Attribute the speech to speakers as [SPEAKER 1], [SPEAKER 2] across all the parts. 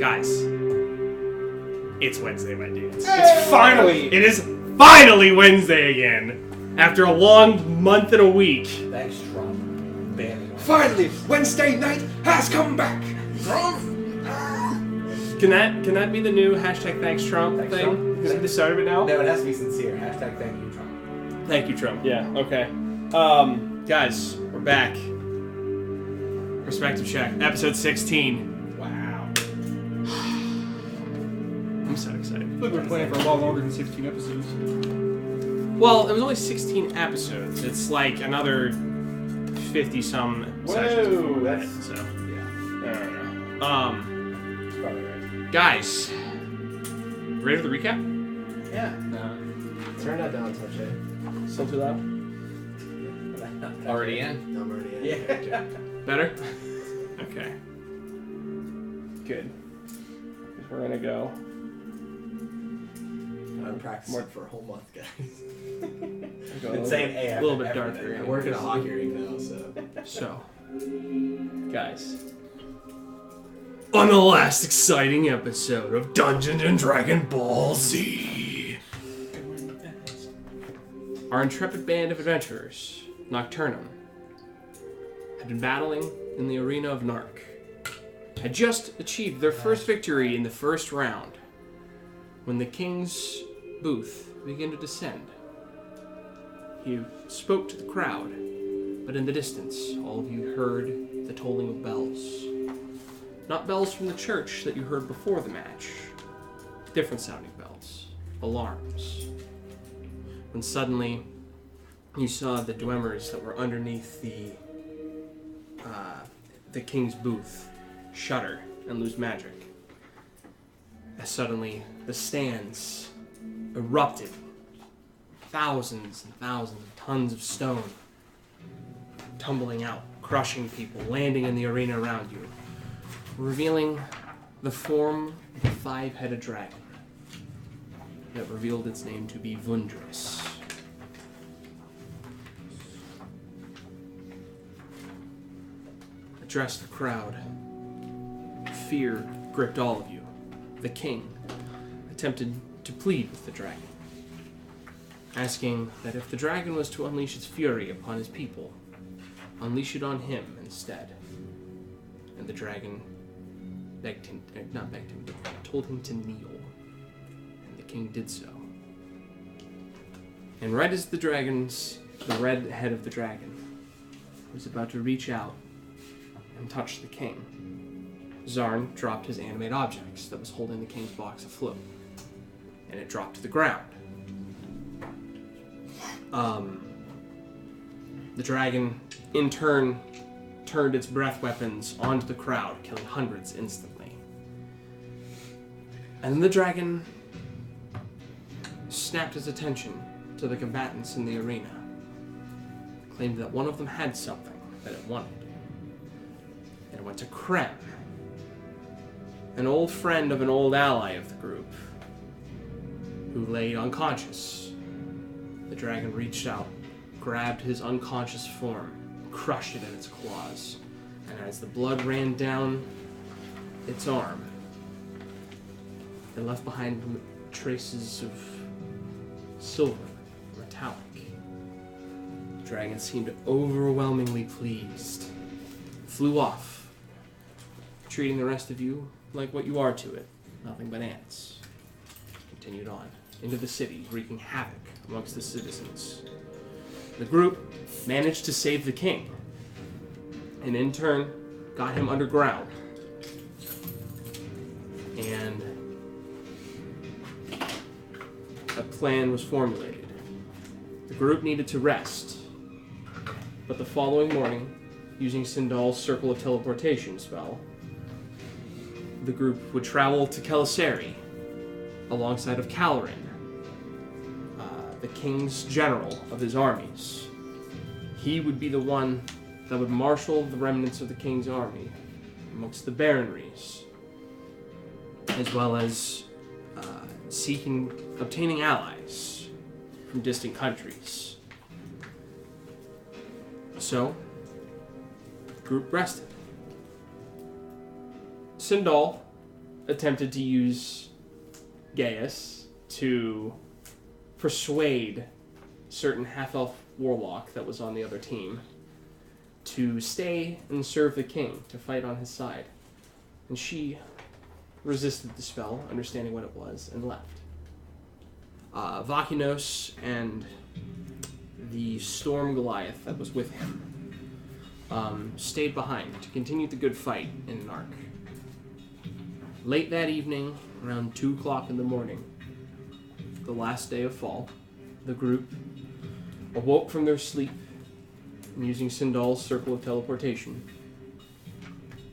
[SPEAKER 1] Guys, it's Wednesday, my dudes.
[SPEAKER 2] It
[SPEAKER 1] is finally Wednesday again. After a long month and a week.
[SPEAKER 2] Thanks, Trump. Banning.
[SPEAKER 3] Finally, Wednesday night has come back.
[SPEAKER 1] Can that be the new hashtag Thanks Trump
[SPEAKER 2] Thanks,
[SPEAKER 1] thing?
[SPEAKER 2] Trump.
[SPEAKER 1] Is that the start of it now?
[SPEAKER 2] No, it has to be sincere. Hashtag thank you, Trump.
[SPEAKER 1] Thank you, Trump. Yeah, okay. Guys, we're back. Perspective check, episode 16.
[SPEAKER 2] Wow.
[SPEAKER 1] I'm so excited.
[SPEAKER 4] Look, we're playing for a lot longer than 16 episodes.
[SPEAKER 1] Well, it was only 16 episodes. It's like another 50-some sessions before that,
[SPEAKER 2] that's...
[SPEAKER 1] so...
[SPEAKER 2] Yeah.
[SPEAKER 1] I don't know.
[SPEAKER 2] That's probably right.
[SPEAKER 1] Guys, ready for the recap?
[SPEAKER 2] Yeah.
[SPEAKER 3] No. Turn that down, touch it.
[SPEAKER 1] Still too loud?
[SPEAKER 3] Already in?
[SPEAKER 2] I'm already in. Yeah.
[SPEAKER 1] Better? Okay. Good. We're gonna go.
[SPEAKER 2] I'm practicing for a whole month, guys.
[SPEAKER 1] Been
[SPEAKER 2] saying AF.
[SPEAKER 1] A little bit darker.
[SPEAKER 2] I work in a hockey rink now, so.
[SPEAKER 1] So, guys. On the last exciting episode of Dungeons and Dragon Ball Z, our intrepid band of adventurers, Nocturnum, had been battling in the arena of Narc, had just achieved their first victory in the first round, when the king's booth began to descend. He spoke to the crowd, but in the distance, all of you heard the tolling of bells. Not bells from the church that you heard before the match. Different sounding bells. Alarms. When suddenly, you saw the Dwemmers that were underneath the king's booth shudder and lose magic. As suddenly, the stands erupted. Thousands and thousands of tons of stone tumbling out, crushing people, landing in the arena around you, revealing the form of a five-headed dragon that revealed its name to be Vundrus. Addressed the crowd. Fear gripped all of you. The king attempted to plead with the dragon, asking that if the dragon was to unleash its fury upon his people, unleash it on him instead. And the dragon told him to kneel. And the king did so. And right as the red head of the dragon was about to reach out and touch the king, Zarn dropped his animate objects that was holding the king's box afloat. And it dropped to the ground. The dragon, in turn, turned its breath weapons onto the crowd, killing hundreds instantly. And then the dragon snapped his attention to the combatants in the arena, claimed that one of them had something that it wanted. And it went to Krem, an old friend of an old ally of the group, who lay unconscious. The dragon reached out, grabbed his unconscious form, crushed it in its claws, and as the blood ran down its arm, it left behind traces of silver, metallic. The dragon seemed overwhelmingly pleased, flew off, treating the rest of you like what you are to it, nothing but ants. Continued on into the city, wreaking havoc amongst the citizens. The group managed to save the king, and in turn got him underground. And a plan was formulated. The group needed to rest, but the following morning, using Sindal's Circle of Teleportation spell, the group would travel to Kelisari alongside of Calorin, the king's general of his armies. He would be the one that would marshal the remnants of the king's army amongst the baronries, as well as obtaining allies from distant countries. So, the group rested. Sindal attempted to use Gaius to persuade certain half-elf warlock that was on the other team to stay and serve the king, to fight on his side. And she resisted the spell, understanding what it was, and left. Vakinos and the Storm Goliath that was with him stayed behind to continue the good fight in Nark. Late that evening, around 2 o'clock in the morning, the last day of fall, the group awoke from their sleep and, using Sindal's circle of teleportation,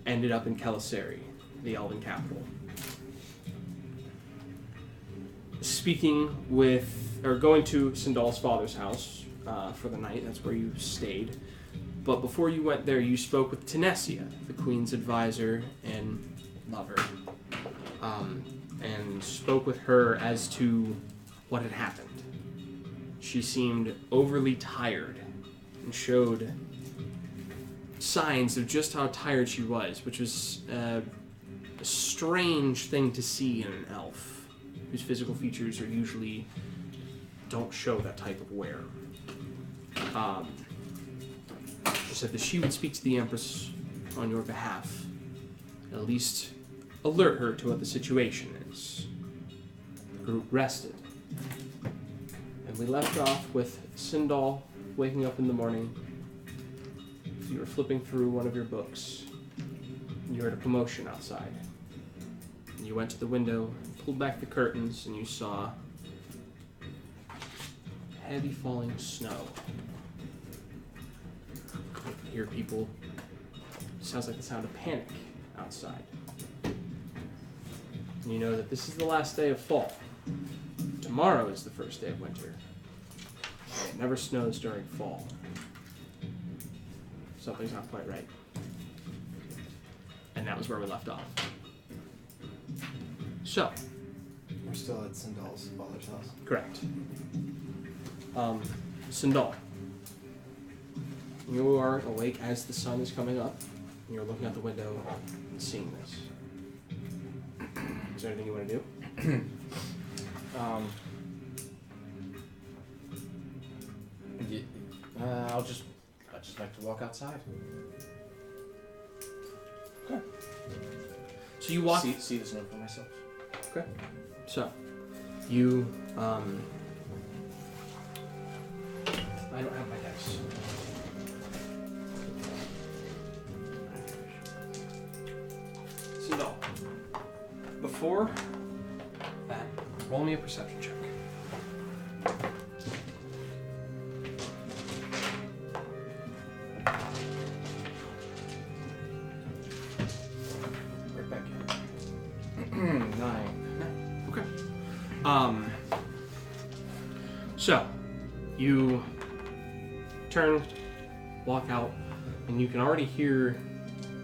[SPEAKER 1] ended up in Kelisari, the elven capital. Going to Sindal's father's house for the night. That's where you stayed. But before you went there, you spoke with Tenesia, the queen's advisor and lover, and spoke with her as to what had happened. She seemed overly tired and showed signs of just how tired she was, which was a strange thing to see in an elf, whose physical features don't show that type of wear. She said that she would speak to the Empress on your behalf, at least alert her to what the situation is. The group rested, and we left off with Sindal waking up in the morning. You were flipping through one of your books, and you heard a commotion outside. And you went to the window, pulled back the curtains, and you saw heavy falling snow. You could hear people. Sounds like the sound of panic outside. And you know that this is the last day of fall. Tomorrow is the first day of winter. It never snows during fall. Something's not quite right. And that was where we left off. So.
[SPEAKER 3] We're still at Sindal's father's house.
[SPEAKER 1] Correct. Sindal. You are awake as the sun is coming up. And you're looking out the window and seeing this. Is there anything you want to do?
[SPEAKER 3] I'll just like to walk outside.
[SPEAKER 1] Okay. So you walk.
[SPEAKER 3] See the snow for myself.
[SPEAKER 1] Okay. So, you, I don't have my dice. So, no. Before that, roll me a perception check.
[SPEAKER 3] Right back in. 9.
[SPEAKER 1] Okay. So, you turn, walk out, and you can already hear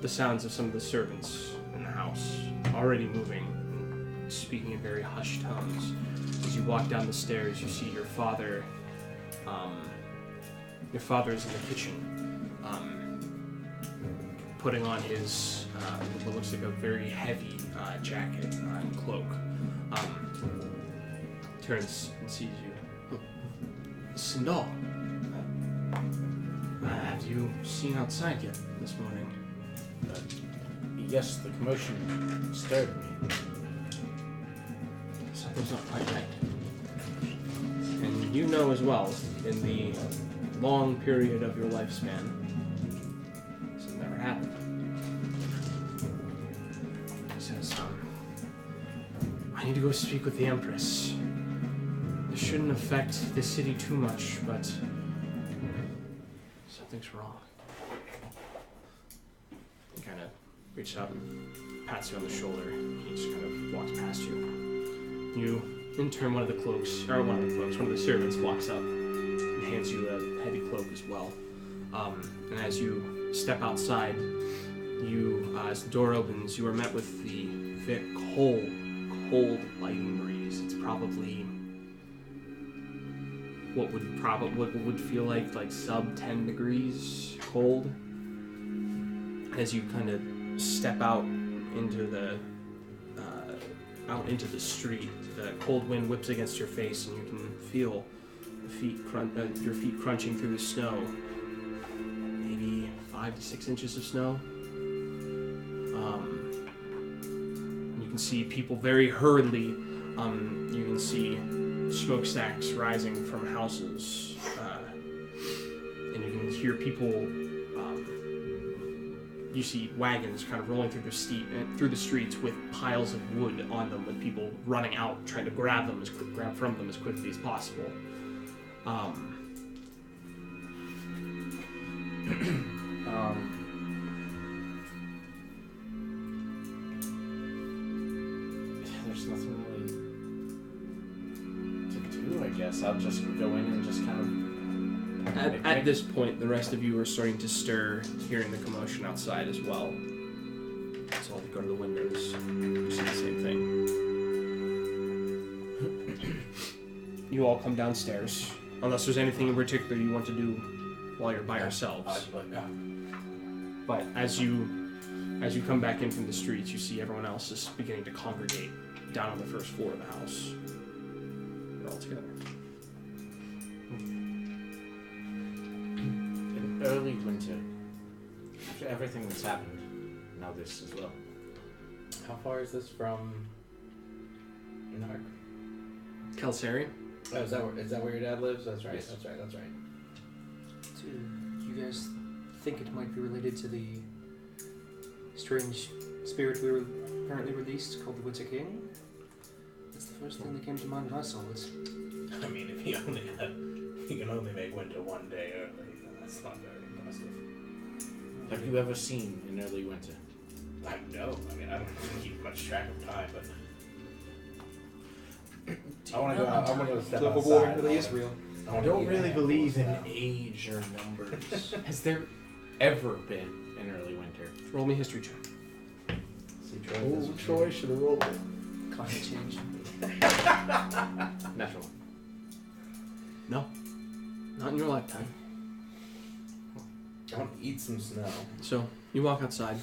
[SPEAKER 1] the sounds of some of the servants in the house already moving and speaking in very hushed tones. As you walk down the stairs, you see your father. Your father is in the kitchen, putting on his what looks like a very heavy jacket and cloak. Turns and sees you. Sindal, have you seen outside yet this morning?
[SPEAKER 3] Yes, the commotion disturbed me.
[SPEAKER 1] Something's not quite right. And you know as well, in the long period of your lifespan, this has never happened. He says, I need to go speak with the Empress. This shouldn't affect the city too much, but something's wrong. He kind of reaches out and pats you on the shoulder. He just kind of walks past you. You, in turn, one of the servants walks up and hands you a heavy cloak as well. And as you step outside, as the door opens, you are met with the very cold lightning breeze. It's probably what would feel like sub 10 degrees cold. As you kind of step out into the out into the street. The cold wind whips against your face, and you can feel your feet crunching through the snow. Maybe 5 to 6 inches of snow. You can see people very hurriedly. You can see smokestacks rising from houses, and you can hear people. You see wagons kind of rolling through the streets with piles of wood on them, with people running out trying to grab from them as quickly as possible.
[SPEAKER 3] There's nothing really to do, I guess. I'll just go in and just kind of...
[SPEAKER 1] At this point, the rest of you are starting to stir, hearing the commotion outside as well. So I'll go to the windows. You see the same thing. You all come downstairs, unless there's anything in particular you want to do while you're by yourselves. But as you come back in from the streets, you see everyone else is beginning to congregate down on the first floor of the house. They're all together.
[SPEAKER 3] In early winter, after everything that's happened, now this as well.
[SPEAKER 2] How far is this from Narc?
[SPEAKER 1] Kelsari?
[SPEAKER 2] Oh, is that where your dad lives? That's right.
[SPEAKER 3] Yes.
[SPEAKER 2] That's right.
[SPEAKER 5] Do you guys think it might be related to the strange spirit we were apparently released called the Winter King? That's the first thing that came to mind when I saw it.
[SPEAKER 2] I mean, if he can only make winter one day early, then that's not very impressive.
[SPEAKER 3] Have you ever seen an early winter?
[SPEAKER 2] I know. I mean, I don't keep much track of time, but I want to go out. I want to go step
[SPEAKER 5] Global
[SPEAKER 2] outside.
[SPEAKER 5] warming really is real.
[SPEAKER 2] I don't really believe in age or numbers.
[SPEAKER 3] Has there ever been an early winter?
[SPEAKER 1] Roll me a history check.
[SPEAKER 2] See, Troy should have rolled it.
[SPEAKER 5] Climate change.
[SPEAKER 3] Natural.
[SPEAKER 1] No. Not in your lifetime.
[SPEAKER 2] I want to eat some snow.
[SPEAKER 1] So, you walk outside.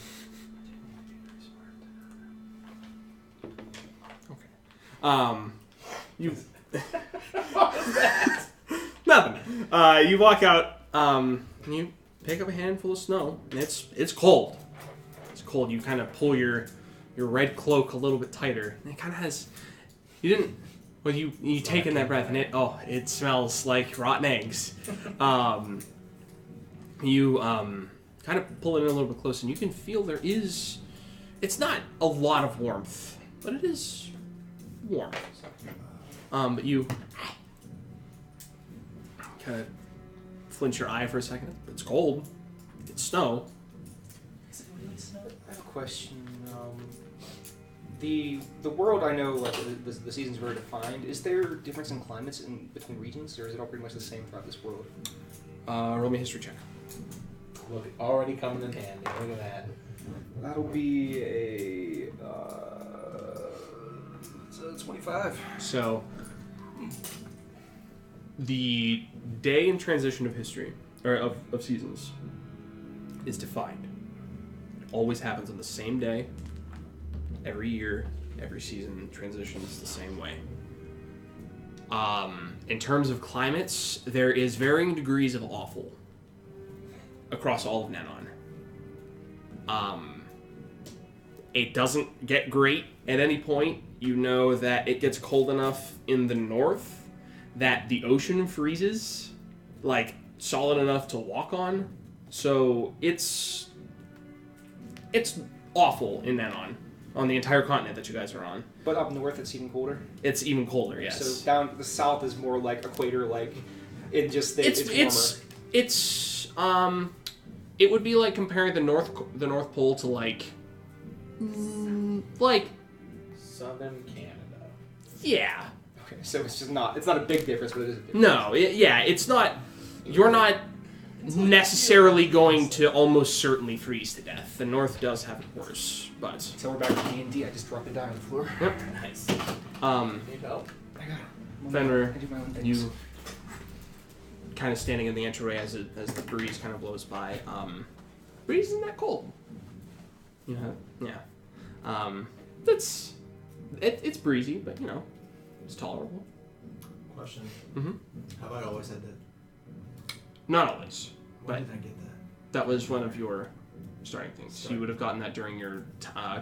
[SPEAKER 1] Okay. You...
[SPEAKER 2] What was that?
[SPEAKER 1] Nothing. You walk out, and you pick up a handful of snow, and it's cold. It's cold. You kind of pull your red cloak a little bit tighter, and it kind of has... You didn't... Well, you take in that breath, and it smells like rotten eggs. You kind of pull it in a little bit closer, and you can feel there is... It's not a lot of warmth, but it is warm. But you kind of flinch your eye for a second. It's cold. It's snow.
[SPEAKER 5] I have a question. The world, I know, like the seasons are very defined. Is there difference in climates in between regions, or is it all pretty much the same throughout this world?
[SPEAKER 1] Roll me a history check.
[SPEAKER 2] Look, already coming in handy. Look at that.
[SPEAKER 5] That'll be a 25.
[SPEAKER 1] So, the day in transition of history, or of seasons, is defined. It always happens on the same day. Every year, every season transitions the same way. In terms of climates, there is varying degrees of awful across all of Nanon. It doesn't get great at any point. You know that it gets cold enough in the north that the ocean freezes, like solid enough to walk on. So it's awful in Nanon, on the entire continent that you guys are on.
[SPEAKER 5] But up north, it's even colder.
[SPEAKER 1] It's even colder, yes.
[SPEAKER 5] So down the south is more like equator, like it just it's warmer.
[SPEAKER 1] It would be like comparing the North Pole to like
[SPEAKER 2] Southern Canada.
[SPEAKER 1] yeah.
[SPEAKER 5] Okay, so it's not a big difference, but it is a difference.
[SPEAKER 1] No, it's not. You're not necessarily going to almost certainly freeze to death. The North does have it worse, but
[SPEAKER 5] So we're back to D&D. I just dropped it down on the floor.
[SPEAKER 1] yep.
[SPEAKER 2] Nice. Need help?
[SPEAKER 5] I got it.
[SPEAKER 1] Fenrir,
[SPEAKER 5] I do my own things.
[SPEAKER 1] you kind of standing in the entryway as the breeze kind of blows by. Breeze isn't that cold. You know, yeah. That's It's breezy, but it's tolerable.
[SPEAKER 3] Question.
[SPEAKER 1] Mm-hmm.
[SPEAKER 3] Have I always had that?
[SPEAKER 1] Not always.
[SPEAKER 3] When
[SPEAKER 1] But
[SPEAKER 3] did I get that?
[SPEAKER 1] that was one of your starting things. So you would have gotten that during your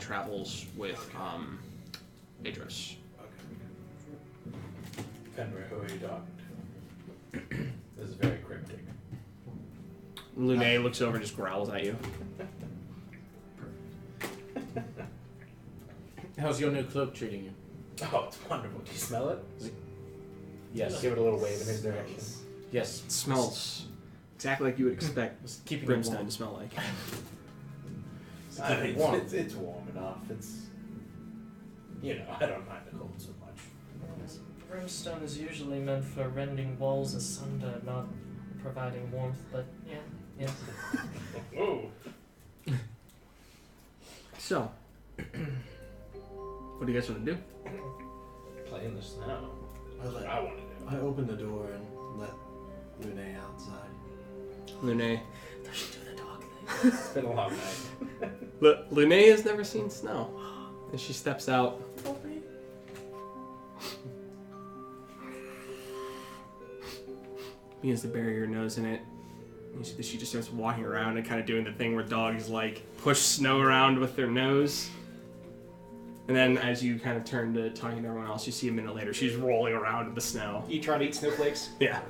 [SPEAKER 1] travels with Adris.
[SPEAKER 3] Okay.
[SPEAKER 2] Fenrir, who are you talking to? This is very cryptic.
[SPEAKER 1] Lune looks over and just growls at you.
[SPEAKER 3] How's your new cloak treating you?
[SPEAKER 2] Oh, it's wonderful. Do you smell it?
[SPEAKER 3] Yes.
[SPEAKER 2] Give it a little wave in his direction.
[SPEAKER 3] Yes.
[SPEAKER 1] It smells exactly like you would expect
[SPEAKER 3] Just keeping it
[SPEAKER 1] brimstone
[SPEAKER 3] warm.
[SPEAKER 1] to smell like.
[SPEAKER 2] I mean,
[SPEAKER 3] warm.
[SPEAKER 2] it's warm enough. It's, I don't mind the cold so much.
[SPEAKER 6] Brimstone is usually meant for rending walls asunder, not providing warmth, but yeah.
[SPEAKER 2] Ooh.
[SPEAKER 1] So, what do you guys want to do?
[SPEAKER 2] Play in the snow. That's what
[SPEAKER 3] I
[SPEAKER 2] I want to do.
[SPEAKER 3] I opened the door and let Lune outside.
[SPEAKER 1] Lune.
[SPEAKER 6] They should do the dog thing.
[SPEAKER 2] It's been a long night.
[SPEAKER 1] Lune has never seen snow. And she steps out. Begins to bury her nose in it. And she just starts walking around and kind of doing the thing where dogs like push snow around with their nose. And then as you kind of turn to talking to everyone else, you see a minute later she's rolling around in the snow.
[SPEAKER 5] You trying to eat snowflakes?
[SPEAKER 1] Yeah.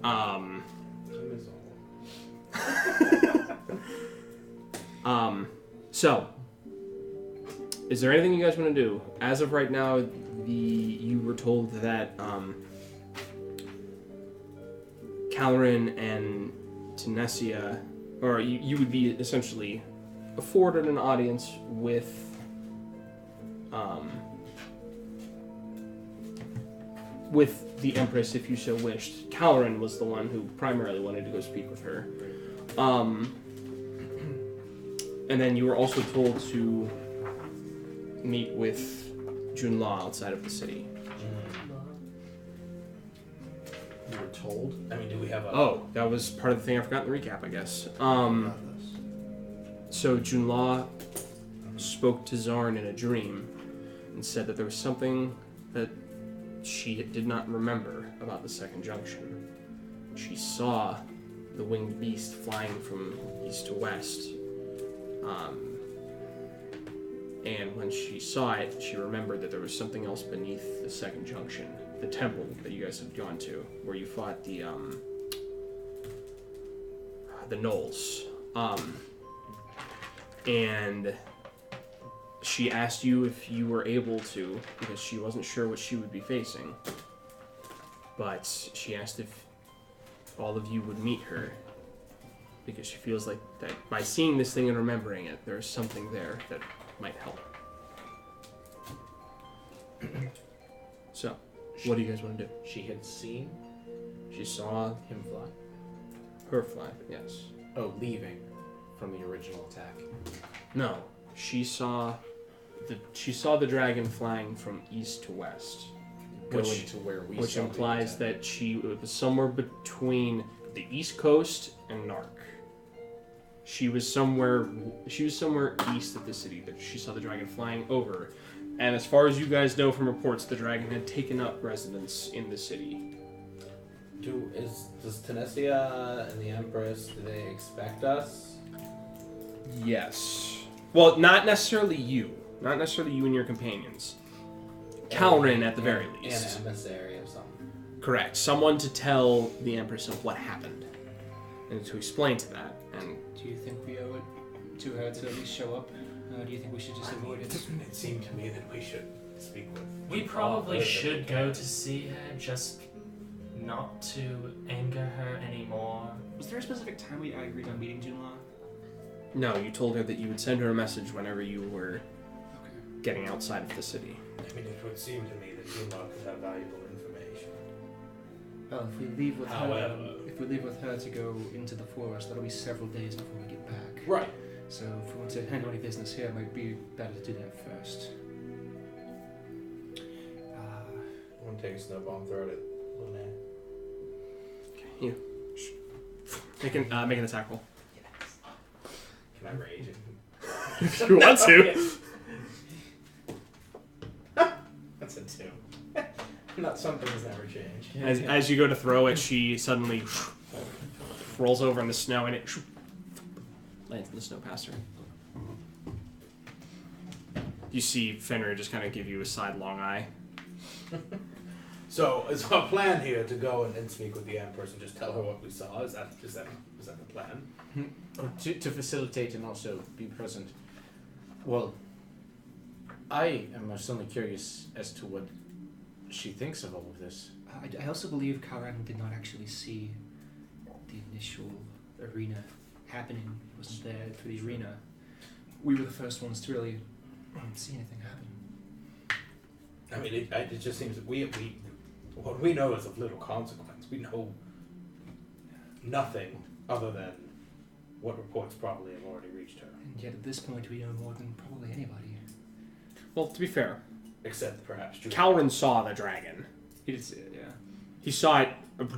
[SPEAKER 2] I miss all.
[SPEAKER 1] So, is there anything you guys want to do? As of right now, you were told that Caloran and Tenesia, or you would be essentially afforded an audience with the Empress if you so wished. Caloran was the one who primarily wanted to go speak with her. And then you were also told to meet with Junla outside of the city.
[SPEAKER 3] You were told?
[SPEAKER 2] I mean, do we have a...
[SPEAKER 1] Oh, that was part of the thing I forgot in the recap, I guess.
[SPEAKER 3] About this.
[SPEAKER 1] So Junla spoke to Zarn in a dream and said that there was something that she did not remember about the second junction. She saw the winged beast flying from east to west. And when she saw it, she remembered that there was something else beneath the second junction, the temple that you guys had gone to, where you fought the gnolls. And she asked you if you were able to, because she wasn't sure what she would be facing. But she asked if all of you would meet her, because she feels like that by seeing this thing and remembering it, there's something there that might help. So, what do you guys want to do?
[SPEAKER 3] She had seen
[SPEAKER 1] She saw
[SPEAKER 3] him fly.
[SPEAKER 1] her fly, yes.
[SPEAKER 3] Oh, leaving from the original attack.
[SPEAKER 1] No, she saw the dragon flying from east to west,
[SPEAKER 3] Going to where we
[SPEAKER 1] which
[SPEAKER 3] saw the
[SPEAKER 1] implies
[SPEAKER 3] attack.
[SPEAKER 1] that she was somewhere between the east coast and Narc. She was somewhere east of the city that she saw the dragon flying over. And as far as you guys know from reports, the dragon had taken up residence in the city.
[SPEAKER 2] Does Tenesia and the Empress, do they expect us?
[SPEAKER 1] Yes. Well, not necessarily you. Not necessarily you and your companions. Calrin, at the very least.
[SPEAKER 2] An emissary of something.
[SPEAKER 1] Correct. Someone to tell the Empress of what happened. And to explain to that. And
[SPEAKER 5] Do you think we owe it to her to at least show up? Do you think we should just avoid it?
[SPEAKER 2] It seemed to me that we should speak with...
[SPEAKER 6] We probably should go to see her, just not to anger her anymore.
[SPEAKER 4] Was there a specific time we agreed on meeting Junla?
[SPEAKER 1] no, you told her that you would send her a message whenever you were getting outside of the city.
[SPEAKER 2] I mean, it would seem to me that Junla could have valuable information.
[SPEAKER 5] Well, if we leave with
[SPEAKER 2] However-
[SPEAKER 5] her to go into the forest, that'll be several days before we get back.
[SPEAKER 2] Right.
[SPEAKER 5] So if we want to handle any business here, it might be better to do that first.
[SPEAKER 2] I want to take a snowball and throw it at Lune.
[SPEAKER 1] Make an attack roll.
[SPEAKER 2] Can I rage it?
[SPEAKER 1] If you want to.
[SPEAKER 2] Some things never change.
[SPEAKER 1] As you go to throw it, she suddenly rolls over in the snow and it lands in the snow past her. You see Fenrir just kind of give you a sidelong eye.
[SPEAKER 2] So is our plan here to go and speak with the Empress and just tell her what we saw? Is that the plan?
[SPEAKER 3] Or to facilitate and also be present. Well, I am most certainly curious as to what she thinks of all of this.
[SPEAKER 5] I also believe Karen did not actually see the initial arena happening. He wasn't there for the arena. We were the first ones to really see anything happen.
[SPEAKER 2] I mean, it just seems that what we know is of little consequence. We know nothing other than what reports probably have already reached her.
[SPEAKER 5] And yet at this point we know more than probably anybody.
[SPEAKER 1] Well, to be fair,
[SPEAKER 2] Except perhaps Julie.
[SPEAKER 1] Calvin saw the dragon.
[SPEAKER 5] He did see it, yeah.
[SPEAKER 1] He saw it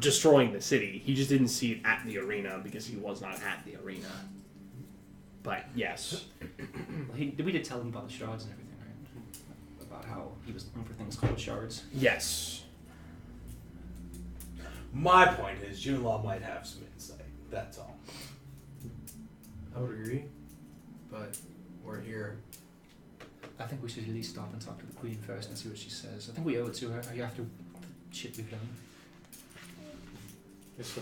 [SPEAKER 1] destroying the city. He just didn't see it at the arena because he was not at the arena. But yes.
[SPEAKER 5] Well, we did tell him about the shards and everything, right? About how he was looking for things called shards.
[SPEAKER 1] Yes.
[SPEAKER 2] My point is, Junelaw might have some insight. That's all.
[SPEAKER 7] I would agree, but we're here.
[SPEAKER 5] I think we should at least stop and talk to the Queen first and see what she says. I think we owe it to her after the shit we've done.
[SPEAKER 3] This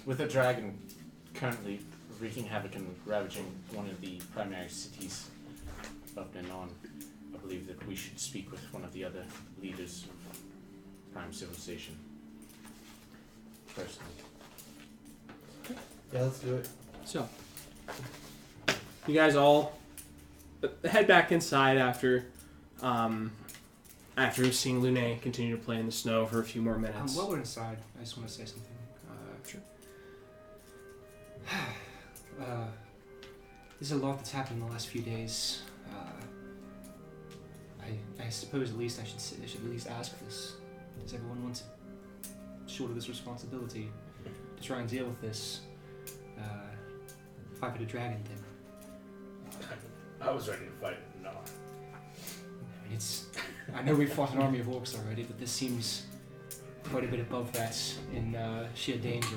[SPEAKER 3] with the dragon currently wreaking havoc and ravaging one of the primary cities of Nanon, I believe that we should speak with one of the other leaders of Prime Civilization. Personally.
[SPEAKER 7] Yeah, let's do it.
[SPEAKER 1] So, you guys all head back inside after seeing Lune continue to play in the snow for a few more minutes.
[SPEAKER 5] While we're inside, I just want to say something.
[SPEAKER 1] Sure.
[SPEAKER 5] There's a lot that's happened in the last few days. I suppose at least I should at least ask this. Does everyone want to shoulder this responsibility to try and deal with this five-headed dragon thing?
[SPEAKER 2] I was ready to fight it. No.
[SPEAKER 5] I mean, I know we've fought an army of orcs already, but this seems quite a bit above that in sheer danger.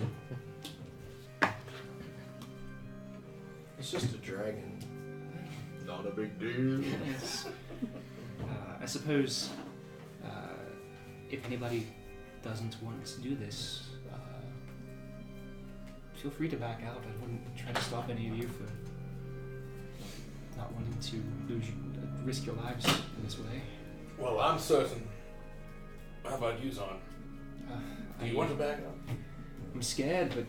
[SPEAKER 7] It's just a dragon. Not a big deal.
[SPEAKER 5] Yes. I suppose if anybody doesn't want to do this, feel free to back out. I wouldn't try to stop any of you for not wanting to risk your lives in this way.
[SPEAKER 2] Well, I'm certain. How about you, Zon? Do you want to back up?
[SPEAKER 5] I'm scared, but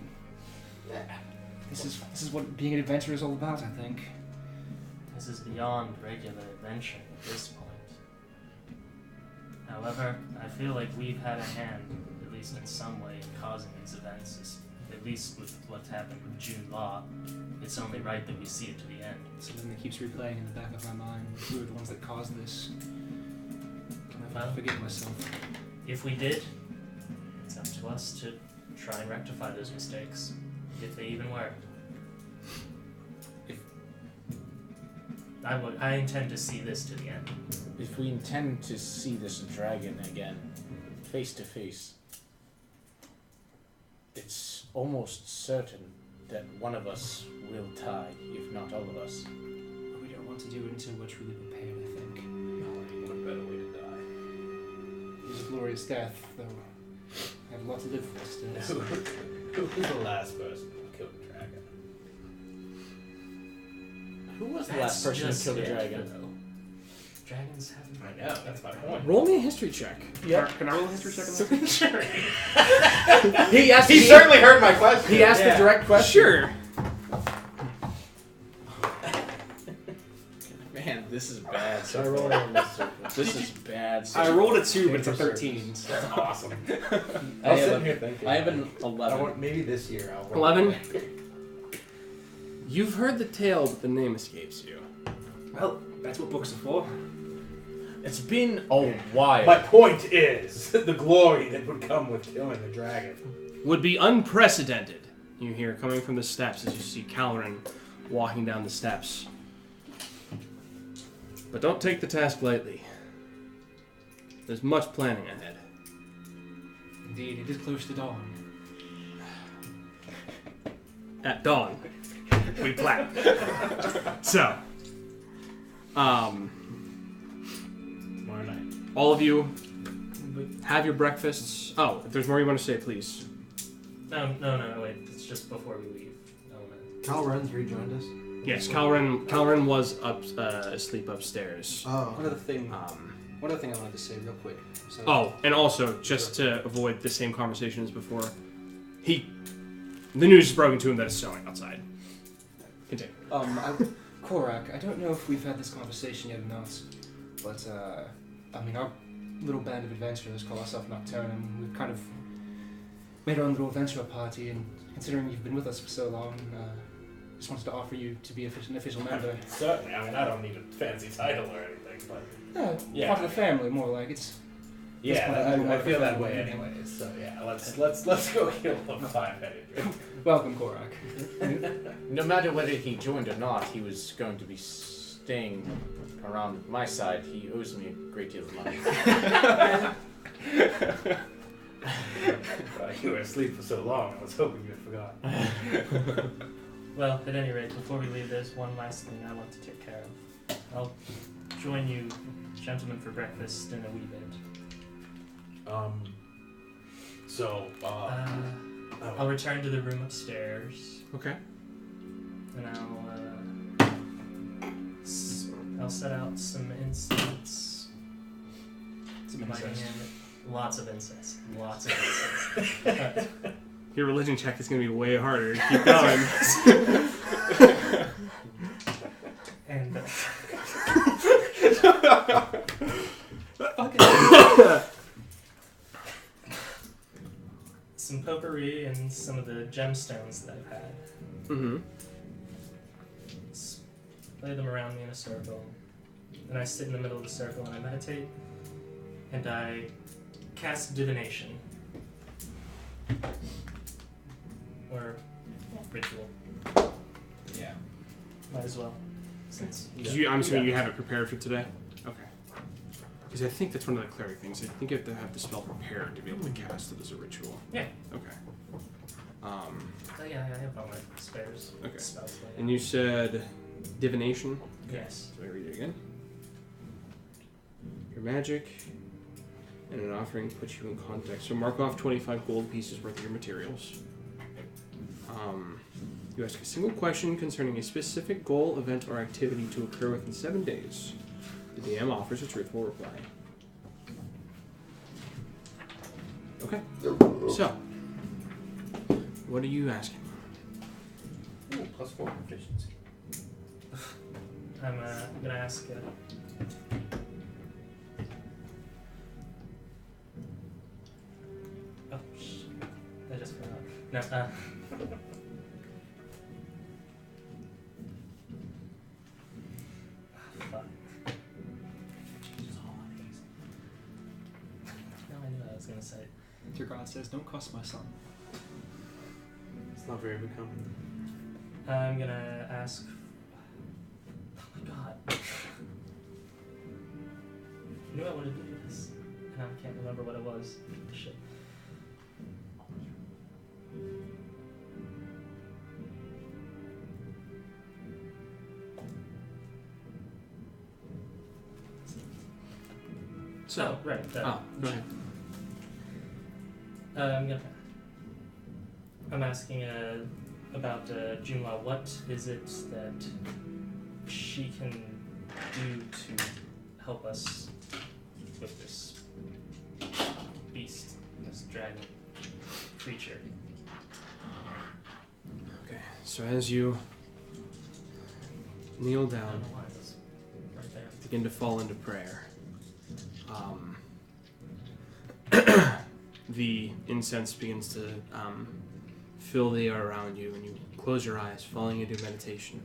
[SPEAKER 5] this is what being an adventurer is all about, I think.
[SPEAKER 6] This is beyond regular adventure at this point. However, I feel like we've had a hand, at least in some way, in causing these events. At least with what's happened with Junelaw, it's only right that we see it to the end.
[SPEAKER 5] Something that keeps replaying in the back of my mind. We were the ones that caused this. I
[SPEAKER 6] Well,
[SPEAKER 5] forgive myself.
[SPEAKER 6] If we did, it's up to us to try and rectify those mistakes, if they even were. I intend to see this to the end.
[SPEAKER 3] If we intend to see this dragon again, face to face, it's almost certain that one of us will die, if not all of us.
[SPEAKER 5] We don't want to do it until we're truly prepared, I think.
[SPEAKER 2] No, what better way to die?
[SPEAKER 5] It was a glorious death, though I have a lot to live for still.
[SPEAKER 2] Who was the last person who killed the dragon?
[SPEAKER 3] Who was the
[SPEAKER 6] That's
[SPEAKER 3] last person who
[SPEAKER 6] just
[SPEAKER 3] killed a
[SPEAKER 6] it,
[SPEAKER 3] dragon?
[SPEAKER 6] though. Dragons have.
[SPEAKER 2] I know, that's my point.
[SPEAKER 1] Roll me a history check.
[SPEAKER 5] Yeah. Can I roll a history check on that?
[SPEAKER 6] Sure.
[SPEAKER 3] He certainly heard my question.
[SPEAKER 5] He asked the direct question.
[SPEAKER 1] Sure.
[SPEAKER 3] Man, this is bad.
[SPEAKER 7] So I rolled on this.
[SPEAKER 3] This is bad.
[SPEAKER 5] I rolled a 2, but it's a
[SPEAKER 7] Paper
[SPEAKER 5] 13.
[SPEAKER 7] circles.
[SPEAKER 2] That's awesome.
[SPEAKER 7] I was sitting here thinking.
[SPEAKER 3] I have an
[SPEAKER 7] I
[SPEAKER 3] 11.
[SPEAKER 7] want, maybe this year I'll roll
[SPEAKER 1] 11?
[SPEAKER 7] it.
[SPEAKER 1] You've heard the tale, but the name escapes you.
[SPEAKER 5] Well, that's what books are for.
[SPEAKER 3] It's been a while.
[SPEAKER 2] My point is the glory that would come with killing the dragon.
[SPEAKER 1] Would be unprecedented. You hear coming from the steps as you see Calrin walking down the steps. But don't take the task lightly. There's much planning ahead.
[SPEAKER 5] Indeed, it is close to dawn.
[SPEAKER 1] At dawn, we plan. So,
[SPEAKER 2] Tomorrow night.
[SPEAKER 1] all of you have your breakfasts. Oh, if there's more you want to say, please.
[SPEAKER 6] No, wait. It's just before we leave.
[SPEAKER 7] Calren's rejoined us.
[SPEAKER 1] Yes, Calren was asleep upstairs.
[SPEAKER 7] Oh.
[SPEAKER 5] One other thing I wanted to say real quick. So,
[SPEAKER 1] Oh, and also, just to avoid the same conversation as before, the news is broken to him that it's snowing outside. Continue.
[SPEAKER 5] Korak, I don't know if we've had this conversation yet or not, but I mean, our little band of adventurers call ourselves Nocturnum. We've kind of made our own little adventure party, and considering you've been with us for so long, just wanted to offer you to be an official member.
[SPEAKER 2] Certainly. I mean, I don't need a fancy title or anything, but
[SPEAKER 5] Yeah, part of the family, more like it's.
[SPEAKER 2] I feel that way anyway. So yeah, let's go kill the five-headed.
[SPEAKER 5] Welcome, Korak.
[SPEAKER 3] No matter whether he joined or not, he was going to be staying around my side. He owes me a great deal of money.
[SPEAKER 2] You were asleep for so long, I was hoping you had forgotten.
[SPEAKER 6] Well, at any rate, before we leave, there's one last thing I want to take care of. I'll join you, gentlemen, for breakfast in a wee bit. I'll return to the room upstairs,
[SPEAKER 1] Okay.
[SPEAKER 6] and I'll set out some incense. Lighting in lots of incense. Lots of incense.
[SPEAKER 1] Your religion check is going to be way harder. Keep going.
[SPEAKER 6] And some potpourri and some of the gemstones that I've had.
[SPEAKER 1] Mm-hmm.
[SPEAKER 6] Lay them around me in a circle. And I sit in the middle of the circle and I meditate. And I cast divination. Or ritual.
[SPEAKER 2] Yeah.
[SPEAKER 6] Might as well. Since
[SPEAKER 1] I'm assuming you have it prepared for today? Okay. Because I think that's one of the cleric things. I think you have to have the spell prepared to be able to cast it as a ritual.
[SPEAKER 6] Yeah.
[SPEAKER 1] Okay.
[SPEAKER 6] Oh, yeah, I have all my spares.
[SPEAKER 1] Okay.
[SPEAKER 6] Spells.
[SPEAKER 1] And you said divination?
[SPEAKER 6] Yes.
[SPEAKER 1] Let me read it again. Your magic and an offering puts you in context. So mark off 25 gold pieces worth of your materials. You ask a single question concerning a specific goal, event, or activity to occur within 7 days. The DM offers a truthful reply. Okay. So, what are you asking?
[SPEAKER 2] Ooh, +4 proficiency.
[SPEAKER 6] I'm gonna ask. Oh, I just forgot. No, fuck. No, I knew what I was gonna say.
[SPEAKER 4] Your God says, "Don't cost my son."
[SPEAKER 2] It's not very becoming.
[SPEAKER 6] I'm gonna ask. Oh my god. I knew I wanted to do this, and I can't remember what it was. Shit.
[SPEAKER 1] So,
[SPEAKER 6] right.
[SPEAKER 1] go ahead.
[SPEAKER 6] I'm asking about Junla. What is it that she can do to help us with this beast, this dragon creature?
[SPEAKER 1] Okay, so as you kneel
[SPEAKER 6] I don't
[SPEAKER 1] down,
[SPEAKER 6] know why it was right there.
[SPEAKER 1] begin to fall into prayer, the incense begins to fill the air around you, and you close your eyes, falling into meditation.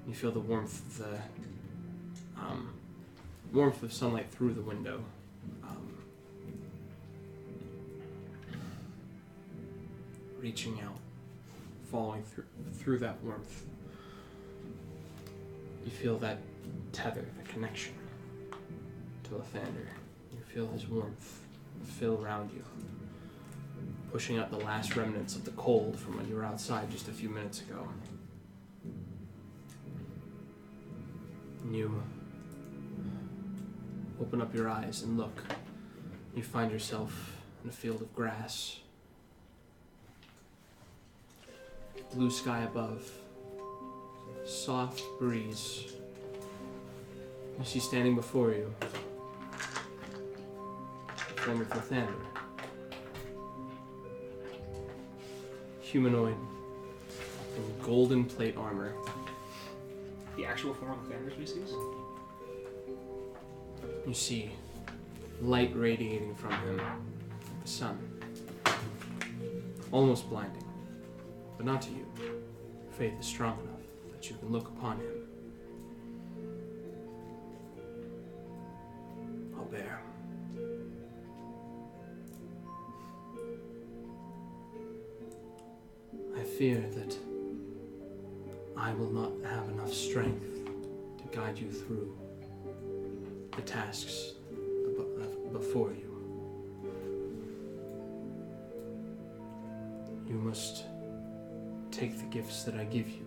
[SPEAKER 1] You feel the warmth of sunlight through the window. Reaching out, following through that warmth. You feel that tether, the connection to Lathander. You feel his warmth fill around you, pushing out the last remnants of the cold from when you were outside just a few minutes ago. And you open up your eyes and look. You find yourself in a field of grass. Blue sky above. Soft breeze. You see standing before you a former Thorthander. Humanoid in golden plate armor.
[SPEAKER 5] The actual form of the Thander species?
[SPEAKER 1] You see light radiating from him like the sun. Almost blinding, but not to you. Faith is strong enough that you can look upon him. Albert. I fear that I will not have enough strength to guide you through the tasks before you. You must take the gifts that I give you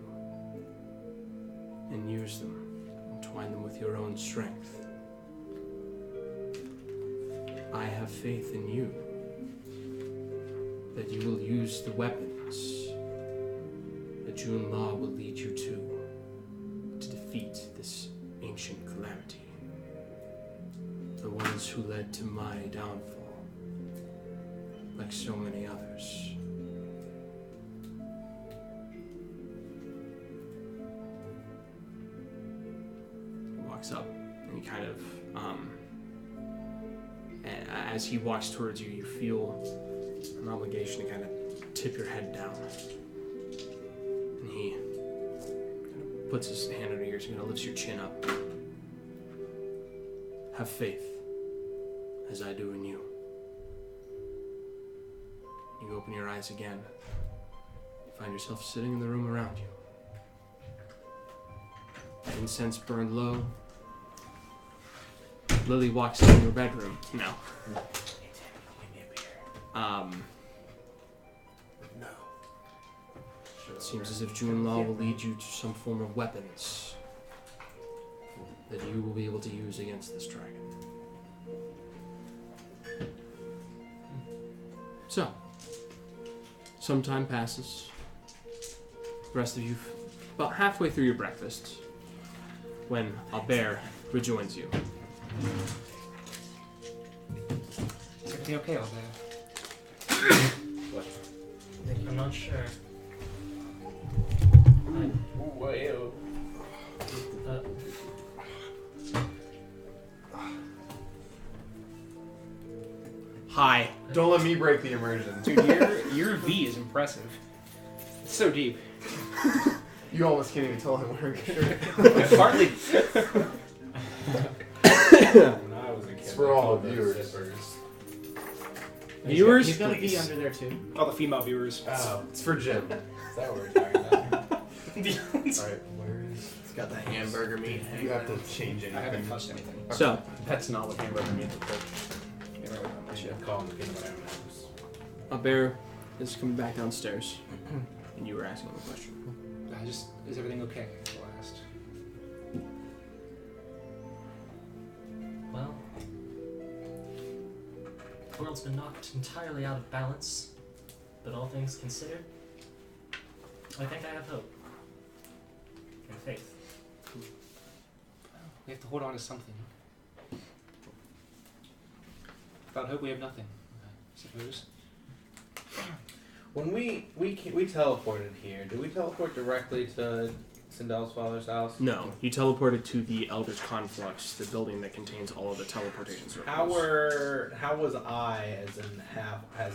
[SPEAKER 1] and use them, entwine them with your own strength. I have faith in you that you will use the weapons that June Law will lead you to defeat this ancient calamity. The ones who led to my downfall, like so many others. He walks up and he kind of, as he walks towards you, you feel an obligation to kind of tip your head down. And he kind of puts his hand under yours and kind of lifts your chin up. Have faith, as I do in you. You open your eyes again. You find yourself sitting in the room around you. Incense burned low. Lily walks into your bedroom. No.
[SPEAKER 7] No.
[SPEAKER 1] It seems as if June Law will lead you to some form of weapons that you will be able to use against this dragon. So, some time passes. The rest of you, about halfway through your breakfast, when Albert rejoins you.
[SPEAKER 5] Is everything okay out there?
[SPEAKER 3] What?
[SPEAKER 6] I'm not sure.
[SPEAKER 2] Whoa.
[SPEAKER 6] Uh,
[SPEAKER 1] Hi.
[SPEAKER 7] Don't let me break the immersion.
[SPEAKER 5] Dude, your V is impressive. It's so deep.
[SPEAKER 7] You almost can't even tell I'm wearing a shirt.
[SPEAKER 5] Partly.
[SPEAKER 2] When I was a kid,
[SPEAKER 7] It's for all
[SPEAKER 2] I called
[SPEAKER 7] viewers.
[SPEAKER 2] those zippers.
[SPEAKER 1] Viewers,
[SPEAKER 3] He's got a
[SPEAKER 1] please.
[SPEAKER 3] V under there too.
[SPEAKER 5] All the female viewers.
[SPEAKER 2] Oh,
[SPEAKER 7] It's for Jim.
[SPEAKER 2] is that what we're talking about?
[SPEAKER 7] Alright, where is...
[SPEAKER 3] It's got the hamburger meat hanging
[SPEAKER 7] You have to
[SPEAKER 3] out.
[SPEAKER 7] change anything.
[SPEAKER 5] I haven't touched anything.
[SPEAKER 1] So,
[SPEAKER 3] That's not what hamburger meat looks like.
[SPEAKER 5] Yeah, really not much
[SPEAKER 2] I
[SPEAKER 5] yet.
[SPEAKER 2] should call him the peanut butter M&Ms.
[SPEAKER 1] Albert is coming back downstairs, and you were asking him a question.
[SPEAKER 5] Is everything okay? I asked.
[SPEAKER 6] well, the world's been knocked entirely out of balance, but all things considered, I think I have hope and faith.
[SPEAKER 5] We have to hold on to something. Without hope, we have nothing. I suppose.
[SPEAKER 2] When we teleported here, did we teleport directly to Sindel's father's house?
[SPEAKER 1] No, you teleported to the Elder's Conflux, the building that contains all of the teleportation circles.
[SPEAKER 2] How was I as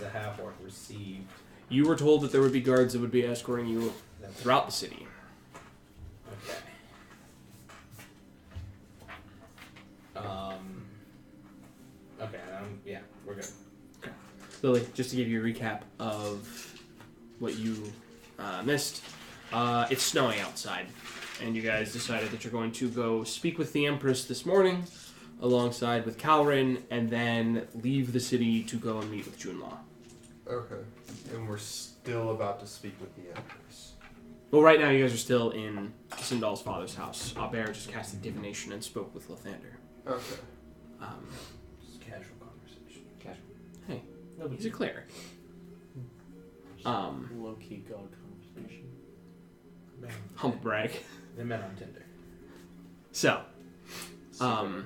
[SPEAKER 2] a half orc received?
[SPEAKER 1] You were told that there would be guards that would be escorting you throughout the city.
[SPEAKER 2] Okay. Okay. Yeah, we're good.
[SPEAKER 1] Lily, just to give you a recap of what you missed, it's snowing outside, and you guys decided that you're going to go speak with the Empress this morning alongside with Calrin, and then leave the city to go and meet with Junlaw.
[SPEAKER 7] Okay. And we're still about to speak with the Empress.
[SPEAKER 1] Well, right now you guys are still in Sindal's father's house. Aubert just casted divination and spoke with Lathander.
[SPEAKER 7] Okay.
[SPEAKER 2] Just casual conversation.
[SPEAKER 1] Hey,
[SPEAKER 6] No big
[SPEAKER 1] he's a
[SPEAKER 6] deal.
[SPEAKER 1] cleric.
[SPEAKER 3] Low key god conversation.
[SPEAKER 1] Humble brag.
[SPEAKER 2] They met on Tinder.
[SPEAKER 1] So,
[SPEAKER 2] So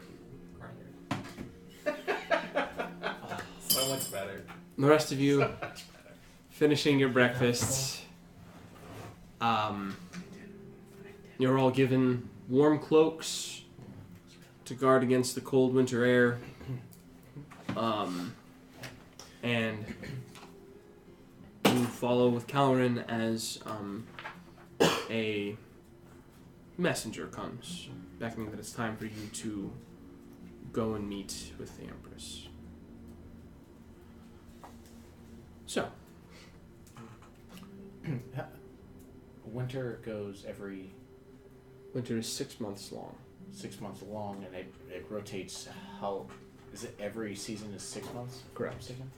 [SPEAKER 2] much better.
[SPEAKER 1] the rest of you finishing your breakfasts. You're all given warm cloaks to guard against the cold winter air. And you follow with Calrin as a messenger comes, beckoning that it's time for you to go and meet with the Empress. So,
[SPEAKER 3] Winter goes every
[SPEAKER 1] winter is 6 months long.
[SPEAKER 3] 6 months long, and it rotates. How is it? Every season is 6 months.
[SPEAKER 1] Correct.
[SPEAKER 3] Season?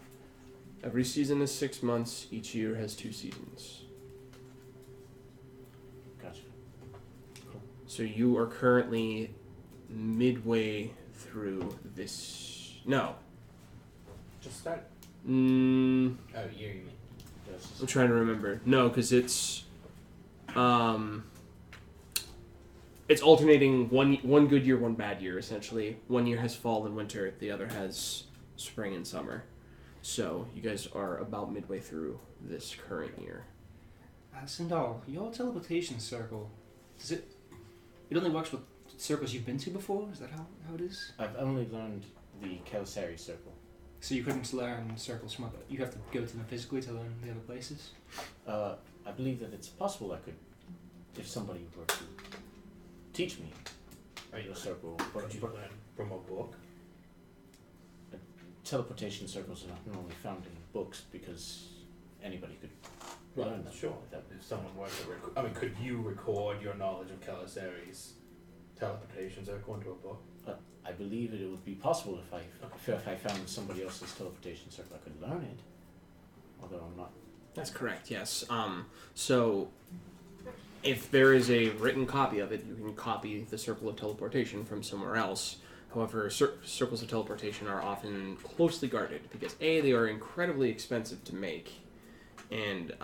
[SPEAKER 1] Every season is 6 months. Each year has 2 seasons.
[SPEAKER 3] Gotcha.
[SPEAKER 1] So you are currently midway through this. No.
[SPEAKER 2] Just start.
[SPEAKER 1] Mm,
[SPEAKER 2] Oh, year you mean?
[SPEAKER 1] I'm trying to remember. No, because it's alternating one good year, one bad year. Essentially, one year has fall and winter. The other has spring and summer. So you guys are about midway through this current year.
[SPEAKER 5] Sindal, your teleportation circle, does it? It only works with circles you've been to before. Is that how it is?
[SPEAKER 3] I've only learned the Kelisari circle.
[SPEAKER 5] So you couldn't learn circles from other. You have to go to them physically to learn the other places.
[SPEAKER 3] I believe that it's possible I could, if somebody were to teach me a circle.
[SPEAKER 2] Could you learn from a book?
[SPEAKER 3] Teleportation circles are not normally found in books because anybody could learn them.
[SPEAKER 2] Sure. If someone were to could you record your knowledge of Kelisari's teleportation circle into a book?
[SPEAKER 3] I believe it would be possible if I found somebody else's teleportation circle, I could learn it. Although I'm not.
[SPEAKER 1] That's correct. Yes. So if there is a written copy of it, you can copy the circle of teleportation from somewhere else. However, circles of teleportation are often closely guarded because A, they are incredibly expensive to make, and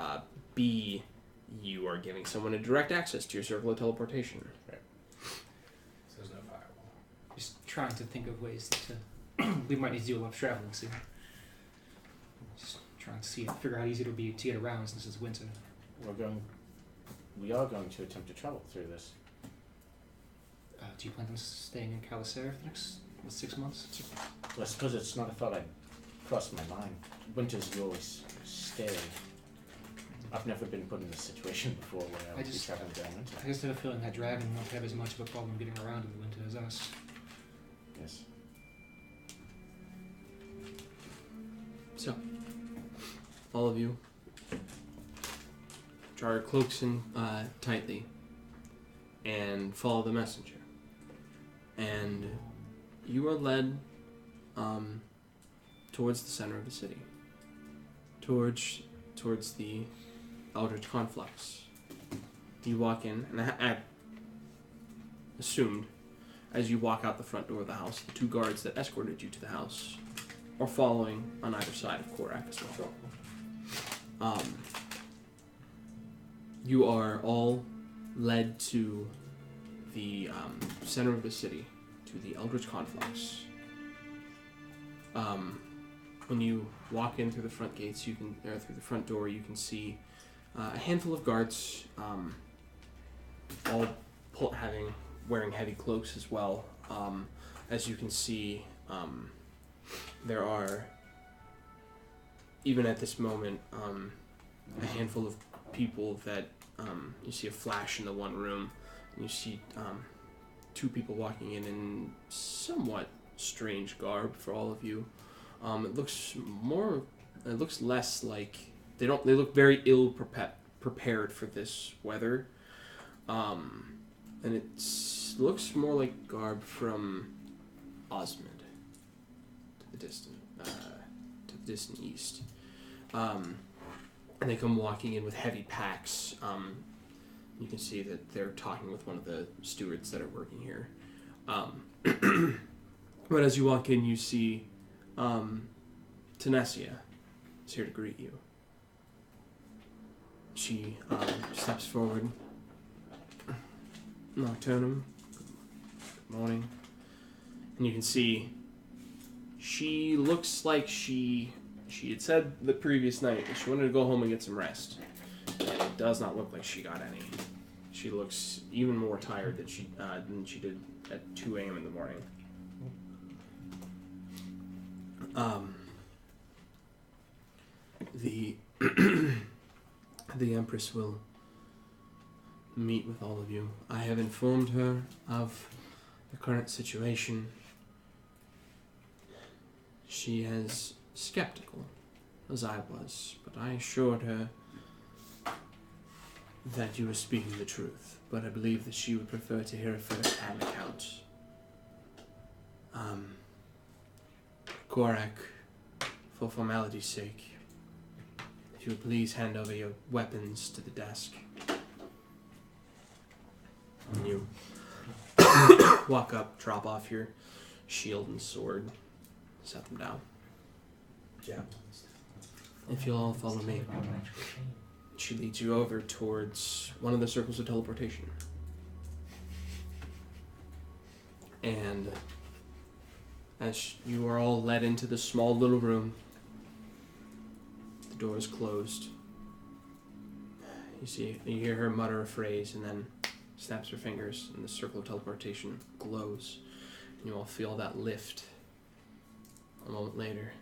[SPEAKER 1] B, you are giving someone a direct access to your circle of teleportation.
[SPEAKER 2] So there's no firewall.
[SPEAKER 5] Just trying to think of ways to. We might need to do a lot of traveling soon. Just trying to figure out how easy it'll be to get around since it's winter.
[SPEAKER 3] We are going to attempt to travel through this.
[SPEAKER 5] Do you plan on staying in Kelisari for the next 6 months?
[SPEAKER 3] Well, I suppose it's not a thought I'd crossed my mind. Winters you always stay. I've never been put in this situation before where I would be traveling during winter.
[SPEAKER 5] I just have a feeling that dragon won't have as much of a problem getting around in the winter as us.
[SPEAKER 3] Yes.
[SPEAKER 1] So, all of you draw your cloaks in tightly and follow the messenger. And you are led towards the center of the city, towards the Eldritch Conflux. You walk in, and I assumed as you walk out the front door of the house, the 2 guards that escorted you to the house are following on either side of Korak as well. You are all led to the center of the city, to the Eldritch Conflux. When you walk in through the front gates, through the front door, you can see a handful of guards, all wearing heavy cloaks as well. As you can see, there are, even at this moment, a handful of people that you see a flash in the one room. You see 2 people walking in somewhat strange garb for all of you. It looks less like they look very ill prepared for this weather. And it looks more like garb from Osmond, to the distant east. And they come walking in with heavy packs. You can see that they're talking with one of the stewards that are working here. But as you walk in, you see Tanesia is here to greet you. She steps forward. Nocturnum, good morning. And you can see she looks like she had said the previous night that she wanted to go home and get some rest. And it does not look like she got any. She looks even more tired than she did at 2 a.m. in the morning. The Empress will meet with all of you. I have informed her of the current situation. She is skeptical, as I was, but I assured her that you were speaking the truth. But I believe that she would prefer to hear a first-hand account. Korak, for formality's sake, if you would please hand over your weapons to the desk. And you walk up, drop off your shield and sword, set them down.
[SPEAKER 2] Yeah.
[SPEAKER 1] If you'll all follow me. She leads you over towards one of the circles of teleportation. And as you are all led into the small little room, the door is closed. You hear her mutter a phrase and then snaps her fingers and the circle of teleportation glows. And you all feel that lift. A moment later,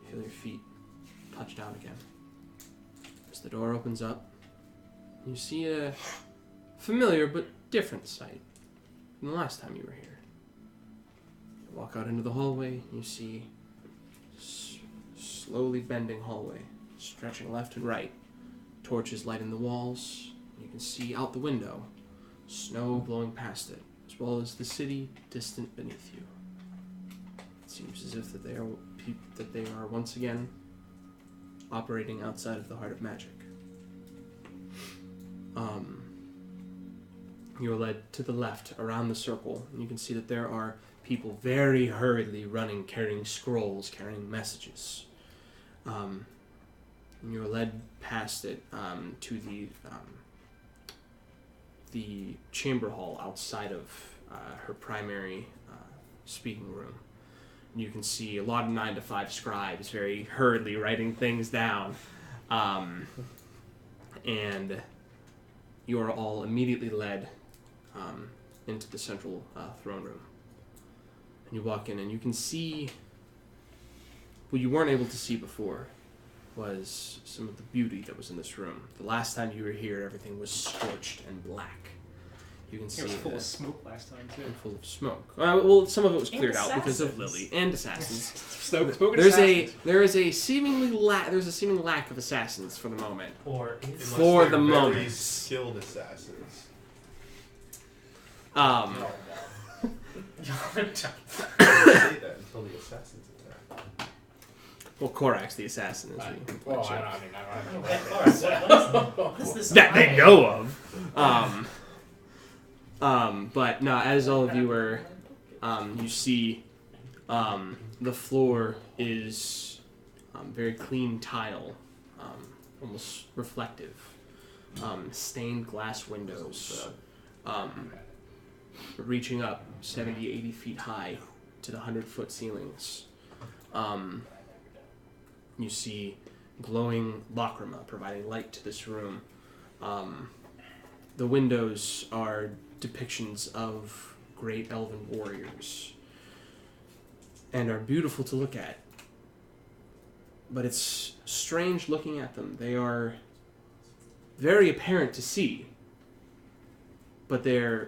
[SPEAKER 1] you feel your feet touch down again. As the door opens up, you see a familiar but different sight from the last time you were here. You walk out into the hallway, you see slowly bending hallway, stretching left and right, torches lighting the walls. You can see out the window, snow blowing past it, as well as the city distant beneath you. It seems as if that they are once again operating outside of the heart of magic. You're led to the left around the circle, and you can see that there are people very hurriedly running, carrying scrolls, carrying messages. And you're led past it to the chamber hall outside of her primary speaking room. You can see a lot of 9-to-5 scribes very hurriedly writing things down. And you are all immediately led into the central throne room. And you walk in and you can see what you weren't able to see before was some of the beauty that was in this room. The last time you were here, everything was scorched and black. You can see
[SPEAKER 4] It was full
[SPEAKER 1] that.
[SPEAKER 4] of smoke last time too.
[SPEAKER 1] And full of smoke. Well, some of it was
[SPEAKER 6] And
[SPEAKER 1] cleared out because of
[SPEAKER 6] assassins.
[SPEAKER 1] Lily and assassins.
[SPEAKER 4] Smoke and
[SPEAKER 1] There's
[SPEAKER 4] assassins.
[SPEAKER 1] a seeming lack of assassins for the moment.
[SPEAKER 6] Or is
[SPEAKER 7] Unless
[SPEAKER 1] For
[SPEAKER 7] they're
[SPEAKER 1] the
[SPEAKER 7] very
[SPEAKER 1] moment.
[SPEAKER 7] skilled assassins.
[SPEAKER 1] Um,
[SPEAKER 7] Don't say that until the assassins attack.
[SPEAKER 1] well, Korak's the assassin, as we
[SPEAKER 3] Well,
[SPEAKER 1] put
[SPEAKER 3] I
[SPEAKER 1] it.
[SPEAKER 3] don't
[SPEAKER 6] Okay, alright, what is this?
[SPEAKER 1] That they know of. But no, as all of you are, you see, the floor is very clean tile, almost reflective. Stained glass windows, reaching up 70, 80 feet high to the 100-foot ceilings. You see glowing lacrima providing light to this room. The windows are depictions of great elven warriors and are beautiful to look at. But it's strange looking at them. They are very apparent to see, but they're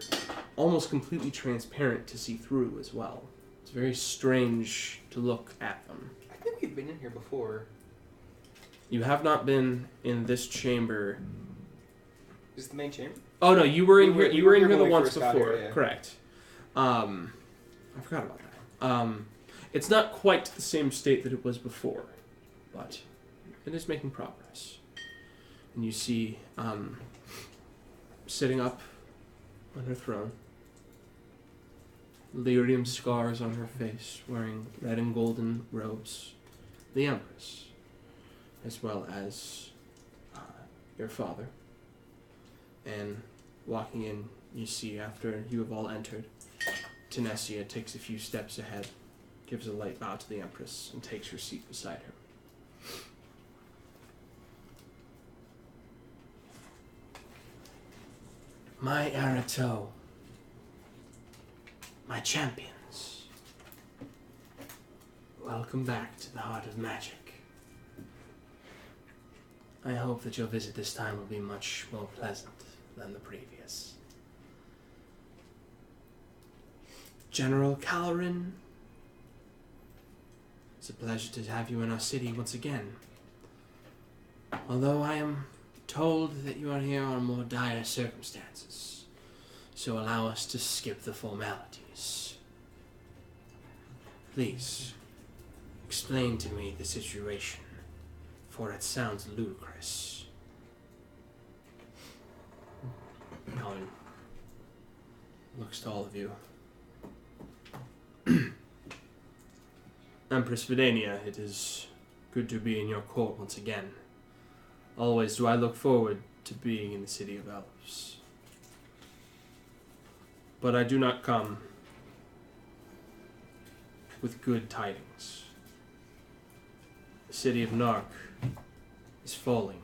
[SPEAKER 1] almost completely transparent to see through as well. It's very strange to look at them.
[SPEAKER 5] I think we've been in here before.
[SPEAKER 1] You have not been in this chamber.
[SPEAKER 5] Is it the main chamber?
[SPEAKER 1] Oh no, you were in
[SPEAKER 5] We
[SPEAKER 1] here.
[SPEAKER 5] were-
[SPEAKER 1] You
[SPEAKER 5] we
[SPEAKER 1] were
[SPEAKER 5] were
[SPEAKER 1] in
[SPEAKER 5] here
[SPEAKER 1] here the
[SPEAKER 5] when we
[SPEAKER 1] once
[SPEAKER 5] first got
[SPEAKER 1] before.
[SPEAKER 5] here, yeah.
[SPEAKER 1] Correct. I forgot about that. It's not quite the same state that it was before, but it is making progress. And you see, sitting up on her throne, lyrium scars on her face, wearing red and golden robes, the Empress, as well as your father. And walking in, you see, after you have all entered, Tenesia takes a few steps ahead, gives a light bow to the Empress, and takes her seat beside her. My Arato, my champions, welcome back to the Heart of Magic. I hope that your visit this time will be much more pleasant than the previous. General Calrin, it's a pleasure to have you in our city once again. Although I am told that you are here on more dire circumstances, so allow us to skip the formalities. Please, explain to me the situation, for it sounds ludicrous. Colin looks to all of you. Empress Vidania, it is good to be in your court once again. Always do I look forward to being in the city of elves. But I do not come with good tidings. The city of Nark is falling.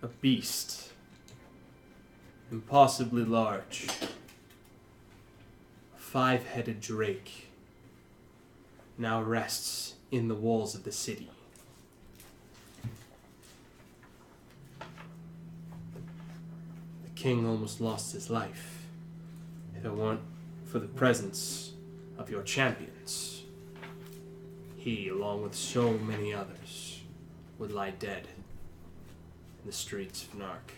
[SPEAKER 1] A beast, impossibly large, a 5-headed drake, now rests in the walls of the city. The king almost lost his life. If it weren't for the presence of your champions, he, along with so many others, would lie dead in the streets of Nark.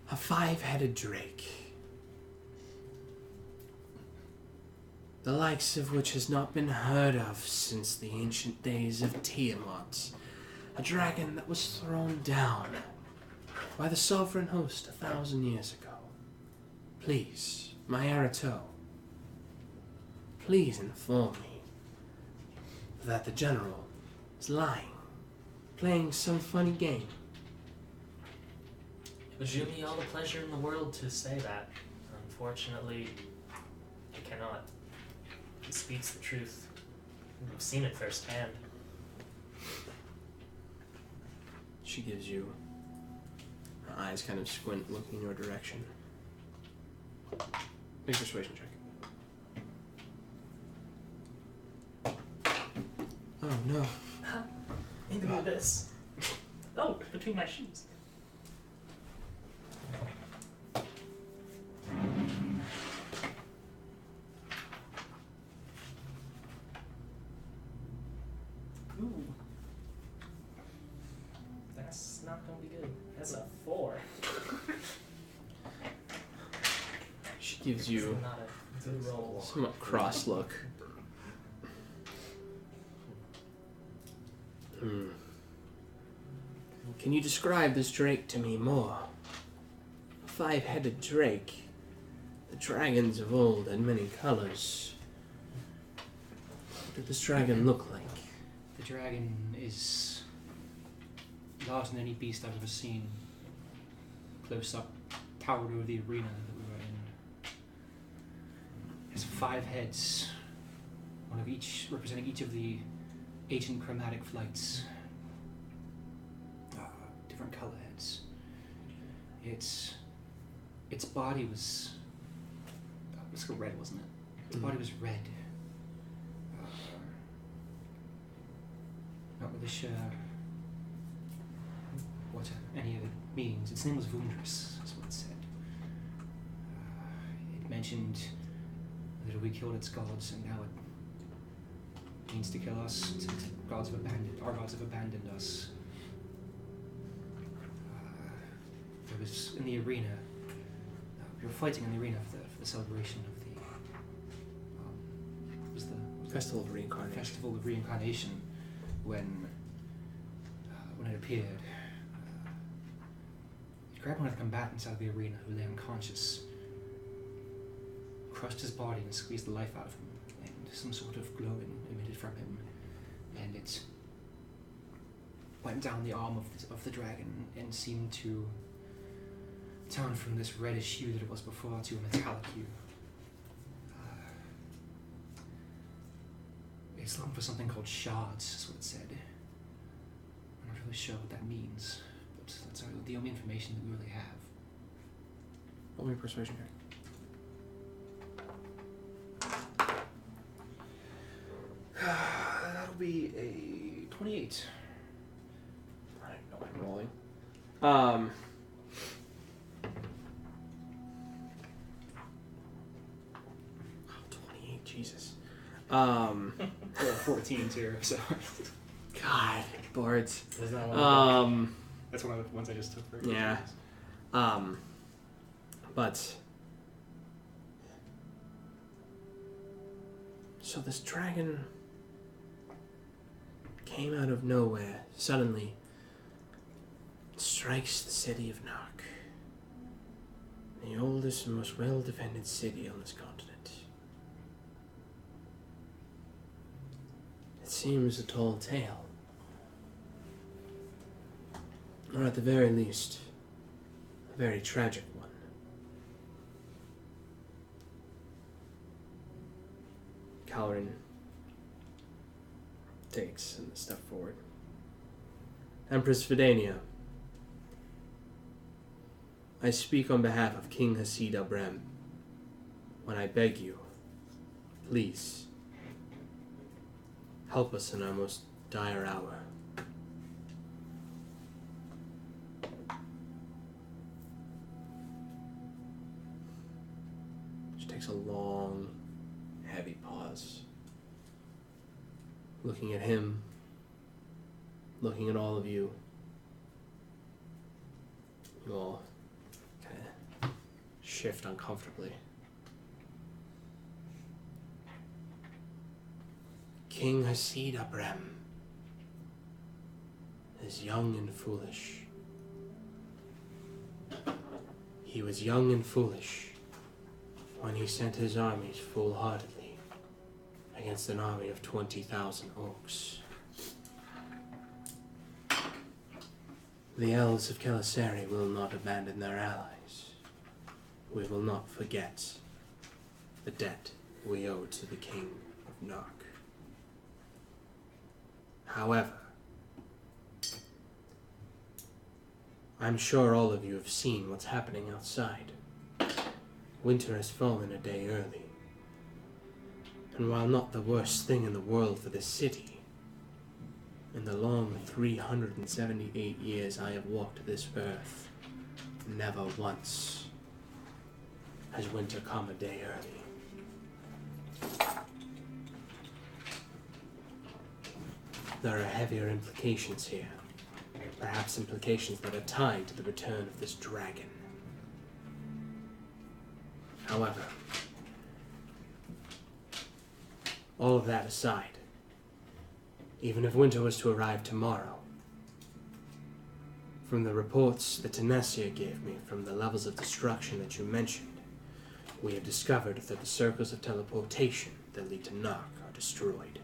[SPEAKER 1] A 5-headed drake, the likes of which has not been heard of since the ancient days of Tiamat, a dragon that was thrown down by the sovereign host 1,000 years ago. Please, my Arato, please inform me that the general is lying, playing some funny game.
[SPEAKER 6] It would do me all the pleasure in the world to say that. Unfortunately, I cannot. He speaks the truth. We've seen it firsthand.
[SPEAKER 1] She gives you, her eyes kind of squint, looking in your direction. Make a persuasion check. Oh no.
[SPEAKER 6] Into the abyss. Oh, between my shoes. Ooh. That's not gonna be good. That's a 4.
[SPEAKER 1] She gives you
[SPEAKER 6] It's not a good roll.
[SPEAKER 1] a somewhat cross look. Can you describe this drake to me more? A 5-headed drake. The dragons of old had many colors. What did this dragon look like?
[SPEAKER 5] The dragon is larger than any beast I've ever seen. Close up, towered over the arena that we were in. It has 5 heads, one of each representing each of the ancient chromatic flights. Different color heads. Its body was red, wasn't it? Its body was red. Not really sure what any of it means. Its name was Vundrus, is what it said. It mentioned that we killed its gods, and now it means to kill us. Our gods have abandoned us. was in the arena. We were fighting in the arena for the celebration of the what was the
[SPEAKER 1] Festival of Reincarnation.
[SPEAKER 5] Festival of Reincarnation, when it appeared. He grabbed one of the combatants out of the arena who lay unconscious, crushed his body and squeezed the life out of him, and some sort of glow emitted from him, and it went down the arm of the dragon and seemed to turn from this reddish hue that it was before to a metallic hue. It's looking for something called shards, is what it said. I'm not really sure what that means, but that's the only information that we really have.
[SPEAKER 1] Roll me a persuasion check.
[SPEAKER 5] That'll be a 28.
[SPEAKER 1] I don't know I'm rolling. 28, Jesus.
[SPEAKER 5] 14 too, so
[SPEAKER 1] God, boards.
[SPEAKER 2] Isn't that one?
[SPEAKER 5] that's one of the ones I just took for
[SPEAKER 1] Yeah. But so this dragon came out of nowhere, suddenly strikes the city of Nark, the oldest and most well-defended city on this continent. It seems a tall tale, or at the very least, a very tragic one. Calrin takes a step forward. Empress Vidania, I speak on behalf of King Hasid Abrem when I beg you, please, help us in our most dire hour. She takes a long, heavy pause. Looking at him, looking at all of you. You all kind of shift uncomfortably. King Hasid Abrem is young and foolish. He was young and foolish when he sent his armies full-heartedly against an army of 20,000 orcs. The elves of Kelisari will not abandon their allies. We will not forget the debt we owe to the King of Nark. However, I'm sure all of you have seen what's happening outside. Winter has fallen a day early. And while not the worst thing in the world for this city, in the long 378 years I have walked this earth, never once has winter come a day early. There are heavier implications here. Perhaps implications that are tied to the return of this dragon. However, all of that aside, even if winter was to arrive tomorrow, from the reports that Tanesia gave me from the levels of destruction that you mentioned, we have discovered that the circles of teleportation that lead to Nark are destroyed.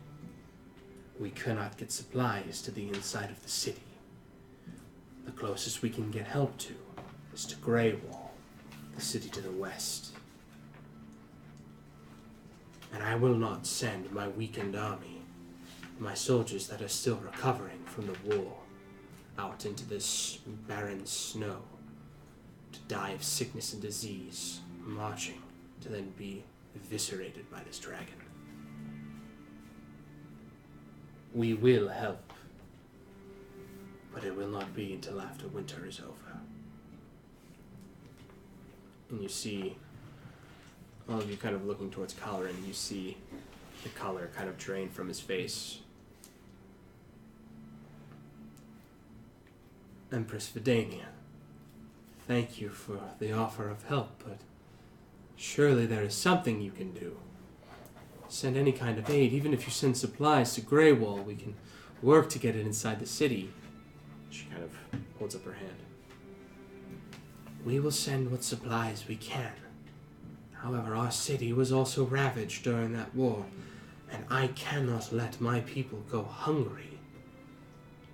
[SPEAKER 1] We cannot get supplies to the inside of the city. The closest we can get help to is to Greywall, the city to the west. And I will not send my weakened army, my soldiers that are still recovering from the war, out into this barren snow to die of sickness and disease, marching to then be eviscerated by this dragon. We will help, but it will not be until after winter is over. And you see all of you kind of looking towards Collar, and you see the color kind of drain from his face. Empress Vidania, thank you for the offer of help, but surely there is something you can do. Send any kind of aid, even if you send supplies to Grey Wall, we can work to get it inside the city. She kind of holds up her hand. We will send what supplies we can. However, our city was also ravaged during that war, and I cannot let my people go hungry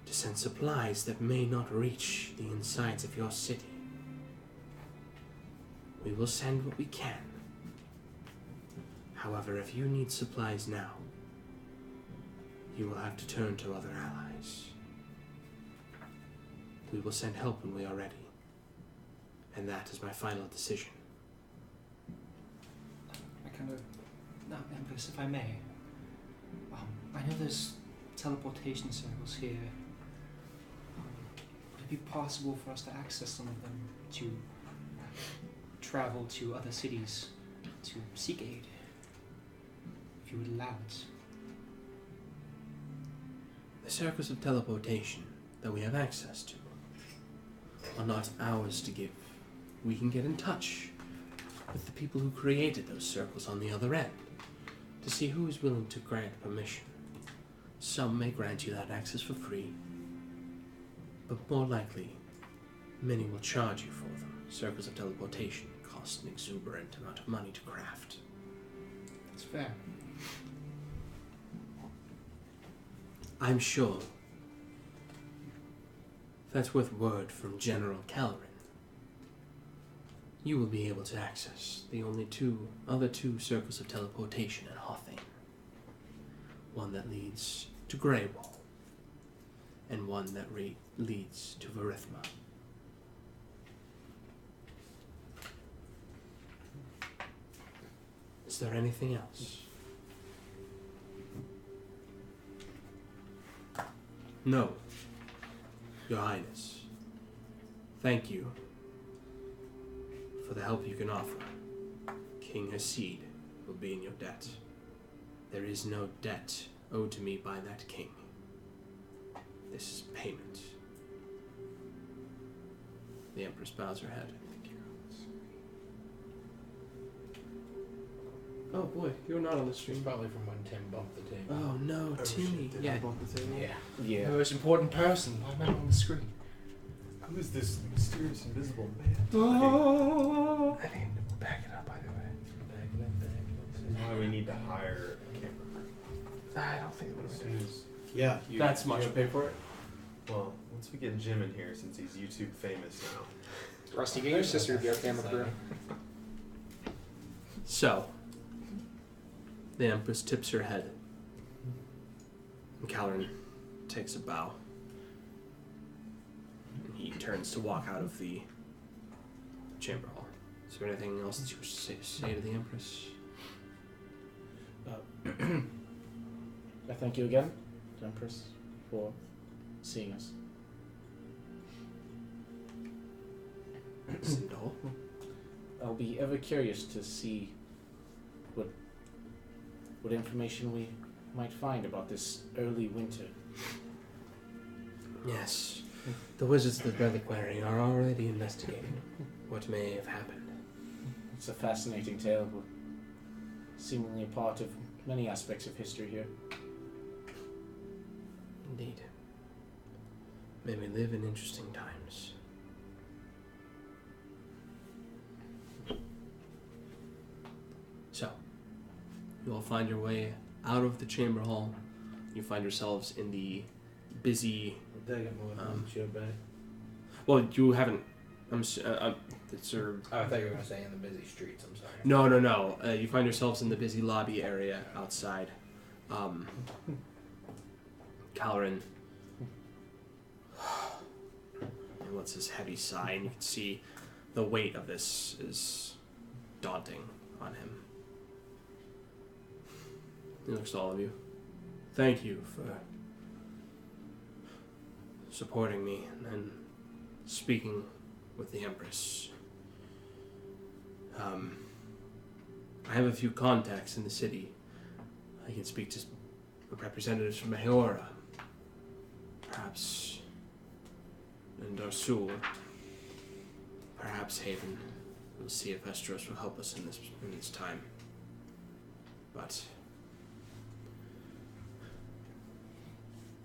[SPEAKER 1] to send supplies that may not reach the insides of your city. We will send what we can. However, if you need supplies now, you will have to turn to other allies. We will send help when we are ready. And that is my final decision.
[SPEAKER 5] Now, Empress, if I may, I know there's teleportation circles here. Would it be possible for us to access some of them to travel to other cities to seek aid? If you would allow it.
[SPEAKER 1] The circles of teleportation that we have access to are not ours to give. We can get in touch with the people who created those circles on the other end to see who is willing to grant permission. Some may grant you that access for free, but more likely, many will charge you for them. Circles of teleportation cost an exuberant amount of money to craft.
[SPEAKER 5] That's fair.
[SPEAKER 1] I'm sure that's worth word from General Calorin. You will be able to access the other two circles of teleportation at Hothane. One that leads to Grey Wall, and one that leads to Varithma. Is there anything else? No, Your Highness. Thank you for the help you can offer. King Hasid will be in your debt. There is no debt owed to me by that king. This is payment. The Empress bows her head. Oh boy, you're not on the
[SPEAKER 2] It's
[SPEAKER 1] stream.
[SPEAKER 2] probably from when Tim bumped the table.
[SPEAKER 1] Oh no, Timmy.
[SPEAKER 7] Did
[SPEAKER 1] Yeah.
[SPEAKER 7] I bump the table?
[SPEAKER 2] Yeah.
[SPEAKER 3] Yeah.
[SPEAKER 5] The most important person. Why am I on the screen?
[SPEAKER 7] Who is this mysterious invisible man?
[SPEAKER 1] Oh.
[SPEAKER 7] I need to back it up, by the way. This is why we need to hire a camera.
[SPEAKER 1] I don't think it
[SPEAKER 7] As
[SPEAKER 1] was.
[SPEAKER 7] soon as,
[SPEAKER 2] Yeah.
[SPEAKER 1] That's much.
[SPEAKER 7] you pay for it? Well, once we get Jim in here, since he's YouTube famous now.
[SPEAKER 5] Rusty, get your sister to be our camera crew.
[SPEAKER 1] So, the Empress tips her head. And Calorin takes a bow. And he turns to walk out of the chamber hall. Is there anything else that you wish to say to the Empress?
[SPEAKER 3] I thank you again, Empress, for seeing us.
[SPEAKER 1] Sindel?
[SPEAKER 3] I'll be ever curious to see what information we might find about this early winter.
[SPEAKER 1] Yes. The wizards of the Reliquary are already investigating what may have happened.
[SPEAKER 3] It's a fascinating tale, but seemingly a part of many aspects of history here.
[SPEAKER 1] Indeed. May we live in interesting times. So, you all find your way out of the chamber hall. You find yourselves in the busy. Well, you haven't. It's
[SPEAKER 2] Oh, I thought you were going to say in the busy streets. I'm sorry.
[SPEAKER 1] No. You find yourselves in the busy lobby area outside. Calorin. And what's this heavy sigh? And you can see the weight of this is daunting on him. He looks to all of you. Thank you for supporting me and speaking with the Empress. I have a few contacts in the city. I can speak to representatives from Mahora, perhaps, and Darsul. Perhaps Haven. We'll see if Estros will help us in this time. But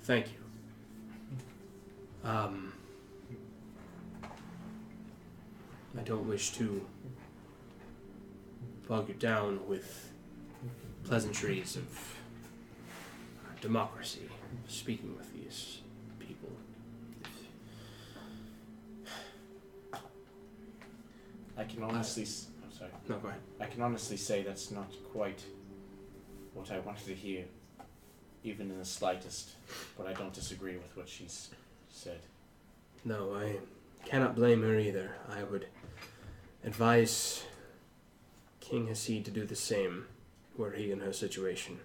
[SPEAKER 1] thank you. I don't wish to bog you down with pleasantries of democracy, speaking with these people.
[SPEAKER 3] I can honestly... I'm sorry.
[SPEAKER 1] No, go ahead.
[SPEAKER 3] I can honestly say that's not quite what I wanted to hear, even in the slightest, but I don't disagree with what she's said.
[SPEAKER 1] No, I cannot blame her either. I would advise King Hasid to do the same, were he in her situation.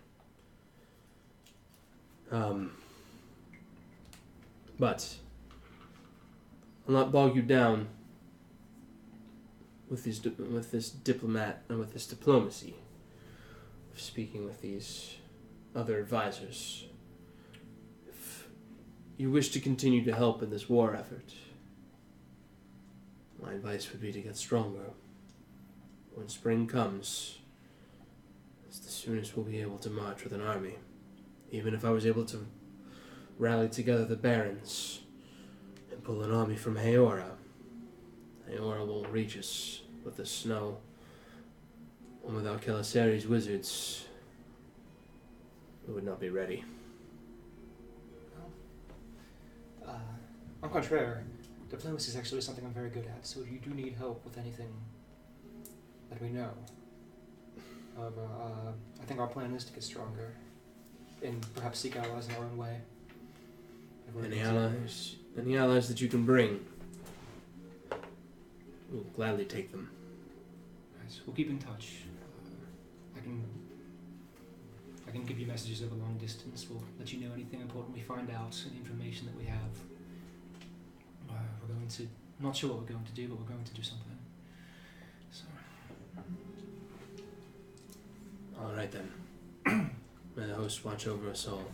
[SPEAKER 1] But I'll not bog you down with this diplomat and with this diplomacy of speaking with these other advisors. If you wish to continue to help in this war effort, my advice would be to get stronger. When spring comes, it's the soonest we'll be able to march with an army. Even if I was able to rally together the barons and pull an army from Heora won't reach us with the snow. And without Kelisari's wizards, we would not be ready.
[SPEAKER 5] En contraire, diplomacy is actually something I'm very good at, so if you do need help with anything, let me know. However, I think our plan is to get stronger and perhaps seek allies in our own way.
[SPEAKER 1] Any allies that you can bring, we'll gladly take them.
[SPEAKER 5] Nice. We'll keep in touch. I can give you messages over long distance. We'll let you know anything important we find out, any information that we have. We're going to, not sure what we're going to do, but we're going to do something. So.
[SPEAKER 1] All right then. May the host watch over us all.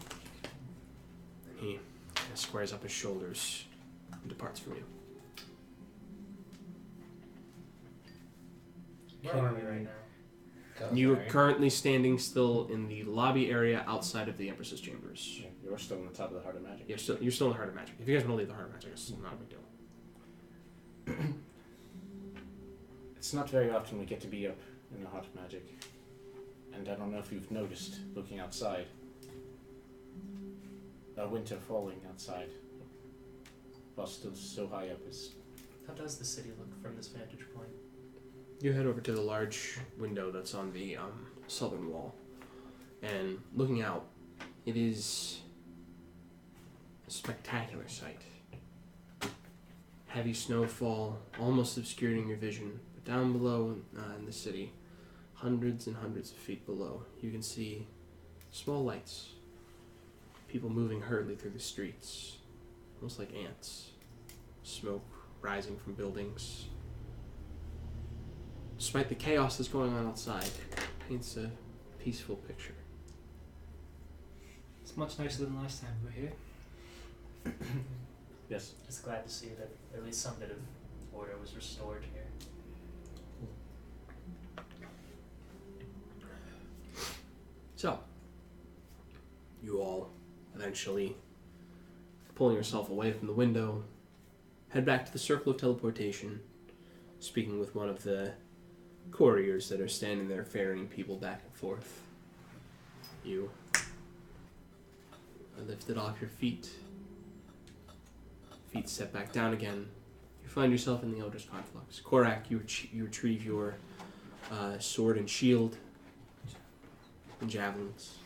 [SPEAKER 1] And he squares up his shoulders and departs from you.
[SPEAKER 6] Where are we right now?
[SPEAKER 1] You are currently standing still in the lobby area outside of the Empress's chambers.
[SPEAKER 3] Yeah, you're still on the top of the Heart of Magic.
[SPEAKER 1] You're still in the Heart of Magic. If you guys want to leave the Heart of Magic, it's not a big deal.
[SPEAKER 3] It's not very often we get to be up in the Heart of Magic. And I don't know if you've noticed, looking outside, winter falling outside, while still so high up is...
[SPEAKER 6] How does the city look from this vantage point?
[SPEAKER 1] You head over to the large window that's on the southern wall. And looking out, it is a spectacular sight. Heavy snowfall, almost obscuring your vision. But down below in the city, hundreds and hundreds of feet below, you can see small lights. People moving hurriedly through the streets, almost like ants. Smoke rising from buildings. Despite the chaos that's going on outside, it paints a peaceful picture.
[SPEAKER 5] It's much nicer than last time we were here.
[SPEAKER 3] Yes.
[SPEAKER 6] Just glad to see that at least some bit of order was restored here.
[SPEAKER 1] So, you all eventually, pulling yourself away from the window, head back to the circle of teleportation, speaking with one of the couriers that are standing there ferrying people back and forth. You are lifted off your feet. Feet set back down again. You find yourself in the Elder's Conflux. Korak, you retrieve your sword and shield and javelins.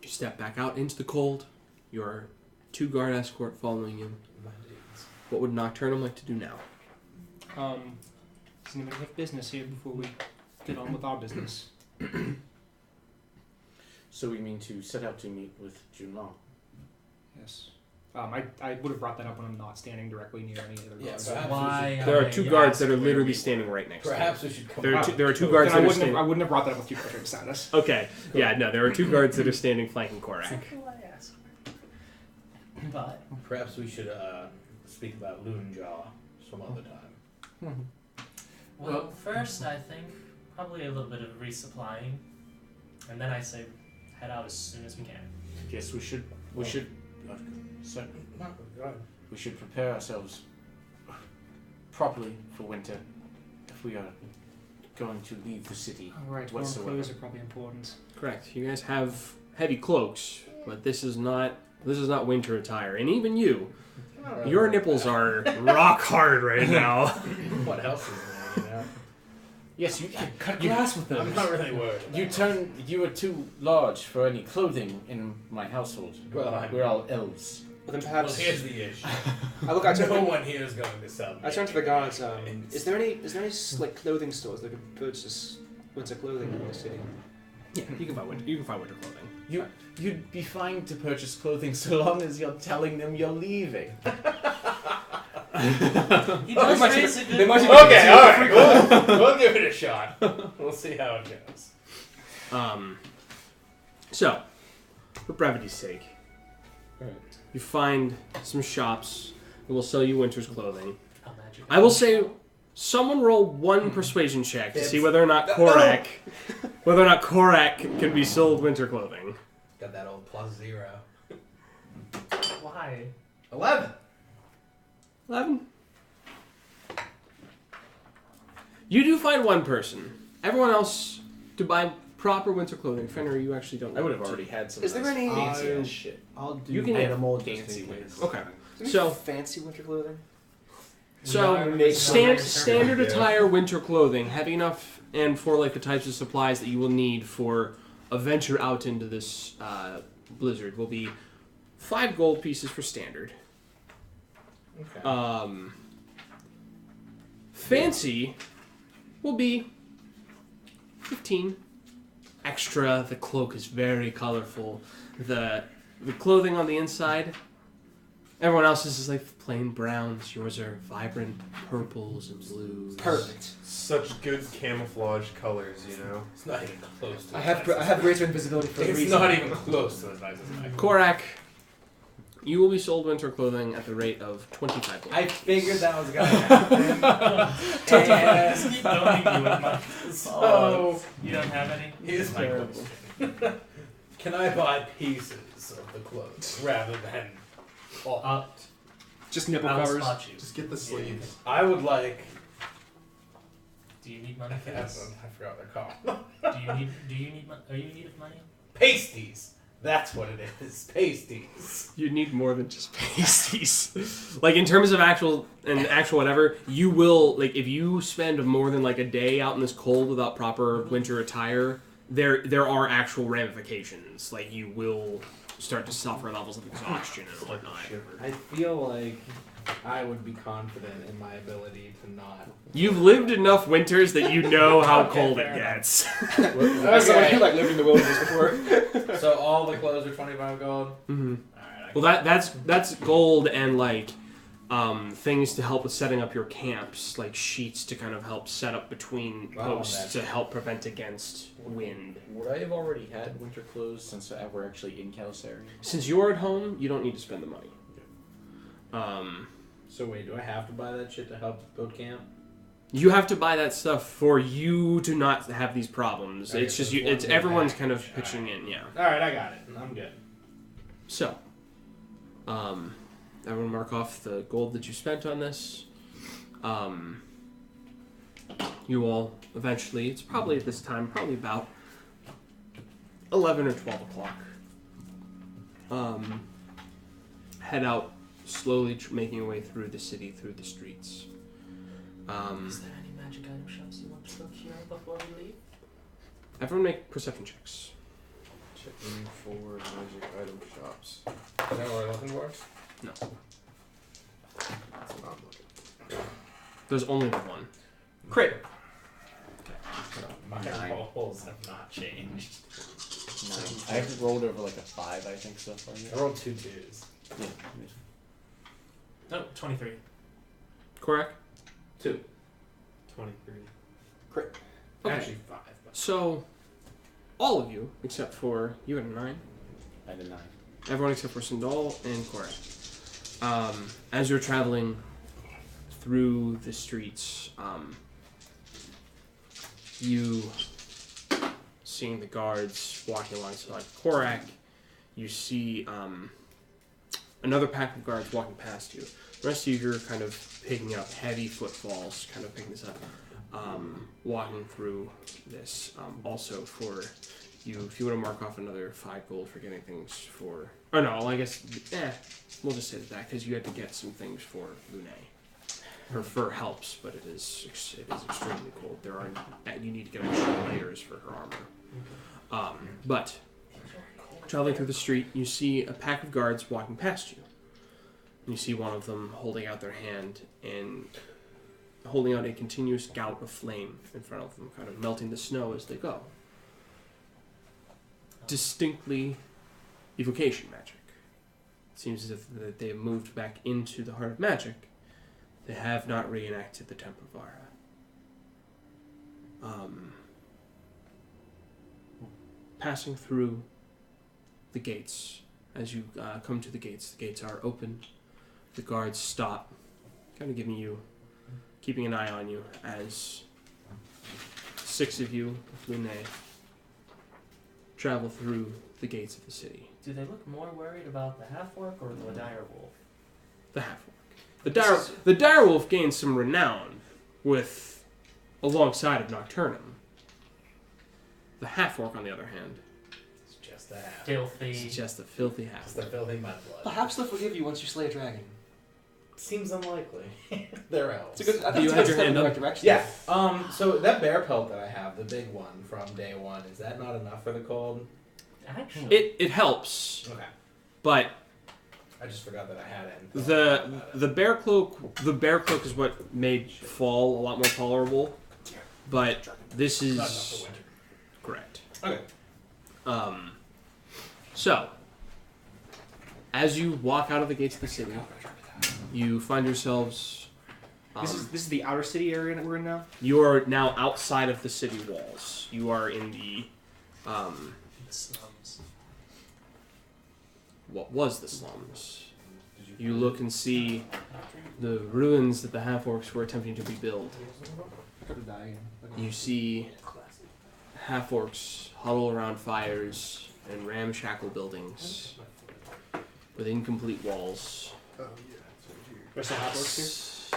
[SPEAKER 1] You step back out into the cold. Your 2 guard escort following you. What would Nocturnum like to do now?
[SPEAKER 5] Does anybody have business here before we get on with our business?
[SPEAKER 3] So we mean to set out to meet with Junlong.
[SPEAKER 5] Yes. I would have brought that up when I'm not standing directly near any other
[SPEAKER 2] Yeah,
[SPEAKER 5] guards.
[SPEAKER 2] perhaps
[SPEAKER 6] Why?
[SPEAKER 1] There are 2 guards that are literally standing right next to you.
[SPEAKER 2] Perhaps we should come
[SPEAKER 1] There are
[SPEAKER 2] out.
[SPEAKER 1] two
[SPEAKER 5] Then
[SPEAKER 1] guards
[SPEAKER 5] I
[SPEAKER 1] that are
[SPEAKER 5] wouldn't have,
[SPEAKER 1] standing.
[SPEAKER 5] I wouldn't have brought that up with you first beside us.
[SPEAKER 1] Okay. Yeah, no, there are 2 guards that are standing flanking Korak.
[SPEAKER 6] Simple I ask. But
[SPEAKER 2] Perhaps we should speak about Loonjaw some other time.
[SPEAKER 6] Well, first I think probably a little bit of resupplying, and then I say head out as soon as we can.
[SPEAKER 3] Yes, we should. Sorry.
[SPEAKER 2] No, go ahead.
[SPEAKER 3] We should prepare ourselves properly for winter if we are going to leave the city.
[SPEAKER 5] Alright, warm
[SPEAKER 3] whatsoever.
[SPEAKER 5] clothes are probably important.
[SPEAKER 1] Correct. You guys have heavy cloaks, but this is not winter attire. And even you, your nipples are rock hard right now.
[SPEAKER 2] What else is there, you know?
[SPEAKER 3] Yes, you
[SPEAKER 1] Cut glass with them.
[SPEAKER 2] I'm not really worried.
[SPEAKER 3] You are too large for any clothing in my household.
[SPEAKER 2] Well,
[SPEAKER 3] We're all elves.
[SPEAKER 5] Well, then
[SPEAKER 2] Well,
[SPEAKER 5] perhaps.
[SPEAKER 2] here's the issue.
[SPEAKER 5] I turn
[SPEAKER 2] No
[SPEAKER 5] to
[SPEAKER 2] one here is going to sell me.
[SPEAKER 5] I turn to the guards. Is there any like clothing stores that could purchase winter clothing in the city?
[SPEAKER 1] Yeah, you can find winter clothing.
[SPEAKER 3] You'd be fine to purchase clothing so long as you're telling them you're leaving.
[SPEAKER 6] He does
[SPEAKER 5] might
[SPEAKER 6] raise a
[SPEAKER 5] even-
[SPEAKER 6] good
[SPEAKER 5] they might
[SPEAKER 6] point.
[SPEAKER 5] even-
[SPEAKER 2] Okay, alright. We'll give it a shot. We'll see how it goes.
[SPEAKER 1] So, for brevity's sake, you find some shops that will sell you winter's clothing.
[SPEAKER 6] How magic.
[SPEAKER 1] I will say, someone roll one persuasion check to see whether or not
[SPEAKER 2] No.
[SPEAKER 1] Korak can be sold winter clothing.
[SPEAKER 2] Got that old +0.
[SPEAKER 6] Why?
[SPEAKER 2] 11.
[SPEAKER 1] 11. You do find one person. Everyone else to buy proper winter clothing. Fenrir, you actually don't.
[SPEAKER 3] I would have
[SPEAKER 1] know.
[SPEAKER 3] already had some.
[SPEAKER 5] Is there
[SPEAKER 3] nice
[SPEAKER 5] any-
[SPEAKER 3] fancy ass shit.
[SPEAKER 7] I'll do
[SPEAKER 1] You can-
[SPEAKER 7] animal
[SPEAKER 3] Fancy
[SPEAKER 7] just in
[SPEAKER 3] ways.
[SPEAKER 7] case.
[SPEAKER 1] Okay.
[SPEAKER 5] Is there any
[SPEAKER 1] So-
[SPEAKER 5] fancy winter clothing?
[SPEAKER 1] So, standard attire winter clothing, heavy enough and for like the types of supplies that you will need for a venture out into this blizzard will be 5 gold pieces for standard.
[SPEAKER 2] Okay.
[SPEAKER 1] Fancy will be 15. Extra, the cloak is very colorful. The clothing on the inside, everyone else's is like plain browns. Yours are vibrant purples and blues.
[SPEAKER 5] Perfect.
[SPEAKER 7] Such good camouflage colors, you know.
[SPEAKER 2] It's not even close to
[SPEAKER 5] I have greater invisibility for a
[SPEAKER 2] It's
[SPEAKER 5] reason.
[SPEAKER 2] not even close to as nice as mine.
[SPEAKER 1] Korak, you will be sold winter clothing at the rate of 25 gold.
[SPEAKER 2] I figured that was going to happen.
[SPEAKER 6] Just keep loading you with money.
[SPEAKER 2] So,
[SPEAKER 6] You don't have any?
[SPEAKER 2] here's my question. Can I buy pieces of the clothes rather than all?
[SPEAKER 5] Just nipple
[SPEAKER 6] I'll
[SPEAKER 5] covers.
[SPEAKER 6] spot you.
[SPEAKER 7] Just get the sleeves.
[SPEAKER 2] I would like...
[SPEAKER 6] Do you need money
[SPEAKER 2] I
[SPEAKER 6] for this?
[SPEAKER 2] forgot what they're called.
[SPEAKER 6] Do you need money? Are you in need of money?
[SPEAKER 2] Pasties. That's what it is. Pasties.
[SPEAKER 1] You need more than just pasties. Like in terms of actual whatever, you will like if you spend more than like a day out in this cold without proper winter attire, there are actual ramifications. Like you will start to suffer levels of exhaustion and whatnot.
[SPEAKER 2] I feel like I would be confident in my ability to not.
[SPEAKER 1] You've lived enough winters that you know how
[SPEAKER 6] Okay,
[SPEAKER 1] cold it
[SPEAKER 6] fair enough.
[SPEAKER 1] gets.
[SPEAKER 5] As someone who like lived in the wilderness before.
[SPEAKER 2] So all the clothes are 25 gold?
[SPEAKER 1] Mm-hmm.
[SPEAKER 2] Alright.
[SPEAKER 1] Well, that's gold and like things to help with setting up your camps, like sheets to kind of help set up between
[SPEAKER 2] Oh,
[SPEAKER 1] posts
[SPEAKER 2] that's-
[SPEAKER 1] to help prevent against wind.
[SPEAKER 3] Would I have already had winter clothes since we're actually in Calisari?
[SPEAKER 1] Since you're at home, you don't need to spend the money.
[SPEAKER 2] So wait, do I have to buy that shit to help build camp?
[SPEAKER 1] You have to buy that stuff for you to not have these problems.
[SPEAKER 2] Okay,
[SPEAKER 1] It's just
[SPEAKER 2] so
[SPEAKER 1] you.
[SPEAKER 2] it's
[SPEAKER 1] It's
[SPEAKER 2] one big
[SPEAKER 1] everyone's
[SPEAKER 2] package.
[SPEAKER 1] kind of
[SPEAKER 2] Alright.
[SPEAKER 1] pitching in, yeah.
[SPEAKER 2] Alright, I got it. I'm good.
[SPEAKER 1] So, everyone mark off the gold that you spent on this. You all eventually, it's probably at this time, probably about 11 or 12 o'clock. Head out slowly, making your way through the city, through the streets.
[SPEAKER 6] Is there any magic item shops you want to procure before we leave?
[SPEAKER 1] Everyone make perception checks.
[SPEAKER 7] Checking for magic item shops.
[SPEAKER 2] Is that what we're looking for?
[SPEAKER 1] No,
[SPEAKER 7] That's what I'm looking.
[SPEAKER 1] there's only the one. Crit.
[SPEAKER 2] My
[SPEAKER 3] Nine.
[SPEAKER 2] rolls have not changed.
[SPEAKER 3] 9. I have rolled over like a 5, I think, so far.
[SPEAKER 2] I rolled 2 2s.
[SPEAKER 3] Yeah.
[SPEAKER 6] No, 23.
[SPEAKER 1] Correct.
[SPEAKER 2] 2.
[SPEAKER 7] 23.
[SPEAKER 1] Okay.
[SPEAKER 2] Actually 5. But
[SPEAKER 1] So, all of you, except for you had a 9.
[SPEAKER 3] I had a 9.
[SPEAKER 1] Everyone except for Sindal and Cora. As you're traveling through the streets, you seeing the guards walking alongside Korak, you see another pack of guards walking past you. The rest of you are kind of picking up heavy footfalls, kind of picking this up, walking through this. Also for you, if you want to mark off another 5 gold for getting things for... Oh no, I guess, we'll just say that because you had to get some things for Lune. Her fur helps, but it is extremely cold. You need to get extra layers for her armor. But traveling through the street, you see a pack of guards walking past you. You see one of them holding out their hand and holding out a continuous gout of flame in front of them, kind of melting the snow as they go. Distinctly evocation magic. It seems as if that they have moved back into the heart of magic. They have not reenacted the Temple of Vara. Passing through the gates, as you come to the gates are open. The guards stop, kind of keeping an eye on you as 6 of you with Lune travel through the gates of the city.
[SPEAKER 6] Do they look more worried about the half-orc or the dire wolf?
[SPEAKER 1] The half-orc. The dire wolf gained some renown alongside of Nocturnum. The half-orc, on the other hand,
[SPEAKER 2] It's just a half.
[SPEAKER 6] Filthy.
[SPEAKER 1] is just a filthy
[SPEAKER 2] It's the
[SPEAKER 1] half-orc.
[SPEAKER 2] filthy mudblood.
[SPEAKER 5] Perhaps they'll forgive you once you slay a dragon.
[SPEAKER 2] Seems unlikely. They're elves.
[SPEAKER 5] It's a good. I think
[SPEAKER 1] You
[SPEAKER 5] it's a
[SPEAKER 1] had
[SPEAKER 5] good
[SPEAKER 1] your
[SPEAKER 5] step in
[SPEAKER 1] hand
[SPEAKER 5] the
[SPEAKER 1] up?
[SPEAKER 5] right direction.
[SPEAKER 2] Yeah. So that bear pelt that I have, the big one from day one, is that not enough for the cold?
[SPEAKER 6] Actually,
[SPEAKER 1] It helps,
[SPEAKER 2] Okay.
[SPEAKER 1] but
[SPEAKER 2] I just forgot that I had it.
[SPEAKER 1] the bear cloak is what made fall a lot more tolerable. But this
[SPEAKER 2] Not enough
[SPEAKER 1] is
[SPEAKER 2] for winter.
[SPEAKER 1] correct.
[SPEAKER 2] Okay.
[SPEAKER 1] So, as you walk out of the gates of the city, you find yourselves...
[SPEAKER 4] This is the outer city area that we're in now?
[SPEAKER 1] you are now outside of the city walls. You are in the...
[SPEAKER 6] slums.
[SPEAKER 1] what was the slums. You look and see the ruins that the half-orcs were attempting to rebuild. You see half-orcs huddle around fires and ramshackle buildings with incomplete walls.
[SPEAKER 4] Where's the half-orcs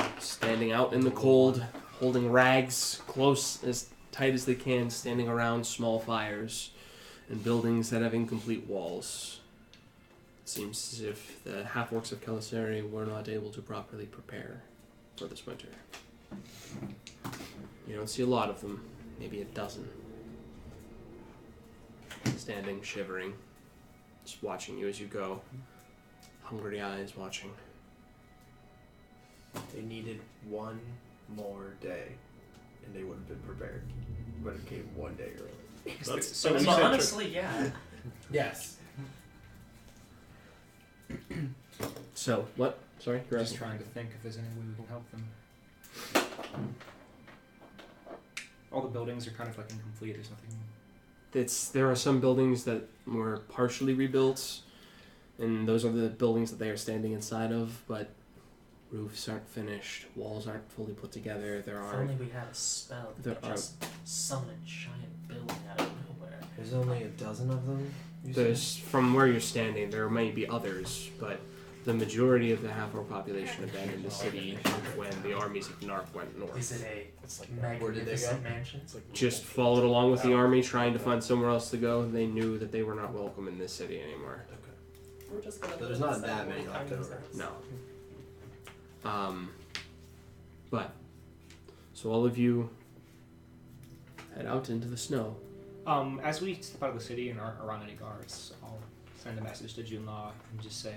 [SPEAKER 4] here?
[SPEAKER 1] Standing out in the cold, holding rags close as tight as they can, standing around small fires and buildings that have incomplete walls. It seems as if the half-orcs of Kelisari were not able to properly prepare for this winter. You don't see a lot of them, maybe a dozen. Standing, shivering, just watching you as you go. Hungry eyes watching.
[SPEAKER 7] They needed one more day, and they would have been prepared. But it came one day early.
[SPEAKER 4] So
[SPEAKER 6] Well,
[SPEAKER 4] you said
[SPEAKER 6] honestly, yeah.
[SPEAKER 2] Yes.
[SPEAKER 1] So, what? Sorry, you're
[SPEAKER 5] Just
[SPEAKER 1] asking?
[SPEAKER 5] trying to think if there's any way we can help them. All the buildings are kind of like incomplete. There's nothing.
[SPEAKER 1] There are some buildings that were partially rebuilt, and those are the buildings that they are standing inside of, but roofs aren't finished, walls aren't fully put together. There
[SPEAKER 6] If
[SPEAKER 1] are
[SPEAKER 6] only we had a spell that
[SPEAKER 1] there
[SPEAKER 6] could just summon a giant building out of nowhere.
[SPEAKER 7] There's only a dozen of them.
[SPEAKER 1] there's from where you're standing. There may be others, but the majority of the half-orc population abandoned the city when the armies of Nark went north.
[SPEAKER 6] Is it a
[SPEAKER 7] Where did they
[SPEAKER 6] magnificent
[SPEAKER 7] go?
[SPEAKER 6] mansion?
[SPEAKER 1] Just followed along with the army, trying to find somewhere else to go. They knew that they were not welcome in this city anymore.
[SPEAKER 6] We're just gonna
[SPEAKER 7] There's not that many left over.
[SPEAKER 1] No. But so all of you head out into the snow.
[SPEAKER 4] As we step out of the city and aren't around any guards, I'll send a message to Junla and just say,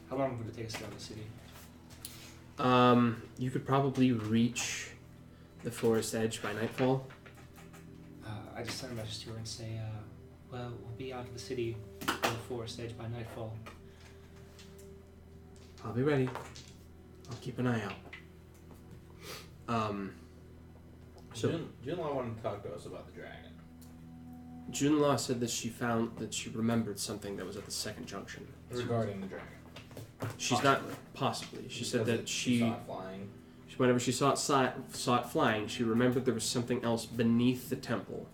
[SPEAKER 4] how long would it take us to get out of the city?
[SPEAKER 1] You could probably reach the forest edge by nightfall.
[SPEAKER 4] I just send a message to her and say, well, we'll be out of the city on the forest edge by nightfall.
[SPEAKER 1] I'll be ready. I'll keep an eye out. So
[SPEAKER 2] Junla wanted to talk to us about the dragon.
[SPEAKER 1] Junla said that she remembered something that was at the second junction.
[SPEAKER 2] Regarding the dragon.
[SPEAKER 1] She's not possibly. She said that
[SPEAKER 2] she saw it flying.
[SPEAKER 1] whenever she saw it flying, she remembered there was something else beneath the temple,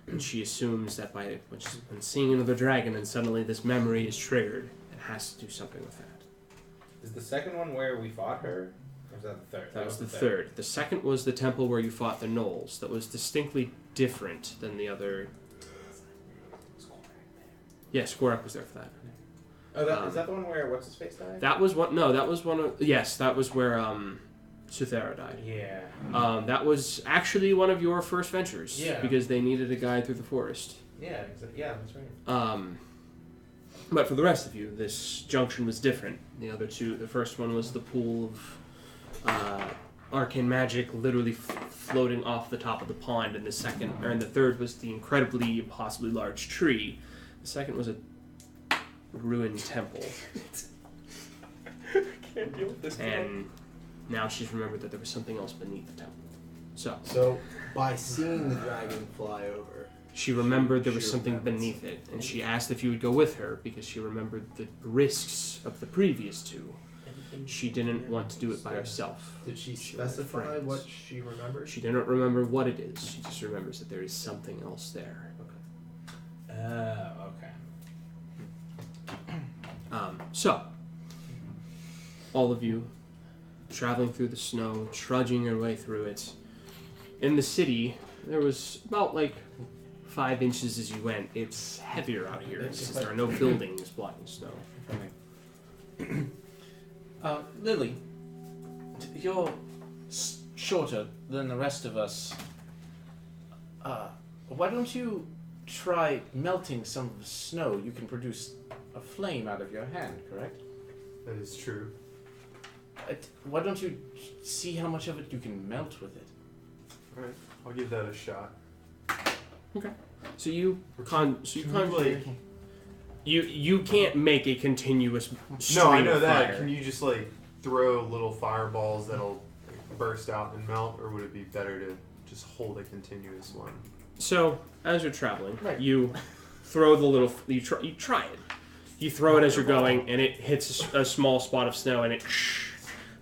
[SPEAKER 1] and she assumes that when seeing another dragon and suddenly this memory is triggered, it has to do something with that.
[SPEAKER 2] Is the second one where we fought her? Or was that the third?
[SPEAKER 1] That was the third. The second was the temple where you fought the gnolls. That was distinctly different than the other. Yeah, Skorak was there for that.
[SPEAKER 2] Oh, is that the one where what's his face died?
[SPEAKER 1] That was one. No, that was one of. Yes, that was where Suthera died.
[SPEAKER 2] Yeah.
[SPEAKER 1] That was actually one of your first ventures.
[SPEAKER 2] Yeah.
[SPEAKER 1] Because they needed a guide through the forest.
[SPEAKER 2] Yeah, that's right.
[SPEAKER 1] But for the rest of you, this junction was different. The other two, the first one was the pool of arcane magic, literally floating off the top of the pond, and the third was the incredibly, impossibly large tree. The second was a ruined temple.
[SPEAKER 5] Can't deal with this.
[SPEAKER 1] And now she's remembered that there was something else beneath the temple.
[SPEAKER 7] So, by seeing the dragon fly over,
[SPEAKER 1] she remembered there was
[SPEAKER 7] she
[SPEAKER 1] something
[SPEAKER 7] remembered
[SPEAKER 1] beneath
[SPEAKER 7] something.
[SPEAKER 1] it, and she asked if you would go with her because she remembered the risks of the previous two. She didn't want to do it by herself.
[SPEAKER 7] did she
[SPEAKER 1] She wanted
[SPEAKER 7] specify
[SPEAKER 1] friends.
[SPEAKER 7] what she remembered?
[SPEAKER 1] She didn't remember what it is. She just remembers that there is something else there.
[SPEAKER 2] Okay.
[SPEAKER 1] So, all of you traveling through the snow, trudging your way through it. In the city, there was about 5 inches as you went. It's heavier out here since there are no buildings blocking snow.
[SPEAKER 3] Lily, you're shorter than the rest of us. Why don't you try melting some of the snow? You can produce a flame out of your hand, correct?
[SPEAKER 7] That is true.
[SPEAKER 3] Why don't you see how much of it you can melt with it?
[SPEAKER 7] Alright, I'll give that a shot.
[SPEAKER 1] So you you can't make a continuous stream
[SPEAKER 8] No, I know
[SPEAKER 1] of
[SPEAKER 8] that.
[SPEAKER 1] fire.
[SPEAKER 8] Can you just throw little fireballs that'll burst out and melt, or would it be better to just hold a continuous one?
[SPEAKER 1] So as you're traveling,
[SPEAKER 3] Right.
[SPEAKER 1] you throw the little. You try it. You throw it as you're going, and it hits a small spot of snow, and it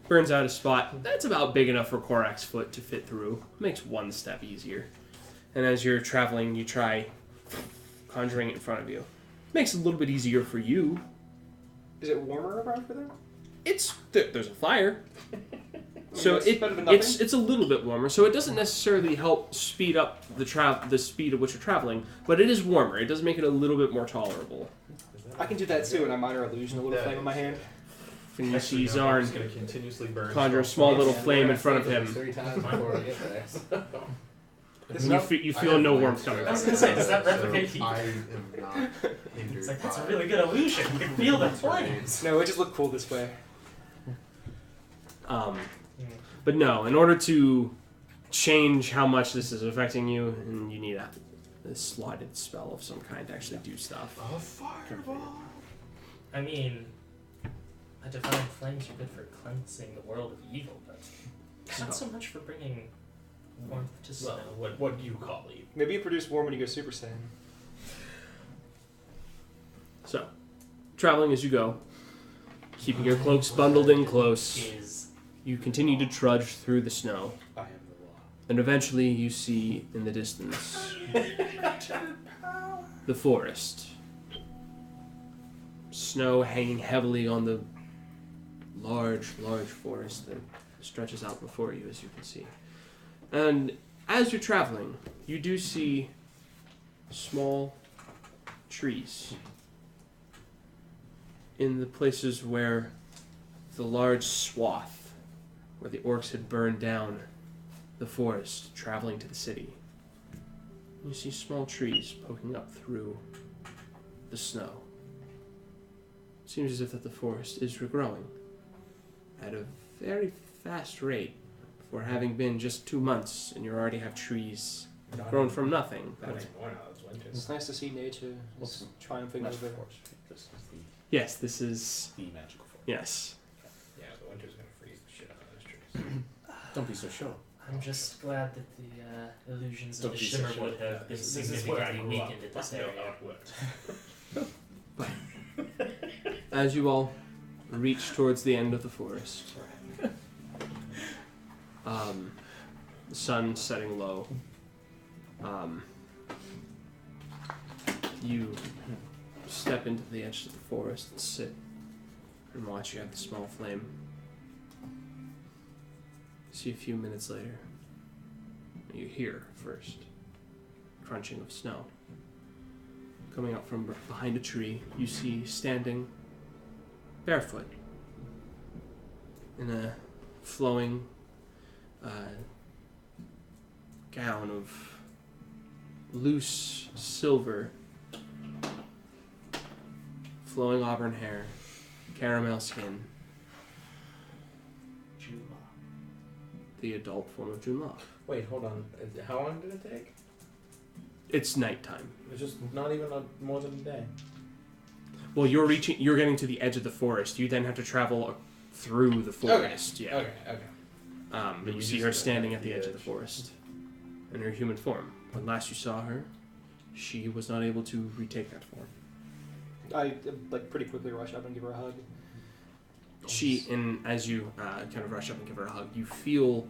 [SPEAKER 1] burns out a spot that's about big enough for Korak's foot to fit through. Makes one step easier. And as you're traveling, you try conjuring it in front of you. Makes it a little bit easier for you.
[SPEAKER 5] Is it warmer around for them?
[SPEAKER 1] There's a fire. So
[SPEAKER 5] That's better than nothing?
[SPEAKER 1] it's a little bit warmer, so it doesn't necessarily help speed up the speed at which you're traveling, but it is warmer. It does make it a little bit more tolerable.
[SPEAKER 5] I can do that too, and I minor illusion a little flame in my hand.
[SPEAKER 1] And you see
[SPEAKER 8] I'm
[SPEAKER 1] Zarn
[SPEAKER 8] just gonna continuously burn.
[SPEAKER 1] conjure a
[SPEAKER 8] stuff.
[SPEAKER 1] small little flame in front of him.
[SPEAKER 2] 3 times before we get there.
[SPEAKER 1] You feel no warmth coming.
[SPEAKER 6] I was gonna say, does that replicate heat?
[SPEAKER 8] I am not hindered.
[SPEAKER 6] It's like, that's a
[SPEAKER 8] by
[SPEAKER 6] really good illusion. You can feel the flames.
[SPEAKER 5] No, it just looked cool this way.
[SPEAKER 1] But no, in order to change how much this is affecting you, and you need a slotted spell of some kind to actually do stuff.
[SPEAKER 8] A fireball.
[SPEAKER 6] I mean, a divine flames are good for cleansing the world of evil, but not so much for bringing warmth to snow.
[SPEAKER 2] Well, what do you call it?
[SPEAKER 5] Maybe you produce warm when you go Super Saiyan.
[SPEAKER 1] So, traveling as you go, keeping your cloaks bundled in close, you continue to trudge through the snow,
[SPEAKER 2] I am the law.
[SPEAKER 1] and eventually you see in the distance the forest. Snow hanging heavily on the large forest that stretches out before you, as you can see. And as you're traveling, you do see small trees in the places where the large swath where the orcs had burned down the forest, traveling to the city. You see small trees poking up through the snow. Seems as if that the forest is regrowing at a very fast rate for having been just 2 months, and you already have trees grown from nothing.
[SPEAKER 2] Not anymore now, it's winter.
[SPEAKER 5] It's nice to see nature is triumphing
[SPEAKER 3] That's
[SPEAKER 5] over.
[SPEAKER 3] of course. This is
[SPEAKER 1] Yes, this is...
[SPEAKER 3] the magical force.
[SPEAKER 1] Yes.
[SPEAKER 2] Yeah, the winter's gonna freeze the shit out of those trees.
[SPEAKER 3] Don't be so sure.
[SPEAKER 6] I I'm just glad that the illusions
[SPEAKER 3] Don't
[SPEAKER 6] of the
[SPEAKER 3] be
[SPEAKER 6] shimmer
[SPEAKER 3] such a-
[SPEAKER 6] would have been
[SPEAKER 2] This is where I
[SPEAKER 6] significantly
[SPEAKER 2] grew up.
[SPEAKER 6] weakened at this
[SPEAKER 2] I know
[SPEAKER 6] area.
[SPEAKER 2] how it works.
[SPEAKER 1] As you all reach towards the end of the forest, the sun setting low, you step into the edge of the forest and sit and watch you at the small flame. See a few minutes later, you hear first crunching of snow. Coming out from behind a tree, you see standing barefoot in a flowing gown of loose silver, flowing auburn hair, caramel skin, the adult form of Junla.
[SPEAKER 2] Wait, hold on. How long did it take?
[SPEAKER 1] It's nighttime.
[SPEAKER 2] It's just not even more than a day.
[SPEAKER 1] Well, you're getting to the edge of the forest. You then have to travel through the forest. Yeah.
[SPEAKER 2] Okay.
[SPEAKER 1] But
[SPEAKER 8] We
[SPEAKER 1] you see
[SPEAKER 8] just
[SPEAKER 1] her
[SPEAKER 8] got
[SPEAKER 1] standing
[SPEAKER 8] at
[SPEAKER 1] at the
[SPEAKER 8] the
[SPEAKER 1] edge of the
[SPEAKER 8] edge.
[SPEAKER 1] forest in her human form. When last you saw her, she was not able to retake that form.
[SPEAKER 5] I pretty quickly rush up and give her a hug.
[SPEAKER 1] As you kind of rush up and give her a hug, you feel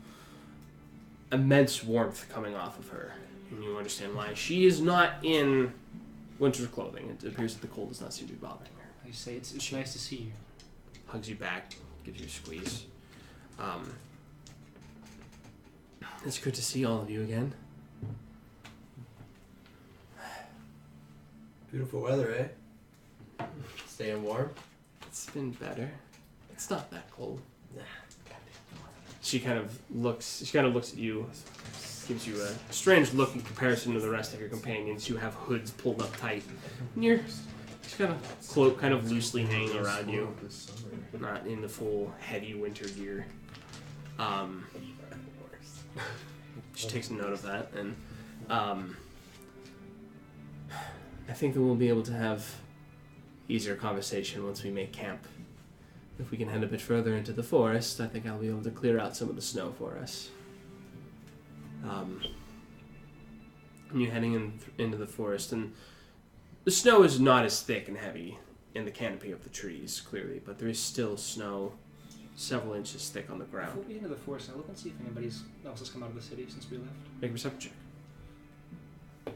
[SPEAKER 1] immense warmth coming off of her. And you understand why. She is not in winter clothing. It appears that the cold does not seem to be bothering her.
[SPEAKER 4] I say it's nice to see you.
[SPEAKER 1] Hugs you back, gives you a squeeze. It's good to see all of you again.
[SPEAKER 7] Beautiful weather, eh? Staying warm.
[SPEAKER 1] It's been better. It's not that cold. She kind of looks at you, gives you a strange look in comparison to the rest of your companions who have hoods pulled up tight. And she's got a cloak kind of loosely hanging around you, not in the full heavy winter gear. She takes a note of that, and I think that we'll be able to have easier conversation once we make camp. If we can head a bit further into the forest, I think I'll be able to clear out some of the snow for us. And you're heading into the forest, and the snow is not as thick and heavy in the canopy of the trees, clearly, but there is still snow several inches thick on the ground.
[SPEAKER 4] Before we get into the forest, I'll look and see if anybody else has come out of the city since we left.
[SPEAKER 1] Make a perception check.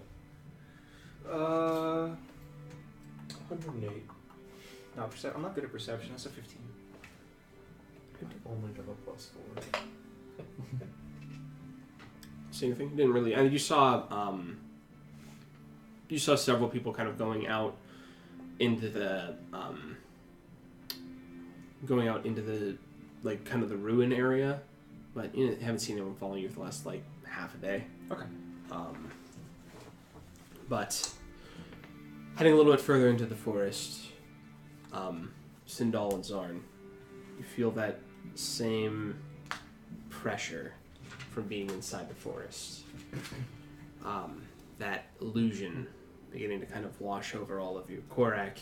[SPEAKER 2] 108.
[SPEAKER 5] No, I'm not good at perception. That's a 15.
[SPEAKER 8] Only got a +4.
[SPEAKER 1] See anything? You didn't really. And you saw several people kind of going out into the like kind of the ruin area, but you haven't seen anyone following you for the last like half a day.
[SPEAKER 5] Okay.
[SPEAKER 1] But heading a little bit further into the forest, Sindal and Zarn, you feel that same pressure from being inside the forest. That illusion beginning to kind of wash over all of you. Korak,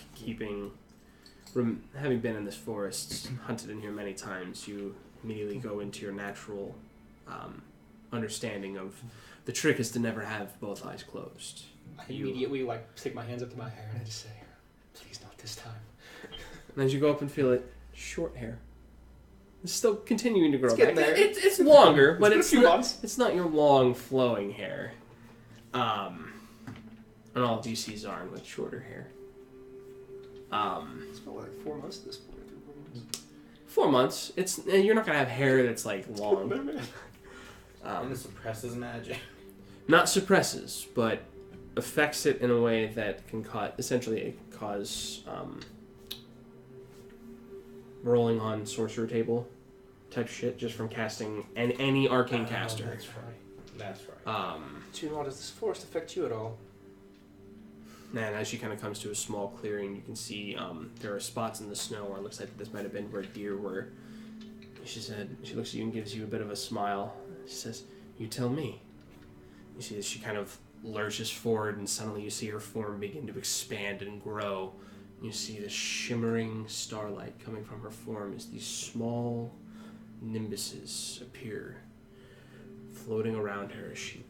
[SPEAKER 1] having been in this forest, hunted in here many times, you immediately go into your natural understanding of the trick is to never have both eyes closed.
[SPEAKER 5] I immediately stick my hands up to my hair and I just say, "Please not this time."
[SPEAKER 1] And as you go up and feel it, short hair. It's still continuing to grow
[SPEAKER 5] It's getting
[SPEAKER 1] back.
[SPEAKER 5] there.
[SPEAKER 1] It's longer, but
[SPEAKER 5] been a
[SPEAKER 1] it's
[SPEAKER 5] few
[SPEAKER 1] not,
[SPEAKER 5] months.
[SPEAKER 1] it's not your long flowing hair. And all of you see Zarn with shorter hair.
[SPEAKER 5] It's been 4 months at this point.
[SPEAKER 1] 4 months. You're not gonna have hair that's like long.
[SPEAKER 2] And it suppresses magic.
[SPEAKER 1] Not suppresses, but affects it in a way that can cause rolling on sorcerer table type shit just from casting any arcane caster.
[SPEAKER 2] That's right.
[SPEAKER 5] Junwa, does this forest affect you at all?
[SPEAKER 1] And as she kind of comes to a small clearing, you can see there are spots in the snow where it looks like this might have been where deer were. She looks at you and gives you a bit of a smile. She says, "You tell me." You see as she kind of lurches forward, and suddenly you see her form begin to expand and grow. You see the shimmering starlight coming from her form as these small nimbuses appear, floating around her as she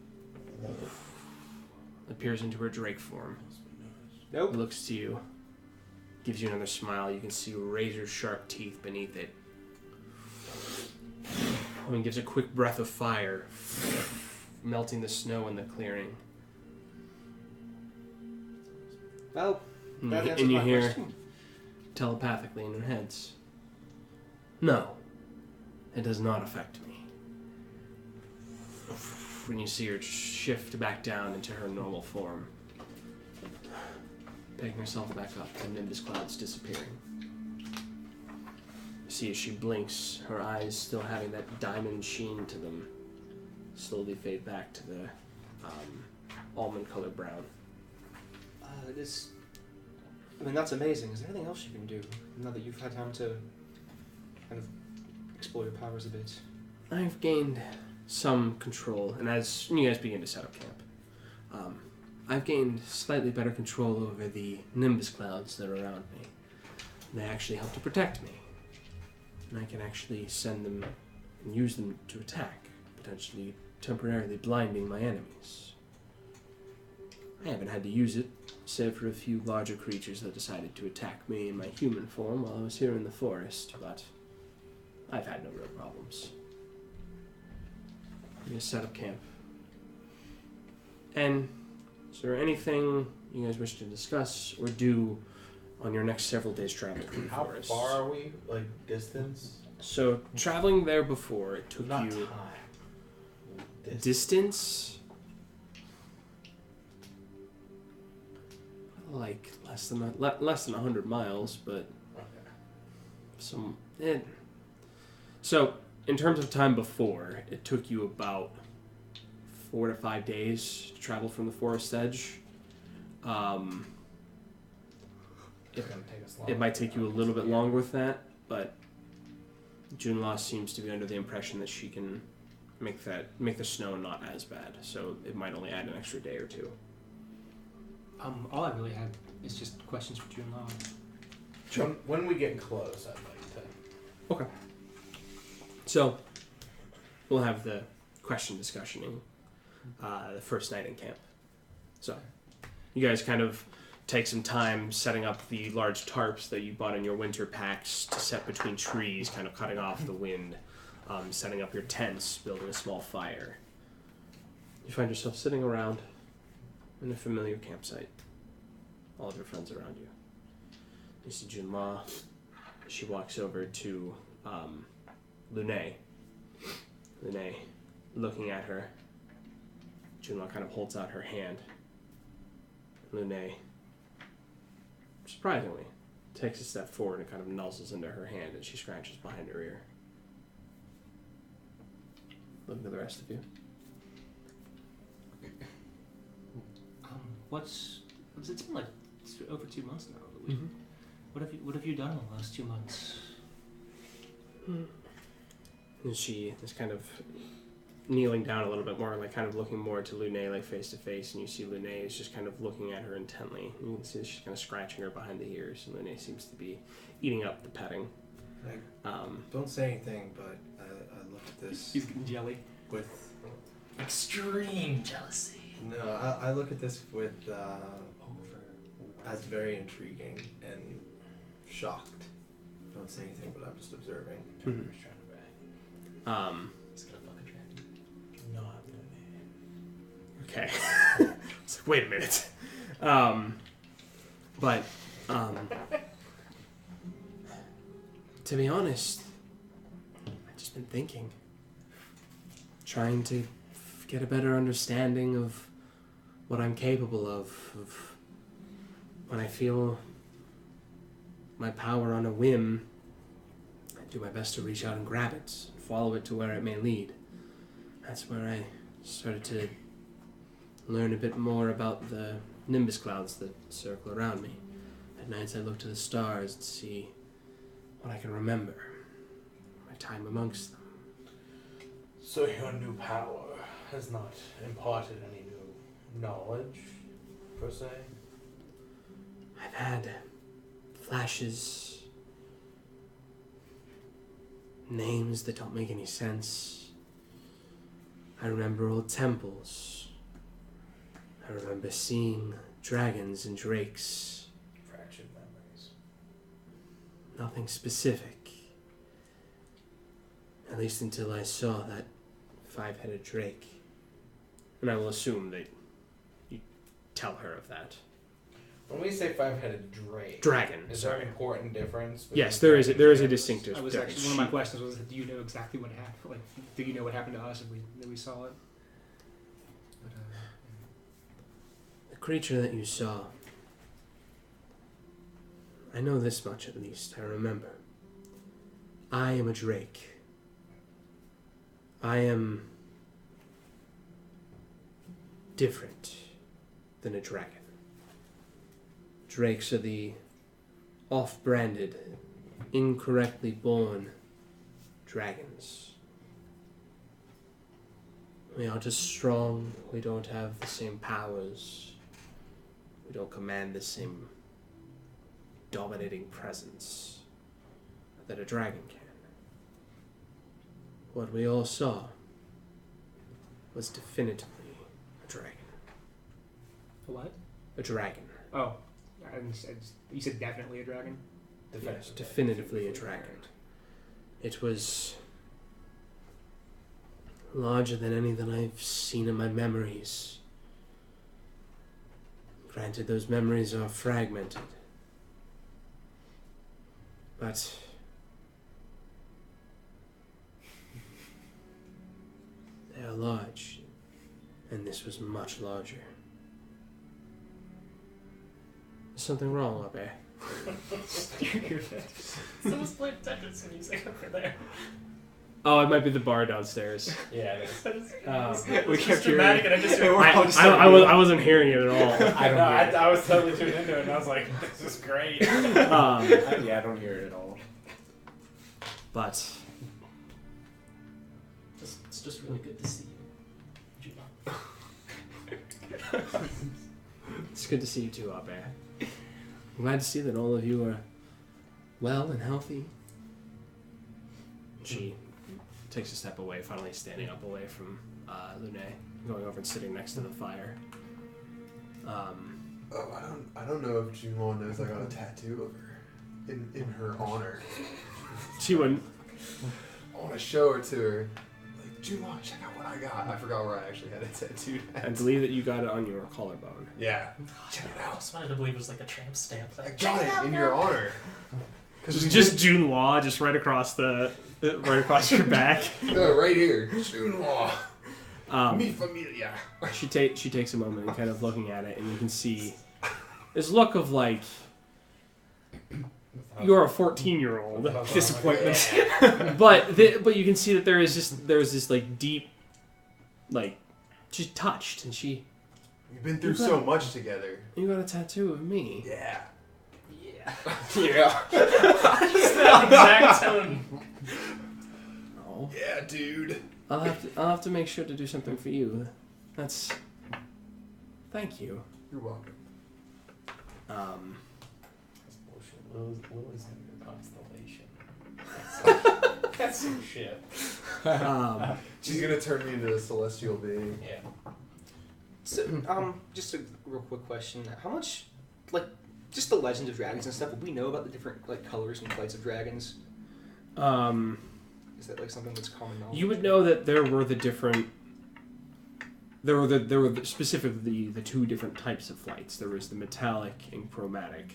[SPEAKER 1] appears into her drake form.
[SPEAKER 5] Nope.
[SPEAKER 1] Looks to you, gives you another smile. You can see razor sharp teeth beneath it. And gives a quick breath of fire, melting the snow in the clearing.
[SPEAKER 5] Well,
[SPEAKER 1] And
[SPEAKER 5] that
[SPEAKER 1] you,
[SPEAKER 5] answers
[SPEAKER 1] and you
[SPEAKER 5] my
[SPEAKER 1] hear
[SPEAKER 5] question.
[SPEAKER 1] telepathically in your heads, "No, it does not affect me." When you see her shift back down into her normal form, picking herself back up, the nimbus clouds disappearing. You see as she blinks, her eyes still having that diamond sheen to them, slowly fade back to the almond-colored brown.
[SPEAKER 5] That's amazing. Is there anything else you can do now that you've had time to kind of explore your powers a bit?
[SPEAKER 1] I've gained some control, and as you guys begin to set up camp, I've gained slightly better control over the nimbus clouds that are around me. They actually help to protect me, and I can actually send them and use them to attack, potentially temporarily blinding my enemies. I haven't had to use it, save for a few larger creatures that decided to attack me in my human form while I was here in the forest, but I've had no real problems. I'm going to set up camp. And is there anything you guys wish to discuss or do on your next several days traveling through the
[SPEAKER 2] How
[SPEAKER 1] forest?
[SPEAKER 2] far are we? Like distance?
[SPEAKER 1] So, traveling there before, it took
[SPEAKER 2] Not
[SPEAKER 1] you...
[SPEAKER 2] time.
[SPEAKER 1] Distance? Like less than 100 miles, but
[SPEAKER 2] Okay.
[SPEAKER 1] So, in terms of time before, it took you about 4 to 5 days to travel from the forest edge.
[SPEAKER 2] It's gonna take us long.
[SPEAKER 1] It might take you a little bit longer with that, but Junla seems to be under the impression that she can make the snow not as bad, so it might only add an extra day or two.
[SPEAKER 4] All I really had is just questions for June Law.
[SPEAKER 2] When we get close, I'd like to.
[SPEAKER 1] So, we'll have the question discussioning the first night in camp. So, you guys kind of take some time setting up the large tarps that you bought in your winter packs to set between trees, kind of cutting off the wind, setting up your tents, building a small fire. You find yourself sitting around in a familiar campsite. All of your friends around you. You see Junla. She walks over to Lune. Lune, looking at her. Junla kind of holds out her hand. Lune, surprisingly, takes a step forward and kind of nuzzles into her hand, and she scratches behind her ear. Looking at the rest of you.
[SPEAKER 4] It's been like over 2 months now. What have you done in the last 2 months?
[SPEAKER 1] And she is kind of kneeling down a little bit more, like kind of looking more to Lune, like face to face, and you see Lune is just kind of looking at her intently. And you can see she's kind of scratching her behind the ears, and Lune seems to be eating up the petting.
[SPEAKER 7] Don't say anything, but I look at this
[SPEAKER 4] He's getting jelly.
[SPEAKER 7] with...
[SPEAKER 6] Extreme jealousy.
[SPEAKER 7] No, I look at this with... as very intriguing and shocked. Don't say anything, but I'm just observing.
[SPEAKER 1] Mhm.
[SPEAKER 6] It's gonna fucking trap you.
[SPEAKER 2] No, I'm
[SPEAKER 1] Okay. It's like, wait a minute. But to be honest, I've just been thinking, trying to get a better understanding of what I'm capable of when I feel my power on a whim. I do my best to reach out and grab it, follow it to where it may lead. That's where I started to learn a bit more about the nimbus clouds that circle around me. At nights I look to the stars to see what I can remember, my time amongst them.
[SPEAKER 2] So your new power has not imparted any new knowledge, per se?
[SPEAKER 1] I've had flashes, names that don't make any sense. I remember old temples. I remember seeing dragons and drakes.
[SPEAKER 2] Fractured memories.
[SPEAKER 1] Nothing specific. At least until I saw that 5-headed drake. And I will assume that you tell her of that.
[SPEAKER 2] When we say 5-headed drake,
[SPEAKER 1] Dragon.
[SPEAKER 2] is there an important difference?
[SPEAKER 1] Yes,
[SPEAKER 2] between
[SPEAKER 1] there is a
[SPEAKER 2] dragons?
[SPEAKER 1] distinctive
[SPEAKER 4] I was
[SPEAKER 1] difference.
[SPEAKER 4] actually, one of my questions was, do you know exactly what happened? Like, do you know what happened to us if we saw it? But,
[SPEAKER 1] The creature that you saw, I know this much at least, I remember. I am a drake. I am different than a dragon. Drakes are the off-branded, incorrectly born dragons. We are just strong. We don't have the same powers. We don't command the same dominating presence that a dragon can. What we all saw was definitively a dragon.
[SPEAKER 4] what?
[SPEAKER 1] A dragon.
[SPEAKER 4] Oh, you said definitely a dragon?
[SPEAKER 1] Yes, definitively a dragon. It was larger than any that I've seen in my memories. Granted, those memories are fragmented. But they are large, and this was much larger. There's something wrong up there.
[SPEAKER 6] Someone's playing Tetris music over there.
[SPEAKER 1] Oh, it might be the bar downstairs.
[SPEAKER 2] Yeah, it is.
[SPEAKER 1] We kept hearing
[SPEAKER 6] dramatic, and I just
[SPEAKER 1] I wasn't hearing it at all.
[SPEAKER 3] I don't hear it.
[SPEAKER 2] I was totally tuned into it, and I was like, this is great.
[SPEAKER 3] I don't hear it at all.
[SPEAKER 1] But
[SPEAKER 6] It's just really good to see you, Juno.
[SPEAKER 1] it's good to see you too, Abe. I'm glad to see that all of you are well and healthy. She takes a step away, finally standing up away from Lune, going over and sitting next to the fire.
[SPEAKER 8] Oh, I don't know if Junlon knows I got a tattoo of her in her honor.
[SPEAKER 1] She wouldn't.
[SPEAKER 8] I want to show her to her. Like, Junlon, check out what I got. I forgot where I actually had it tattooed
[SPEAKER 1] I
[SPEAKER 8] at.
[SPEAKER 1] believe that you got it on your collarbone.
[SPEAKER 8] Yeah. Check it
[SPEAKER 6] I
[SPEAKER 8] out.
[SPEAKER 6] was wanted to believe it was like a tramp stamp.
[SPEAKER 8] I
[SPEAKER 6] Like,
[SPEAKER 8] got it in your honor.
[SPEAKER 1] Just June Law, just right across right across your back.
[SPEAKER 8] No, right here. Junlon. Mi
[SPEAKER 1] Um,
[SPEAKER 8] familia.
[SPEAKER 1] she takes a moment and kind of looking at it, and you can see this look of like you're a 14-year-old disappointment. but you can see that there's this like deep, like she's touched, and
[SPEAKER 8] We've been through so much together.
[SPEAKER 1] you got a tattoo of me.
[SPEAKER 8] Yeah.
[SPEAKER 2] Yeah.
[SPEAKER 6] that exact tone.
[SPEAKER 1] Oh,
[SPEAKER 8] Yeah, dude.
[SPEAKER 1] I'll have to make sure to do something for you. Thank you.
[SPEAKER 8] You're welcome.
[SPEAKER 2] That's bullshit. Lily's in your constellation. That's some shit.
[SPEAKER 8] She's gonna turn me into a celestial being.
[SPEAKER 2] Yeah.
[SPEAKER 5] So, just a real quick question. How much, like, just the legends of dragons and stuff, would we know about the different, like, colors and flights of dragons? Is that, like, something that's common knowledge?
[SPEAKER 1] You would know that there were specifically the two different types of flights. There was the metallic and chromatic.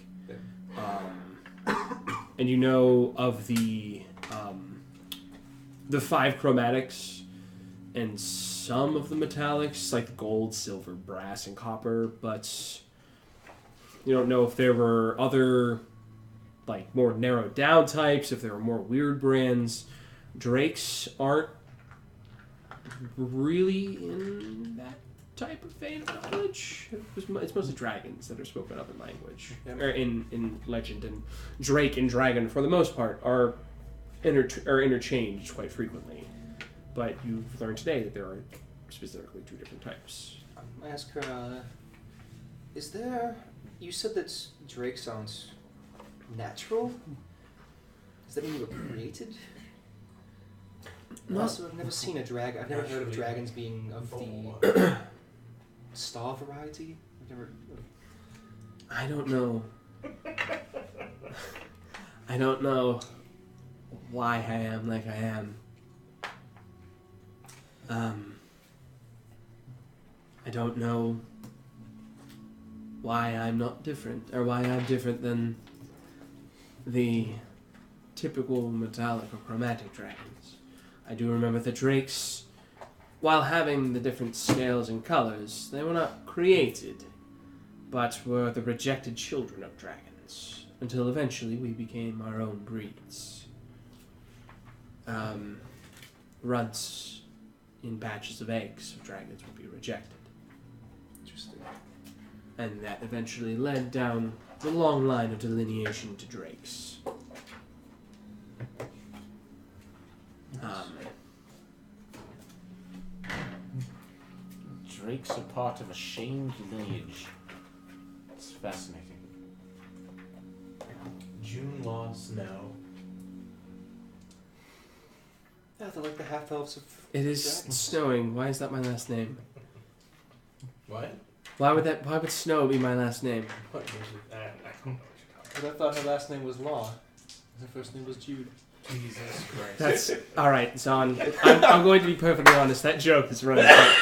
[SPEAKER 1] And you know of the 5 chromatics and some of the metallics, like gold, silver, brass, and copper, but you don't know if there were other, like, more narrowed down types, if there were more weird brands. Drakes aren't really in that type of vein of knowledge. It's mostly dragons that are spoken of in language, or in legend, and Drake and dragon, for the most part, are interchanged quite frequently. But you've learned today that there are specifically 2 different types.
[SPEAKER 5] I ask her, is there... You said that Drake sounds natural? Does that mean you were created?
[SPEAKER 1] No.
[SPEAKER 5] Also, I've never seen a dragon. I've never heard of
[SPEAKER 2] Actually,
[SPEAKER 5] dragons being of
[SPEAKER 2] four.
[SPEAKER 5] the star variety. I've never.
[SPEAKER 1] I don't know. I don't know why I am like I am. I don't know why I'm not different, or why I'm different than the typical metallic or chromatic dragons. I do remember the drakes, while having the different scales and colors, they were not created, but were the rejected children of dragons, until eventually we became our own breeds. Runts in batches of eggs of dragons would be rejected.
[SPEAKER 5] Interesting.
[SPEAKER 1] And that eventually led down the long line of delineation to drakes.
[SPEAKER 3] Drakes are part of a shamed lineage. It's fascinating.
[SPEAKER 2] June law snow.
[SPEAKER 5] Yeah, they're like the half elves of.
[SPEAKER 1] It is
[SPEAKER 5] dragons.
[SPEAKER 1] snowing. Why is that my last name?
[SPEAKER 2] What?
[SPEAKER 1] Why would snow be my last name?
[SPEAKER 2] What was it? I don't know what you're talking
[SPEAKER 5] But I thought her last name was Law. Her first name was Jude.
[SPEAKER 2] about. Jesus Christ.
[SPEAKER 1] That's all right, Zon. I'm going to be perfectly honest. That joke is running quite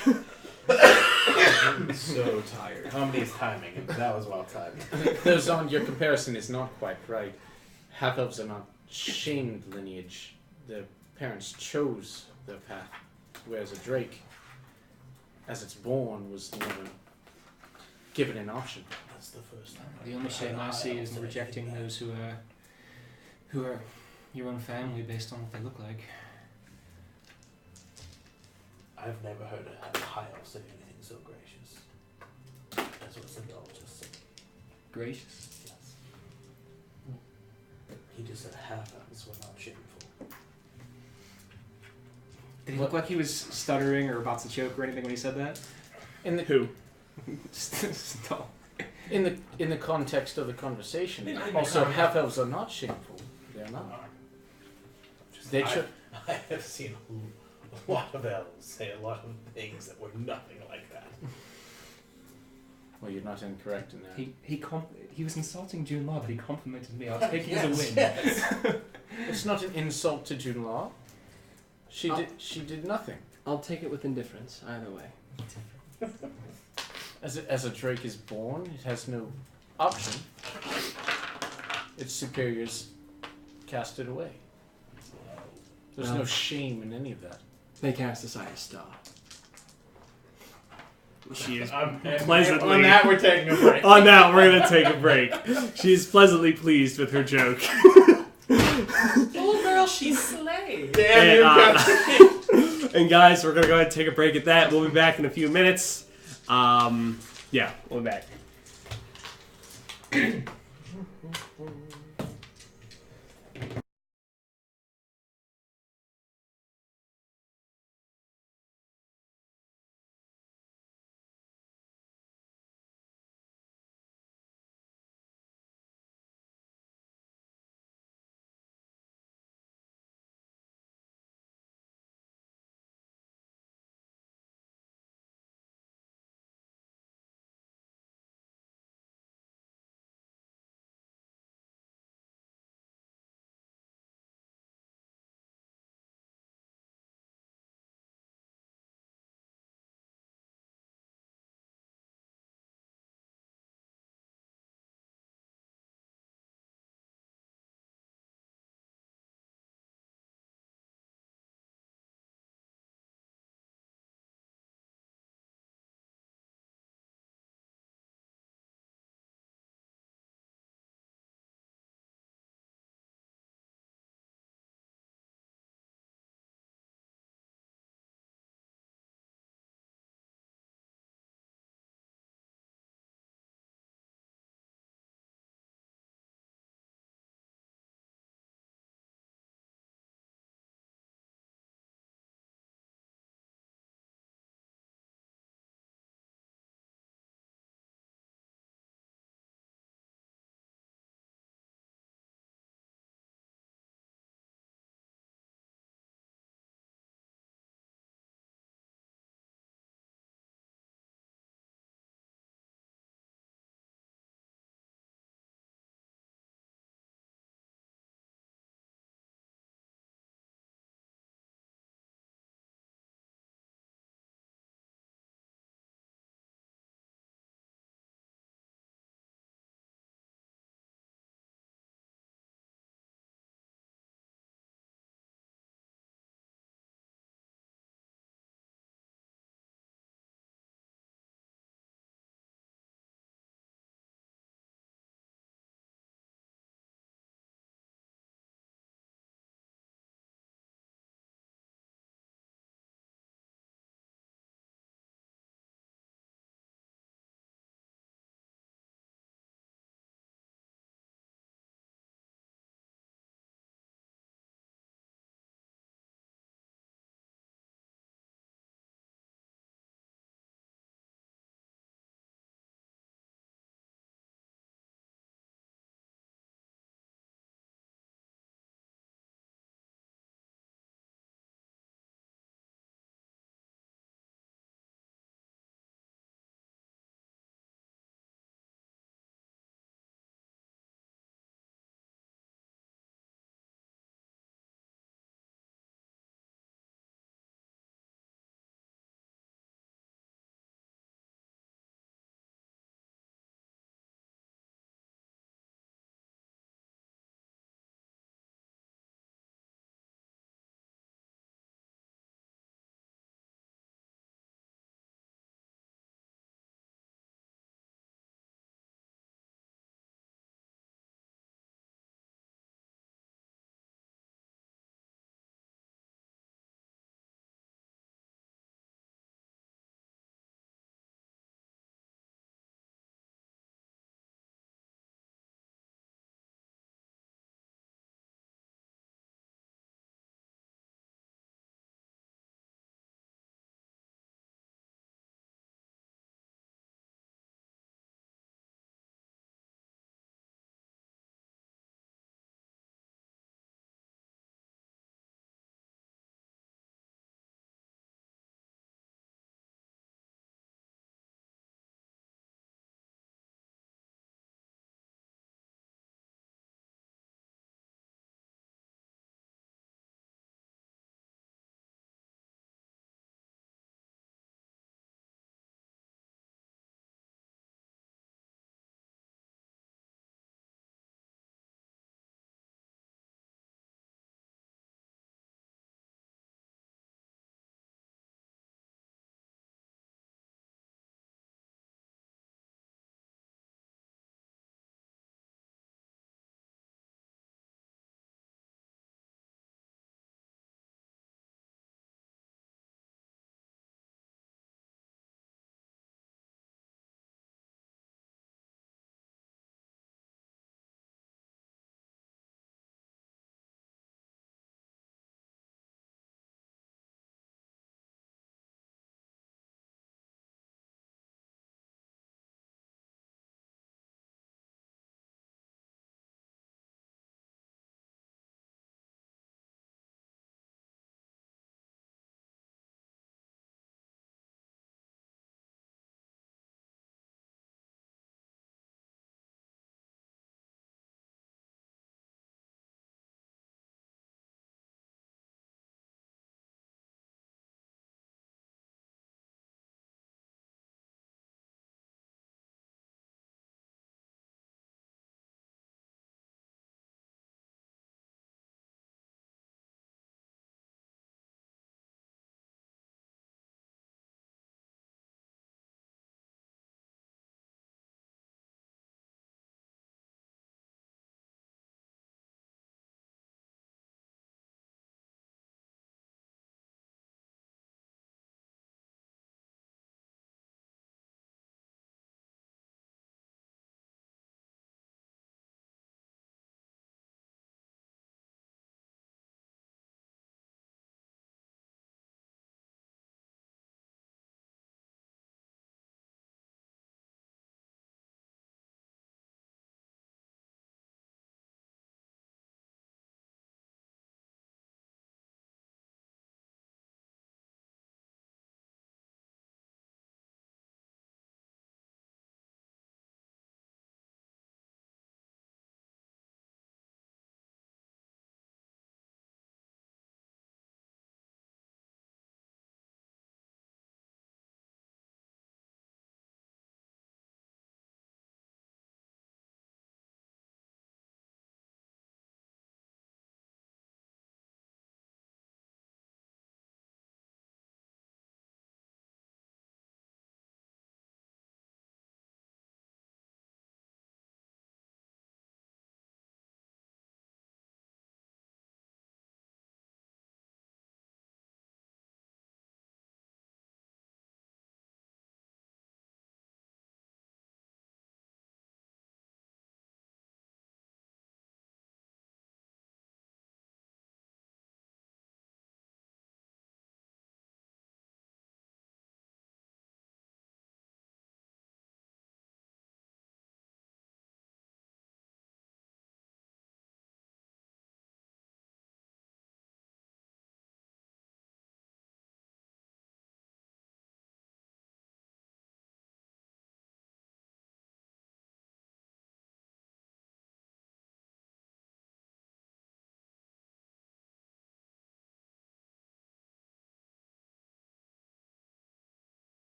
[SPEAKER 1] thin.
[SPEAKER 7] I'm so tired.
[SPEAKER 2] Comedy timing, and that was well timed.
[SPEAKER 3] No, Zon, your comparison is not quite right. Half elves are not shamed lineage. Their parents chose their path, whereas a drake, as it's born, was never given an option.
[SPEAKER 2] That's the first time.
[SPEAKER 5] The only shame I see is in rejecting those who are your own family based on what they look like.
[SPEAKER 2] I've never heard a high elf say anything so gracious. That's what Sindel just said.
[SPEAKER 5] Gracious.
[SPEAKER 2] Yes. He just said half elves were not shameful.
[SPEAKER 5] Did he look like he was stuttering or about to choke or anything when he said that?
[SPEAKER 3] In the
[SPEAKER 1] Who?
[SPEAKER 5] Stop.
[SPEAKER 3] in the context of the conversation,
[SPEAKER 2] In the
[SPEAKER 3] also
[SPEAKER 2] con-
[SPEAKER 3] half elves are not shameful. They're not. They
[SPEAKER 2] I,
[SPEAKER 3] cho-
[SPEAKER 2] I have seen a lot of elves say a lot of things that were nothing like that.
[SPEAKER 3] Well, you're not incorrect in that.
[SPEAKER 5] He was insulting June Law, but he complimented me. I was taking it as a win.
[SPEAKER 2] Yes.
[SPEAKER 3] It's not an insult to June Law. She did nothing.
[SPEAKER 1] I'll take it with indifference, either way.
[SPEAKER 3] As a drake is born, it has no option. Its superiors cast it away. There's no
[SPEAKER 1] Well-
[SPEAKER 3] shame in any of that.
[SPEAKER 1] They cast aside a star. She is
[SPEAKER 2] And
[SPEAKER 1] pleasantly.
[SPEAKER 2] on that, we're taking a break.
[SPEAKER 1] On that, we're gonna take a break. She is pleasantly pleased with her joke.
[SPEAKER 6] Little girl, she's slayed.
[SPEAKER 2] Damn you,
[SPEAKER 1] And, and guys, we're gonna go ahead and take a break at that. We'll be back in a few minutes. Yeah, we'll be back.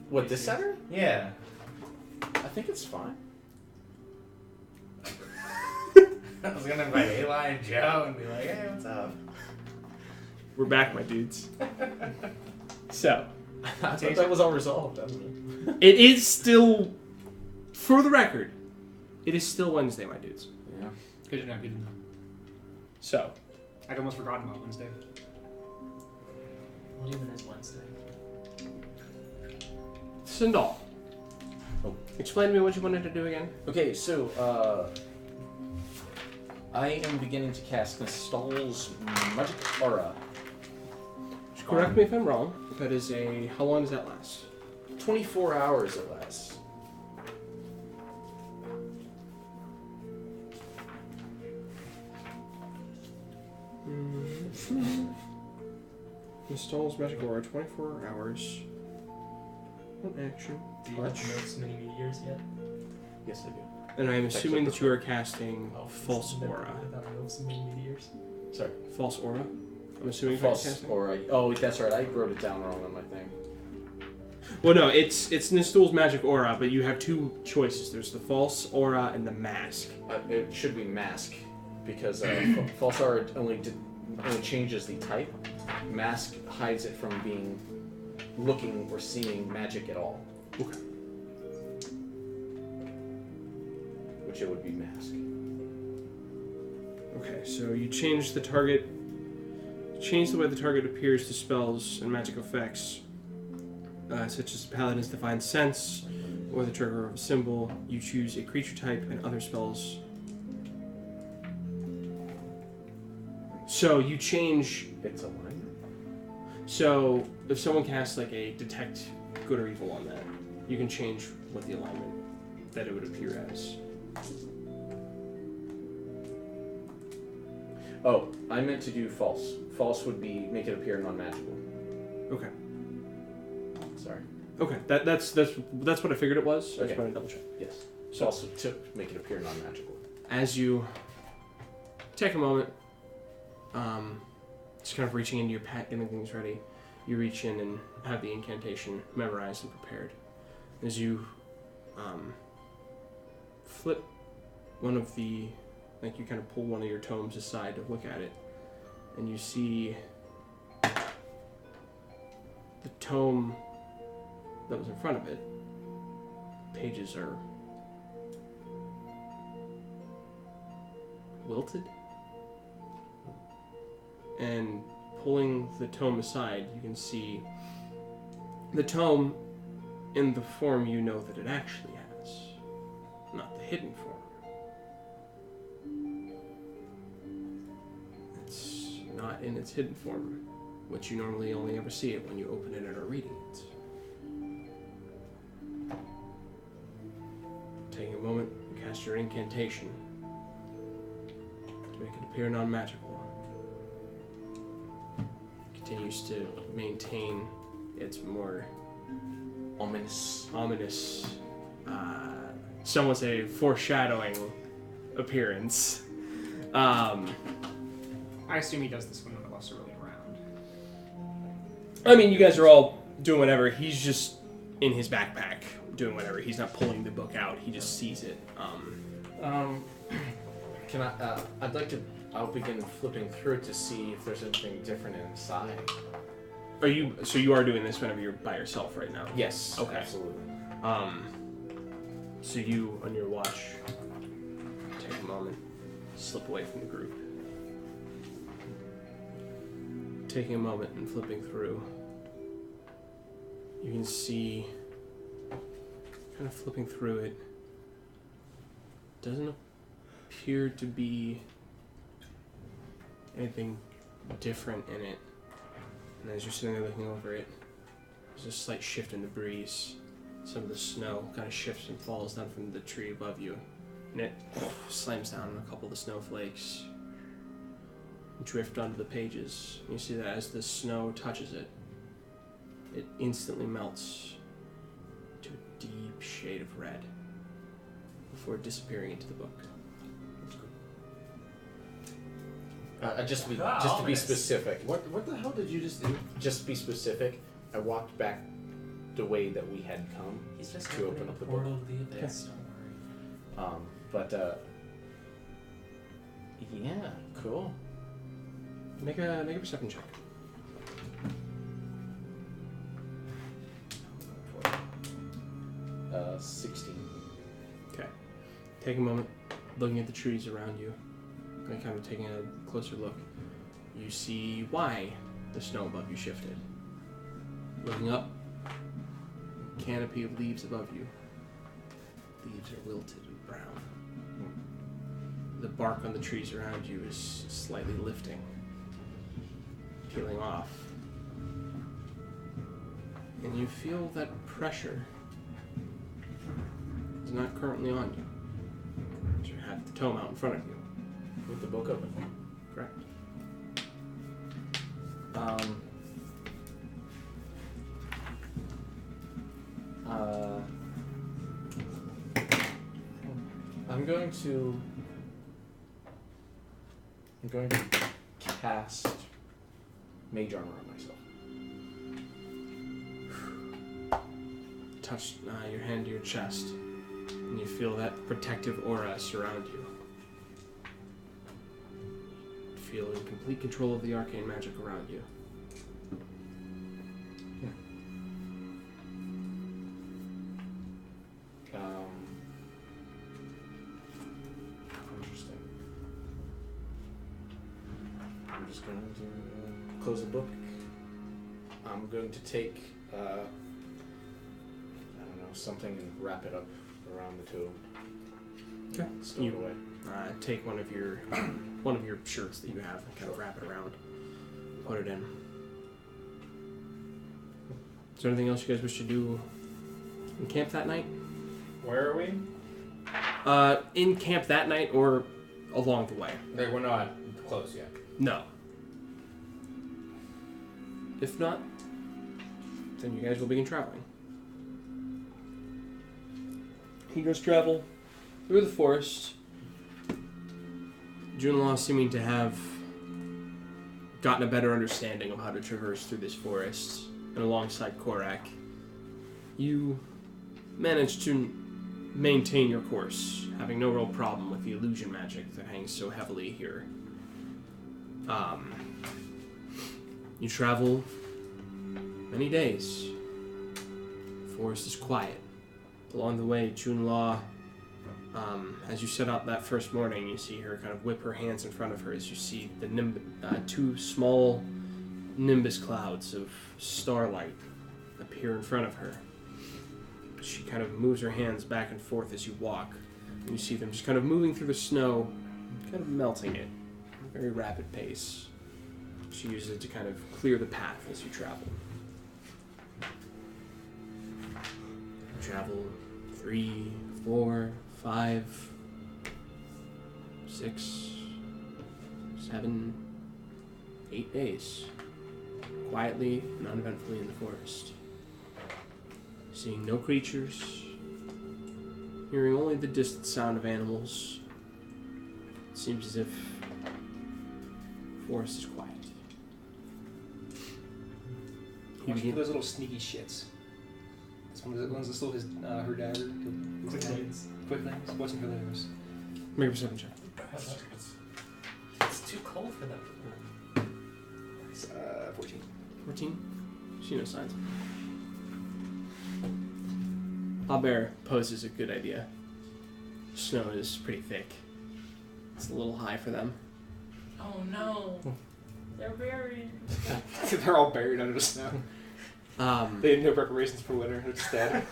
[SPEAKER 3] What, this center?
[SPEAKER 2] Yeah.
[SPEAKER 3] I think it's fine.
[SPEAKER 2] I was gonna invite Eli and Joe and be like, hey, what's up?
[SPEAKER 1] We're back, my dudes. So,
[SPEAKER 3] I thought that was all resolved. I don't know.
[SPEAKER 1] it is still, for the record, it is still Wednesday, my dudes.
[SPEAKER 3] Yeah.
[SPEAKER 4] Good to know. Good to know.
[SPEAKER 1] So,
[SPEAKER 4] I'd almost forgotten about Wednesday.
[SPEAKER 6] What even is Wednesday?
[SPEAKER 1] Sindal.
[SPEAKER 3] Oh.
[SPEAKER 1] Explain to me what you wanted to do again.
[SPEAKER 3] Okay, so I am beginning to cast Install's Magic Aura.
[SPEAKER 1] Correct me if I'm wrong. That is a... How long does that last?
[SPEAKER 3] 24 hours it lasts.
[SPEAKER 1] Installs Magic Aura, 24 hours. One action.
[SPEAKER 6] Do you have notes mini meteors yet?
[SPEAKER 3] Yes, I do.
[SPEAKER 1] And I am assuming that you are casting False Aura.
[SPEAKER 6] About notes mini meteors?
[SPEAKER 3] Sorry.
[SPEAKER 1] False Aura? I'm assuming you're
[SPEAKER 3] False
[SPEAKER 1] casting.
[SPEAKER 3] Aura. Oh, that's right. I wrote it down wrong on my thing.
[SPEAKER 1] Well, no, it's Nistul's Magic Aura, but you have two choices. There's the False Aura and the Mask.
[SPEAKER 3] It should be Mask, because False Aura only changes the type. Mask hides it from being looking or seeing magic at all.
[SPEAKER 1] Okay.
[SPEAKER 3] Which it would be Mask.
[SPEAKER 1] Okay, so you change the target... Change the way the target appears to spells and magic effects, such as Paladin's Divine Sense, or the trigger of a symbol. You choose a creature type and other spells. So you change...
[SPEAKER 3] It's alignment.
[SPEAKER 1] So if someone casts like a Detect Good or Evil on that, you can change what the alignment that it would appear as.
[SPEAKER 3] Oh, I meant to do False. False would be make it appear non-magical.
[SPEAKER 1] Okay.
[SPEAKER 3] Sorry.
[SPEAKER 1] Okay, that's what I figured it was. I
[SPEAKER 3] Okay.
[SPEAKER 1] just wanted to double check.
[SPEAKER 3] Yes. False to make it appear non-magical.
[SPEAKER 1] As you take a moment, just kind of reaching into your pack, getting things ready, you reach in and have the incantation memorized and prepared. As you flip one of the, like you kind of pull one of your tomes aside to look at it, and you see the tome that was in front of it. Pages are wilted. And pulling the tome aside, you can see the tome in the form you know that it actually has, not the hidden form. It's not in its hidden form, which you normally only ever see it when you open it and are reading it. Taking a moment, you cast your incantation to make it appear non-magical. Continues to maintain its more ominous, some would say foreshadowing appearance.
[SPEAKER 4] I assume he does this when none of us are really around.
[SPEAKER 1] I mean, you guys are all doing whatever. He's just in his backpack doing whatever. He's not pulling the book out. He just sees it.
[SPEAKER 3] Can I? I'd like to. I'll begin flipping through it to see if there's anything different inside.
[SPEAKER 1] Are you? So you are doing this whenever you're by yourself right now?
[SPEAKER 3] Yes.
[SPEAKER 1] Okay.
[SPEAKER 3] Absolutely.
[SPEAKER 1] So you, on your watch, take a moment, slip away from the group. Taking a moment and flipping through, you can see, kind of flipping through it, doesn't appear to be anything different in it. And as you're sitting there looking over it, there's a slight shift in the breeze. Some of the snow kind of shifts and falls down from the tree above you, and it slams down on a couple of the snowflakes. You drift onto the pages. You see that as the snow touches it, it instantly melts to a deep shade of red before disappearing into the book.
[SPEAKER 3] Just to be specific.
[SPEAKER 8] What the hell did you just do?
[SPEAKER 3] Just to be specific. I walked back the way that we had come.
[SPEAKER 6] He's just
[SPEAKER 3] To open
[SPEAKER 6] opening
[SPEAKER 3] up
[SPEAKER 6] the
[SPEAKER 3] the
[SPEAKER 6] portal to the abyss. Don't worry.
[SPEAKER 3] But yeah, cool.
[SPEAKER 1] Make a perception check.
[SPEAKER 3] Uh, 16.
[SPEAKER 1] Okay. Take a moment, looking at the trees around you, and kind of taking a closer look. You see why the snow above you shifted. Looking up, canopy of leaves above you. Leaves are wilted and brown. The bark on the trees around you is slightly lifting, peeling off. And you feel that pressure is not currently on you. You have the tome out in front of you.
[SPEAKER 3] With the book open.
[SPEAKER 1] Correct.
[SPEAKER 3] I'm going to cast Mage Armor on myself.
[SPEAKER 1] Touch your hand to your chest, and you feel that protective aura surround you. Feel in complete control of the arcane magic around you.
[SPEAKER 3] Interesting. I'm just going to close the book. I'm going to take, I don't know, something and wrap it up around the tomb.
[SPEAKER 1] Okay.
[SPEAKER 3] Stow it away.
[SPEAKER 1] Take one of your shirts that you have and kind of wrap it around. Put it in. Is there anything else you guys wish to do in camp that night?
[SPEAKER 9] Where are we?
[SPEAKER 1] In camp that night or along the way?
[SPEAKER 9] We're not close yet.
[SPEAKER 1] No. If not, then you guys will begin traveling. You guys travel through the forest. Junlaw seeming to have gotten a better understanding of how to traverse through this forest, and alongside Korak, you managed to maintain your course, having no real problem with the illusion magic that hangs so heavily here. You travel many days. The forest is quiet. Along the way, Junlaw, as you set out that first morning, you see her kind of whip her hands in front of her as you see the two small nimbus clouds of starlight appear in front of her. She kind of moves her hands back and forth as you walk, and you see them just kind of moving through the snow, kind of melting it at a very rapid pace. She uses it to kind of clear the path as you travel. You travel 3, 4, 5, 6, 7, 8 days, quietly and uneventfully in the forest. Seeing no creatures, hearing only the distant sound of animals. It seems as if the forest is quiet.
[SPEAKER 5] Watch for those little sneaky shits. This one's that stole his her dagger.
[SPEAKER 6] Quick things.
[SPEAKER 5] Quick things. Watching for those.
[SPEAKER 1] Make a perception check.
[SPEAKER 6] It's too cold for them.
[SPEAKER 5] 14.
[SPEAKER 1] 14? She knows signs. Bear poses a good idea. Snow is pretty thick. It's a little high for them.
[SPEAKER 6] Oh no! They're buried.
[SPEAKER 5] They're all buried under the snow. They had no preparations for winter. They're just dead.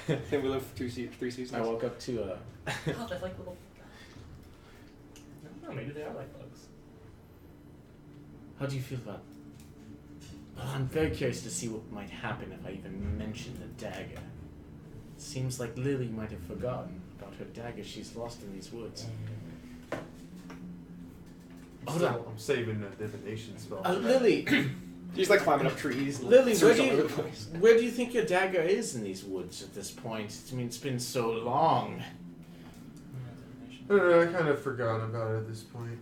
[SPEAKER 5] And we live for 3 seasons.
[SPEAKER 3] I woke up to
[SPEAKER 6] Oh, they're like little. I don't know, maybe they are like bugs.
[SPEAKER 3] How do you feel about? Oh, I'm very curious to see what might happen if I even mention the dagger. It seems like Lily might have forgotten about her dagger she's lost in these woods. Hold on.
[SPEAKER 8] I'm saving a divination spell.
[SPEAKER 3] Lily,
[SPEAKER 5] She's like climbing up trees.
[SPEAKER 3] Lily,
[SPEAKER 5] Search all over the place.
[SPEAKER 3] where do you think your dagger is in these woods at this point? I mean, it's been so long.
[SPEAKER 8] I don't know, I kind of forgot about it at this point.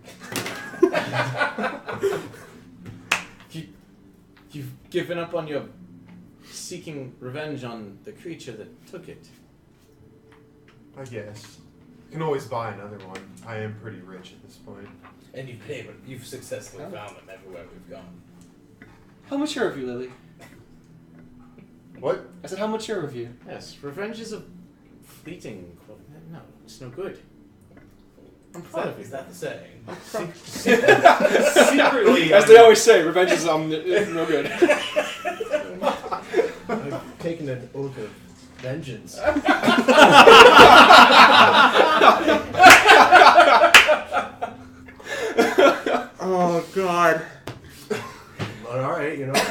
[SPEAKER 3] You've given up on your seeking revenge on the creature that took it.
[SPEAKER 8] I guess. You can always buy another one. I am pretty rich at this point.
[SPEAKER 9] And you've successfully found them everywhere we've gone.
[SPEAKER 5] How mature of you, Lily?
[SPEAKER 8] What?
[SPEAKER 5] I said, how mature of you?
[SPEAKER 3] Yes, revenge is a fleeting quality. No, it's no good. I'm proud of you.
[SPEAKER 9] Is that the saying?
[SPEAKER 8] Secretly,
[SPEAKER 5] As they always say, revenge is no good.
[SPEAKER 7] I've taken an oath of vengeance.
[SPEAKER 1] Oh God.
[SPEAKER 7] But alright, you know.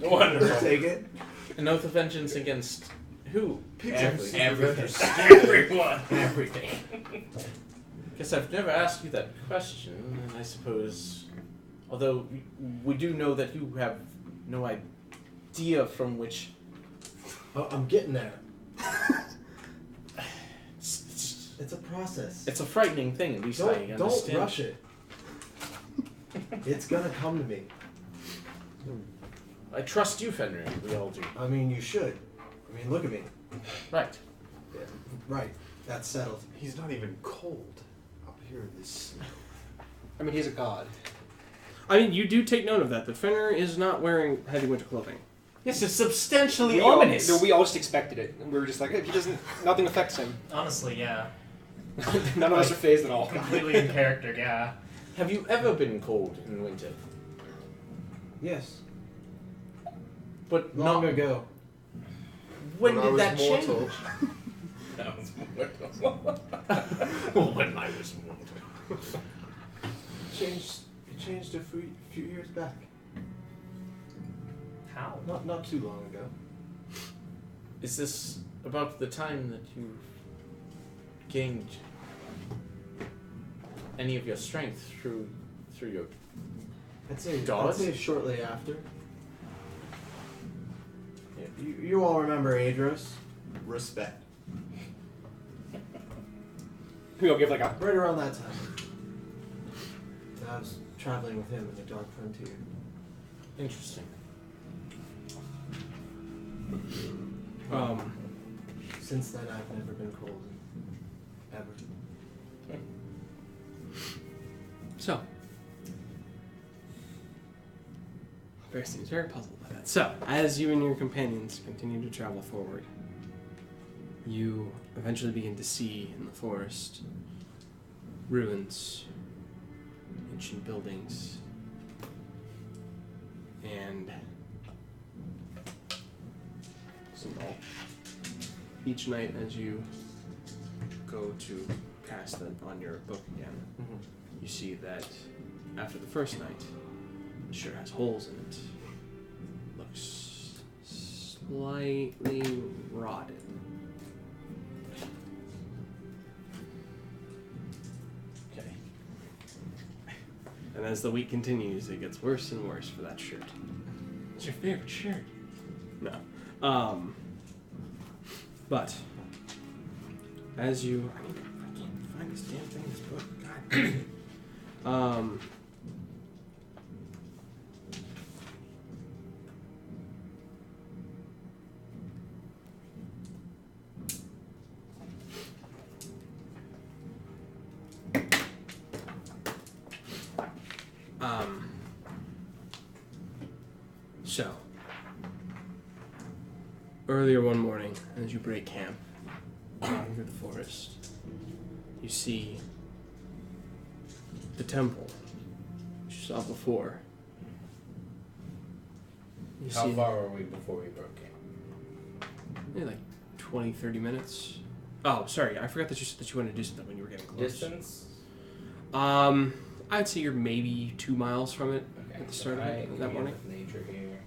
[SPEAKER 9] Wonderful.
[SPEAKER 7] I'll take it.
[SPEAKER 3] An oath of vengeance against who?
[SPEAKER 9] Everything.
[SPEAKER 6] Everyone.
[SPEAKER 9] Everything.
[SPEAKER 3] Guess I've never asked you that question, and I suppose, although we do know that you have no idea from which.
[SPEAKER 7] Oh, I'm getting there.
[SPEAKER 3] It's
[SPEAKER 7] It's a process.
[SPEAKER 3] a frightening thing, at least I
[SPEAKER 7] Don't
[SPEAKER 3] understand.
[SPEAKER 7] rush it. It's gonna come to me.
[SPEAKER 3] I trust you, Fenrir. We all do.
[SPEAKER 7] I mean, you should. I mean, look at me.
[SPEAKER 3] Right.
[SPEAKER 7] Yeah. Right. That's settled.
[SPEAKER 8] He's not even cold up here in this.
[SPEAKER 5] I mean, he's a god.
[SPEAKER 1] I mean, you do take note of that. The Fenrir is not wearing heavy winter clothing.
[SPEAKER 3] Yes, it's substantially
[SPEAKER 5] We
[SPEAKER 3] ominous.
[SPEAKER 5] we all just expected it, and we were just like, he doesn't. Nothing affects him.
[SPEAKER 6] Honestly, yeah.
[SPEAKER 5] None of us are phased at all.
[SPEAKER 6] Completely in character, yeah.
[SPEAKER 3] Have you ever been cold in winter?
[SPEAKER 7] Yes.
[SPEAKER 3] But
[SPEAKER 7] Long
[SPEAKER 3] not.
[SPEAKER 7] ago.
[SPEAKER 3] When
[SPEAKER 8] I
[SPEAKER 3] did
[SPEAKER 8] was
[SPEAKER 3] that
[SPEAKER 8] mortal.
[SPEAKER 3] change?
[SPEAKER 9] That was wonderful.
[SPEAKER 3] When I was mortal.
[SPEAKER 7] It changed a few years back.
[SPEAKER 6] How?
[SPEAKER 7] Not too long ago.
[SPEAKER 3] Is this about the time that you gained any of your strength through your?
[SPEAKER 7] I'd say
[SPEAKER 3] Gods?
[SPEAKER 7] shortly after. Yeah, you all remember Adros?
[SPEAKER 8] Respect.
[SPEAKER 5] We all give like a.
[SPEAKER 7] Right around that time. I was traveling with him in the Dark Frontier.
[SPEAKER 3] Interesting.
[SPEAKER 7] Since then, I've never been cold. Ever.
[SPEAKER 1] So, Bear seems very puzzled by that. So, as you and your companions continue to travel forward, you eventually begin to see in the forest ruins, ancient buildings, and some all. Each night, as you go to cast them on your book again, you see that after the first night, it sure has holes in it. Looks slightly rotted.
[SPEAKER 3] Okay.
[SPEAKER 1] And as the week continues, it gets worse and worse for that shirt. It's your favorite shirt. No. But as you, I can't find this damn thing in this book. God damn it. So, earlier one morning, as you break camp, walking through the forest, you see the temple which you saw before. You
[SPEAKER 9] How
[SPEAKER 1] see
[SPEAKER 9] far were we before we broke camp?
[SPEAKER 1] maybe like 20, 30 minutes. Oh, sorry, I forgot that you said that you wanted to do something when you were getting close.
[SPEAKER 9] Distance?
[SPEAKER 1] I'd say you're maybe 2 miles from it
[SPEAKER 9] Okay.
[SPEAKER 1] at the start of
[SPEAKER 9] I
[SPEAKER 1] it, that morning.
[SPEAKER 9] with nature here.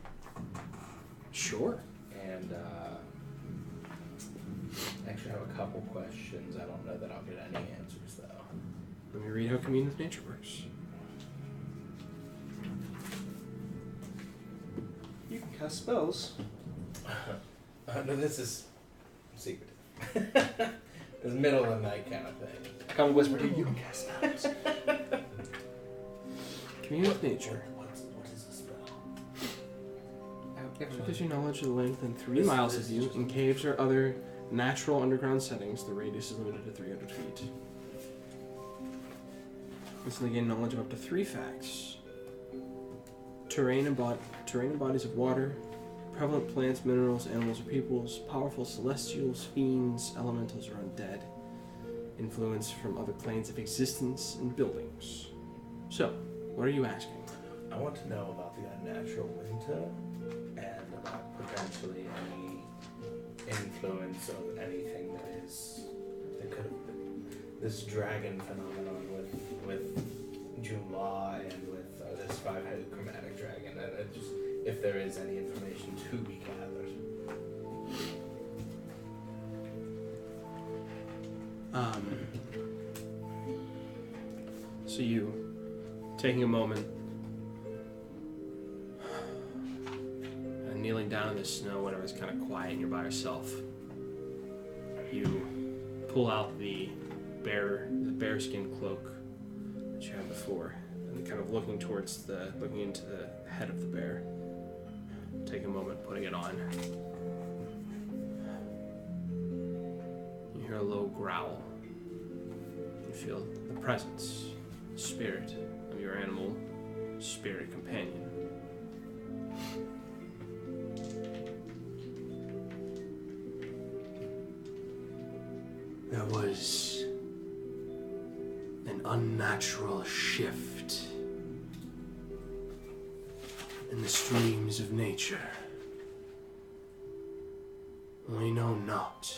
[SPEAKER 1] Sure.
[SPEAKER 9] And actually I have a couple questions. I don't know that I'll get any answers though.
[SPEAKER 1] Let me read how Commune with Nature works.
[SPEAKER 5] You can cast spells.
[SPEAKER 9] No, this is secret. It's middle of the night kind of thing.
[SPEAKER 5] I come and whisper to you, you can cast spells.
[SPEAKER 1] Commune with Nature.
[SPEAKER 9] What is a spell?
[SPEAKER 5] Never
[SPEAKER 1] Because
[SPEAKER 5] mind.
[SPEAKER 1] your knowledge of the land within 3
[SPEAKER 9] This-
[SPEAKER 1] miles
[SPEAKER 9] this
[SPEAKER 1] of
[SPEAKER 9] is
[SPEAKER 1] you,
[SPEAKER 9] just-
[SPEAKER 1] in caves or other natural underground settings, the radius is limited to 300 feet. Instantly gain knowledge of up to 3 facts. Terrain and bodies of water, prevalent plants, minerals, animals, or peoples, powerful celestials, fiends, elementals, or undead, influence from other planes of existence and buildings. So, what are you asking?
[SPEAKER 2] I want to know about the unnatural winter and about potentially any influence of anything that could have been this dragon phenomenon with June Law and with this 5-headed chromatic dragon. And just if there is any information to be gathered.
[SPEAKER 1] So you, taking a moment, and kneeling down in the snow whenever it's kind of quiet and you're by yourself, you pull out the bearskin cloak that you had before, and kind of looking into the head of the bear. Take a moment putting it on. You hear a low growl. You feel the presence, spirit of your animal spirit companion. There was an unnatural shift in the streams of nature. We know not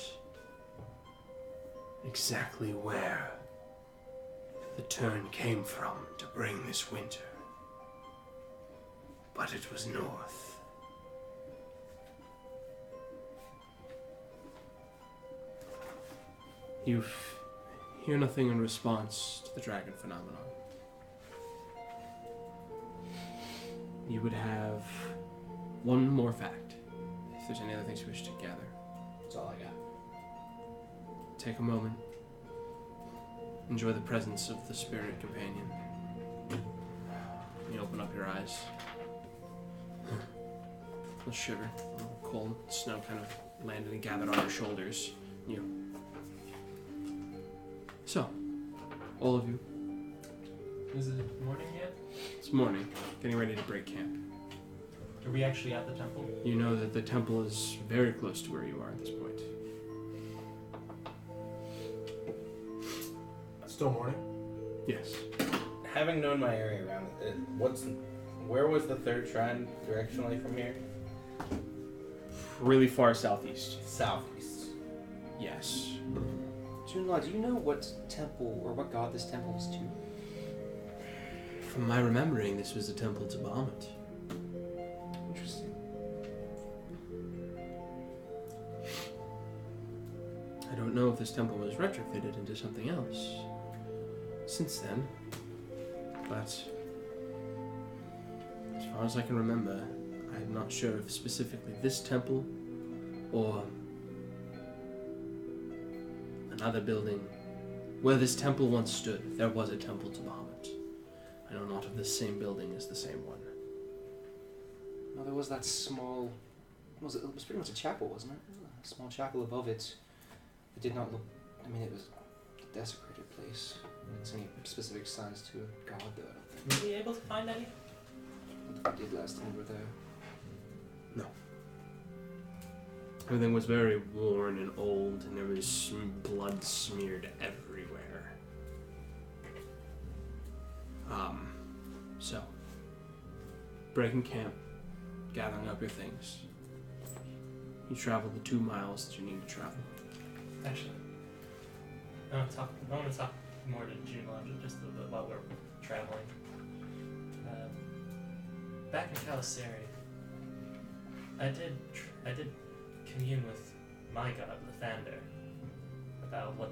[SPEAKER 1] exactly where the turn came from to bring this winter, but it was north. You hear nothing in response to the dragon phenomenon. You would have one more fact, if there's any other things you wish to gather.
[SPEAKER 9] That's all I got.
[SPEAKER 1] Take a moment. Enjoy the presence of the spirit companion. You open up your eyes. A shiver, a little cold snow kind of landed and gathered on your shoulders. So, all of you,
[SPEAKER 6] Is it morning yet?
[SPEAKER 1] it's morning, getting ready to break camp.
[SPEAKER 6] Are we actually at the temple?
[SPEAKER 1] You know that the temple is very close to where you are at this point.
[SPEAKER 2] Still morning?
[SPEAKER 1] Yes.
[SPEAKER 9] Having known my area around it, where was the third shrine directionally from here?
[SPEAKER 1] Really far southeast.
[SPEAKER 9] Southeast.
[SPEAKER 1] Yes.
[SPEAKER 5] Junla, do you know what temple or what god this temple is to?
[SPEAKER 1] From my remembering, this was the temple to Bahamut.
[SPEAKER 5] Interesting.
[SPEAKER 1] I don't know if this temple was retrofitted into something else since then, but as far as I can remember, I'm not sure if specifically this temple or another building where this temple once stood. There was a temple to Bahamut. I know not if the same building is the same one.
[SPEAKER 5] No, there was that small. It was pretty much a chapel, wasn't it? A small chapel above it. It did not look. I mean, it was a desecrated place. It's any specific size to a god, though. I don't think.
[SPEAKER 6] Were we able to find any?
[SPEAKER 5] I think we did last time we were there.
[SPEAKER 1] Everything was very worn and old, and there was blood smeared everywhere. So, breaking camp, gathering up your things. You travel the 2 miles that you need to travel.
[SPEAKER 6] Actually, I want to talk more to June Lodge just a little bit while we're traveling. Back in Calisari, I did commune with my god, Lathander, about what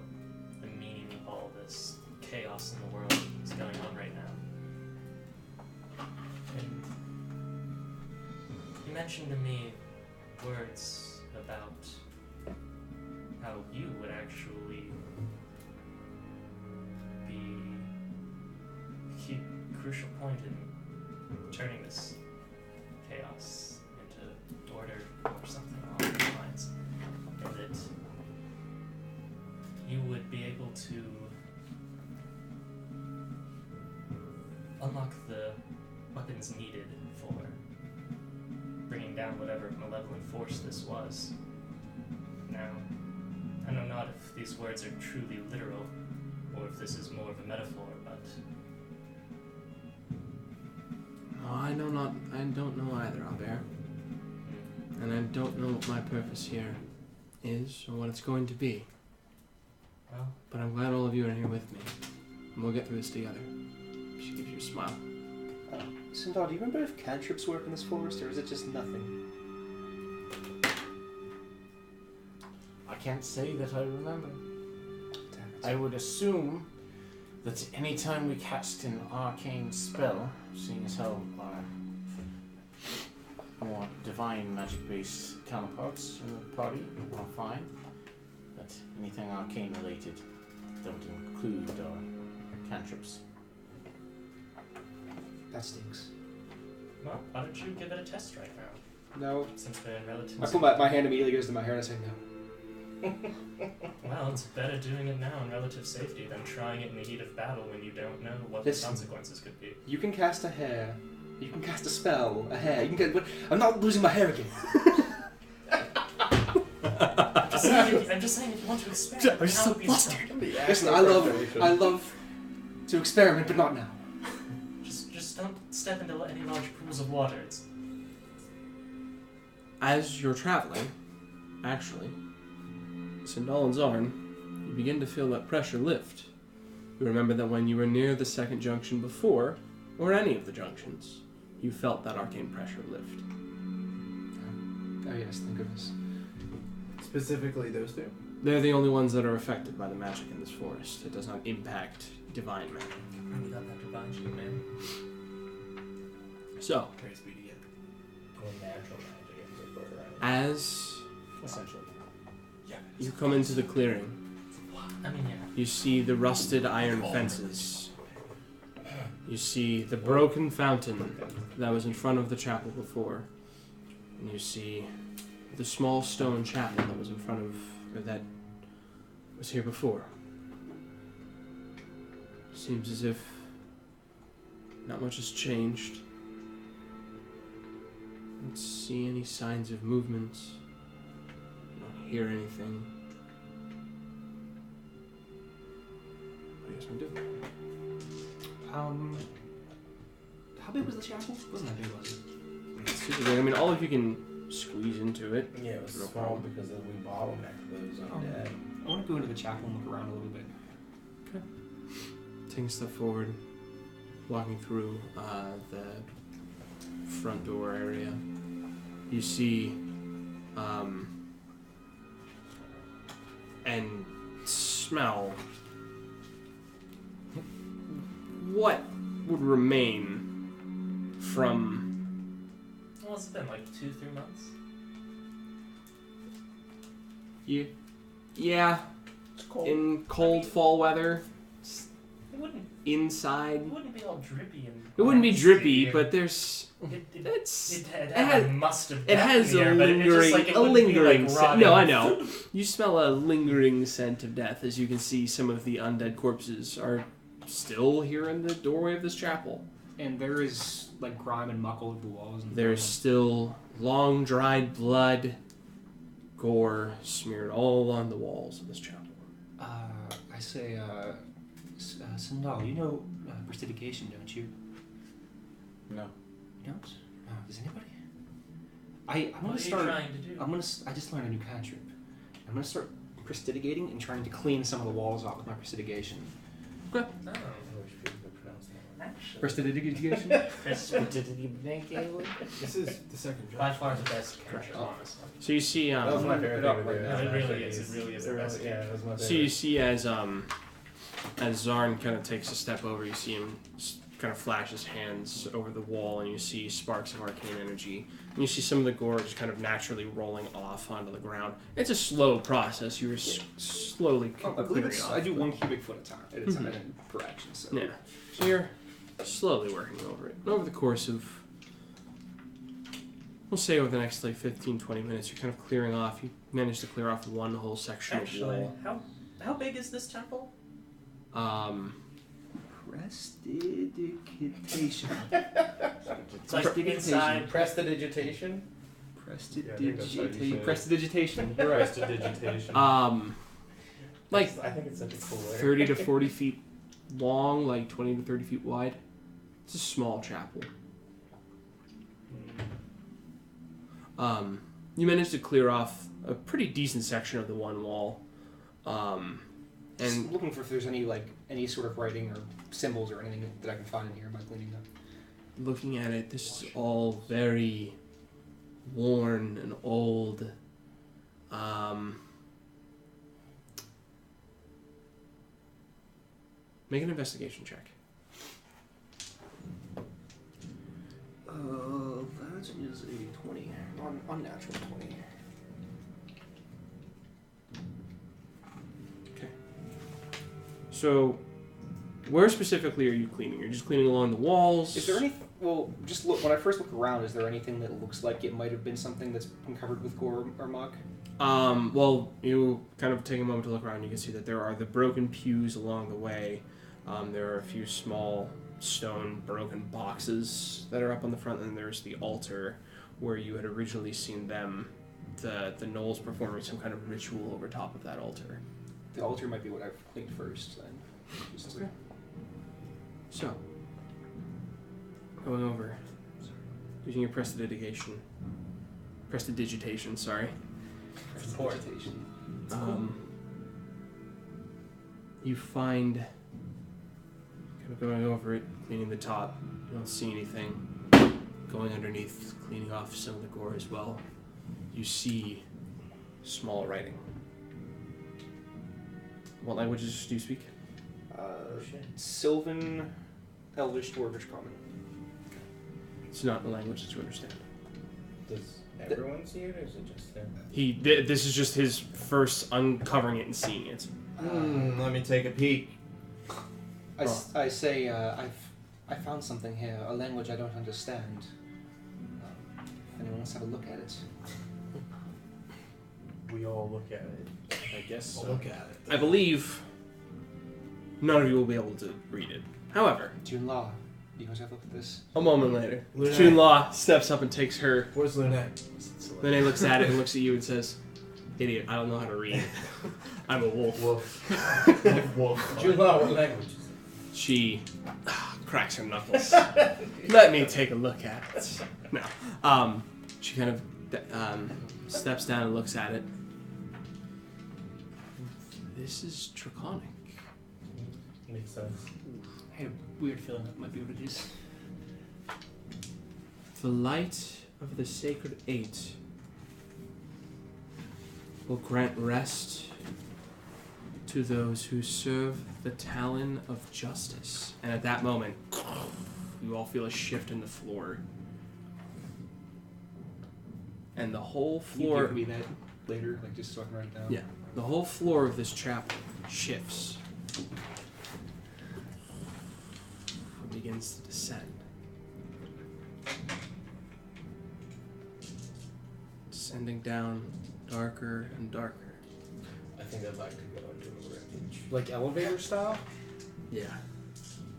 [SPEAKER 6] the meaning of all this chaos in the world is going on right now. And he mentioned to me words about how you would actually be a key crucial point in turning this chaos into to unlock the weapons needed for bringing down whatever malevolent force this was. Now, I know not if these words are truly literal, or if this is more of a metaphor, but
[SPEAKER 1] I don't know either, Albert. And I don't know what my purpose here is or what it's going to be.
[SPEAKER 6] well,
[SPEAKER 1] But I'm glad all of you are here with me. And we'll get through this together. She gives you a smile.
[SPEAKER 5] Sindal, do you remember if cantrips work in this forest, or is it just nothing?
[SPEAKER 3] I can't say that I remember.
[SPEAKER 5] Damn it.
[SPEAKER 3] I would assume that any time we cast an arcane spell, seeing as how our more divine magic-based counterparts in the party are fine, that anything arcane related don't include our cantrips.
[SPEAKER 5] That stinks.
[SPEAKER 6] well, why don't you give it a test right now,
[SPEAKER 5] No.
[SPEAKER 6] since we're in relative.
[SPEAKER 5] I put my hand immediately goes to my hair and I say no.
[SPEAKER 6] Well, it's better doing it now in relative safety than trying it in the heat of battle when you don't know what the
[SPEAKER 5] Listen.
[SPEAKER 6] consequences could be.
[SPEAKER 5] You can cast a hair. You can cast a spell, a hair. You can get. I'm not losing my hair again.
[SPEAKER 6] I'm just saying if you want to experiment,
[SPEAKER 5] I'm
[SPEAKER 6] now
[SPEAKER 5] so
[SPEAKER 6] would be
[SPEAKER 5] flustered.
[SPEAKER 6] the time.
[SPEAKER 5] Listen, I love to experiment, but not now.
[SPEAKER 6] Just don't step into any large pools of water. It's
[SPEAKER 1] As you're traveling, actually, Sindal and Zarn, you begin to feel that pressure lift. You remember that when you were near the second junction before, or any of the junctions, you felt that arcane pressure lift.
[SPEAKER 5] Oh yes, thank goodness.
[SPEAKER 7] Specifically those two?
[SPEAKER 1] They're the only ones that are affected by the magic in this forest. It does not impact divine magic.
[SPEAKER 6] we got that divine shit, man.
[SPEAKER 1] So,
[SPEAKER 7] Praise be to you.
[SPEAKER 2] Well, natural magic ends up around.
[SPEAKER 1] as
[SPEAKER 3] Essentially.
[SPEAKER 1] you come into the clearing,
[SPEAKER 6] I mean, yeah.
[SPEAKER 1] you see the rusted iron fences. You see the broken fountain that was in front of the chapel before. And you see the small stone chapel that was in front of, or that was here before. Seems as if not much has changed. Don't see any signs of movement. Don't hear anything. What do you guys want to do?
[SPEAKER 5] How big was the chapel? It wasn't that big, was it?
[SPEAKER 1] It's super big. I mean, all of you can squeeze into it.
[SPEAKER 2] Yeah, it was
[SPEAKER 1] No
[SPEAKER 2] small
[SPEAKER 1] problem.
[SPEAKER 2] because we bottlenecked those undead.
[SPEAKER 5] I want to go into the chapel and look around a little bit.
[SPEAKER 1] Taking a step forward, walking through the front door area, you see and smell what would remain from
[SPEAKER 6] Well, it's been like 2-3 months.
[SPEAKER 1] yeah
[SPEAKER 2] It's cold.
[SPEAKER 1] in cold fall weather
[SPEAKER 6] It wouldn't.
[SPEAKER 1] inside.
[SPEAKER 6] It wouldn't be all drippy and.
[SPEAKER 1] It wouldn't be
[SPEAKER 6] nasty
[SPEAKER 1] drippy,
[SPEAKER 6] and-
[SPEAKER 1] but there's
[SPEAKER 6] It
[SPEAKER 1] it's
[SPEAKER 6] it had
[SPEAKER 1] has-
[SPEAKER 6] a must of
[SPEAKER 1] it has
[SPEAKER 6] death in
[SPEAKER 1] a
[SPEAKER 6] here, but it's just like, it wouldn't be,
[SPEAKER 1] lingering
[SPEAKER 6] like,
[SPEAKER 1] scent. No, I
[SPEAKER 6] rotting.
[SPEAKER 1] know. You smell a lingering scent of death as you can see some of the undead corpses are still here in the doorway of this chapel.
[SPEAKER 5] And there is like grime and muck all over the walls. And
[SPEAKER 1] There's still long dried blood, gore smeared all along the walls of this chapel.
[SPEAKER 5] I say, Sindal, you know prestidigitation, don't you?
[SPEAKER 3] No.
[SPEAKER 5] You don't? No. Does anybody? I'm
[SPEAKER 6] What
[SPEAKER 5] gonna
[SPEAKER 6] are
[SPEAKER 5] start.
[SPEAKER 6] you trying to do?
[SPEAKER 5] I just learned a new cantrip. I'm gonna start prestidigating and trying to clean some of the walls off with my prestidigitation.
[SPEAKER 6] Oh,
[SPEAKER 2] I wish people could pronounce that.
[SPEAKER 6] actually.
[SPEAKER 5] Prestidigitation?
[SPEAKER 7] This is the second
[SPEAKER 6] By
[SPEAKER 7] job.
[SPEAKER 6] far the best cantrip, honestly.
[SPEAKER 1] So you see
[SPEAKER 2] That was my favorite thing to do.
[SPEAKER 6] No, it really
[SPEAKER 2] Actually,
[SPEAKER 6] is. It really is the best
[SPEAKER 2] Yeah, that was my
[SPEAKER 1] So you
[SPEAKER 2] favorite.
[SPEAKER 1] see as Zarn kind of takes a step over, you see him kind of flash his hands over the wall, and you see sparks of arcane energy. And you see some of the gore just kind of naturally rolling off onto the ground. It's a slow process. You're slowly
[SPEAKER 5] I believe
[SPEAKER 1] clearing
[SPEAKER 5] it's.
[SPEAKER 1] it off.
[SPEAKER 5] I do 1 cubic foot at a time per action. So.
[SPEAKER 1] Yeah. So you're slowly working over it. And over the course of, we'll say over the next like 15-20 minutes, you're kind of clearing off. You manage to clear off one whole section of
[SPEAKER 6] Actually,
[SPEAKER 1] wall.
[SPEAKER 6] how big is this temple?
[SPEAKER 5] Prestidigitation.
[SPEAKER 6] It's like inside.
[SPEAKER 9] Prestidigitation?
[SPEAKER 8] Yeah, I think that's how you say it.
[SPEAKER 5] Prestidigitation.
[SPEAKER 8] Prestidigitation.
[SPEAKER 1] Like
[SPEAKER 9] I think it's such a cool word.
[SPEAKER 1] 30 to 40 feet long, like 20 to 30 feet wide. It's a small chapel. You managed to clear off a pretty decent section of the one wall.
[SPEAKER 5] Just
[SPEAKER 1] And
[SPEAKER 5] looking for if there's any sort of writing or symbols or anything that I can find in here by cleaning up.
[SPEAKER 1] looking at it, this is all very worn and old. Make an investigation check.
[SPEAKER 5] That is a 20. Unnatural 20.
[SPEAKER 1] So, where specifically are you cleaning? You're just cleaning along the walls?
[SPEAKER 5] Is there any? Well, just look. When I first look around, is there anything that looks like it might have been something that's been covered with gore or muck?
[SPEAKER 1] Well, you kind of take a moment to look around. You can see that there are the broken pews along the way. There are a few small stone broken boxes that are up on the front, and there's the altar where you had originally seen them, the gnolls performing some kind of ritual over top of that altar.
[SPEAKER 5] The altar might be what I've cleaned first. Then. Just
[SPEAKER 1] Okay. So, going over, using your prestidigitation, sorry.
[SPEAKER 5] Prestidigitation.
[SPEAKER 1] You find, kind of going over it, cleaning the top, you don't see anything. Going underneath, cleaning off some of the gore as well, you see small writing. What languages do you speak?
[SPEAKER 5] Sylvan, Elvish, Dwarvish, Common.
[SPEAKER 1] It's not a language that you understand.
[SPEAKER 9] Does everyone see it, or is it just him?
[SPEAKER 1] This is just his first uncovering it and seeing it.
[SPEAKER 7] Let me take a peek.
[SPEAKER 5] I say, I found something here, a language I don't understand. If anyone wants to have a look at it.
[SPEAKER 8] We all look at it.
[SPEAKER 3] I guess
[SPEAKER 7] I'll
[SPEAKER 3] so.
[SPEAKER 7] look at it.
[SPEAKER 1] I believe none of you will be able to read it. However,
[SPEAKER 5] June Law, you guys have a look at this.
[SPEAKER 1] a moment later,
[SPEAKER 7] Lunette.
[SPEAKER 1] June Law steps up and takes her.
[SPEAKER 7] Where's Lunette?
[SPEAKER 1] Then he looks at it and looks at you and says, "Idiot, I don't know how to read. I'm a wolf."
[SPEAKER 7] Wolf. Wolf.
[SPEAKER 9] June Law, what language is it?
[SPEAKER 1] She cracks her knuckles. Let me take a look at it. No. She kind of steps down and looks at it. This is Draconic.
[SPEAKER 9] Makes sense.
[SPEAKER 5] I had a weird feeling that might be what it is.
[SPEAKER 1] The light of the sacred eight will grant rest to those who serve the talon of justice. And at that moment, you all feel a shift in the floor. And the whole
[SPEAKER 5] Can you
[SPEAKER 1] floor...
[SPEAKER 5] give me that later, like just so I can write it down?
[SPEAKER 1] Yeah. The whole floor of this chapel shifts. It begins to descend. Descending down darker and darker.
[SPEAKER 9] I think I'd like to go into a refuge.
[SPEAKER 7] Like elevator style?
[SPEAKER 1] Yeah.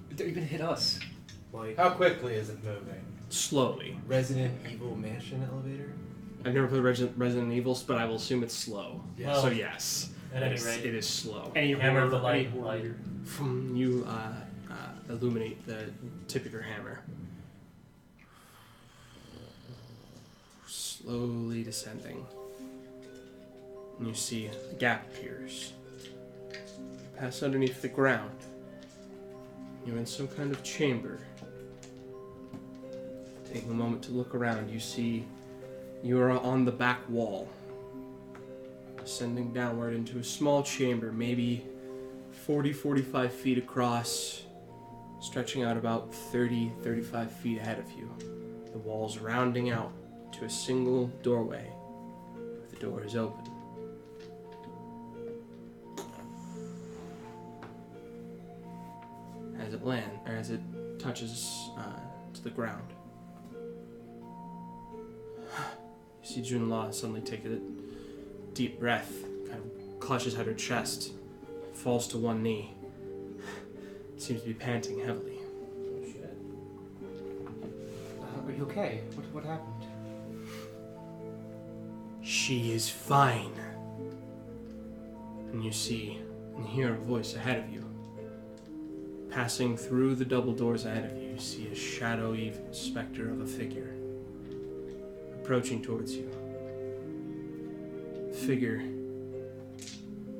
[SPEAKER 5] But they're even hit us.
[SPEAKER 7] Like
[SPEAKER 9] How quickly is it moving?
[SPEAKER 1] Slowly.
[SPEAKER 7] Resident Evil Mansion elevator?
[SPEAKER 1] I've never played Resident Evils, but I will assume it's slow.
[SPEAKER 7] Yeah.
[SPEAKER 1] So yes.
[SPEAKER 6] At any
[SPEAKER 1] It's-
[SPEAKER 6] rate,
[SPEAKER 1] it is slow.
[SPEAKER 5] Any
[SPEAKER 6] Hammer
[SPEAKER 5] horror,
[SPEAKER 6] of the
[SPEAKER 5] any
[SPEAKER 6] light,
[SPEAKER 5] horror
[SPEAKER 6] light.
[SPEAKER 5] reader.
[SPEAKER 1] From you illuminate the tip of your hammer. Slowly descending. And you see a gap appears. Pass underneath the ground. You're in some kind of chamber. Taking a moment to look around, you see you are on the back wall. Descending downward into a small chamber, maybe 40-45 feet across, stretching out about 30-35 feet ahead of you. The walls rounding out to a single doorway. The door is open. As it touches to the ground, you see Junla suddenly take a deep breath, kind of clutches at her chest, falls to one knee. seems to be panting heavily.
[SPEAKER 9] Oh shit.
[SPEAKER 5] Are you okay? What happened?
[SPEAKER 1] She is fine. And you see and hear a voice ahead of you. Passing through the double doors ahead of you, you see a shadowy specter of a figure approaching towards you. Figure,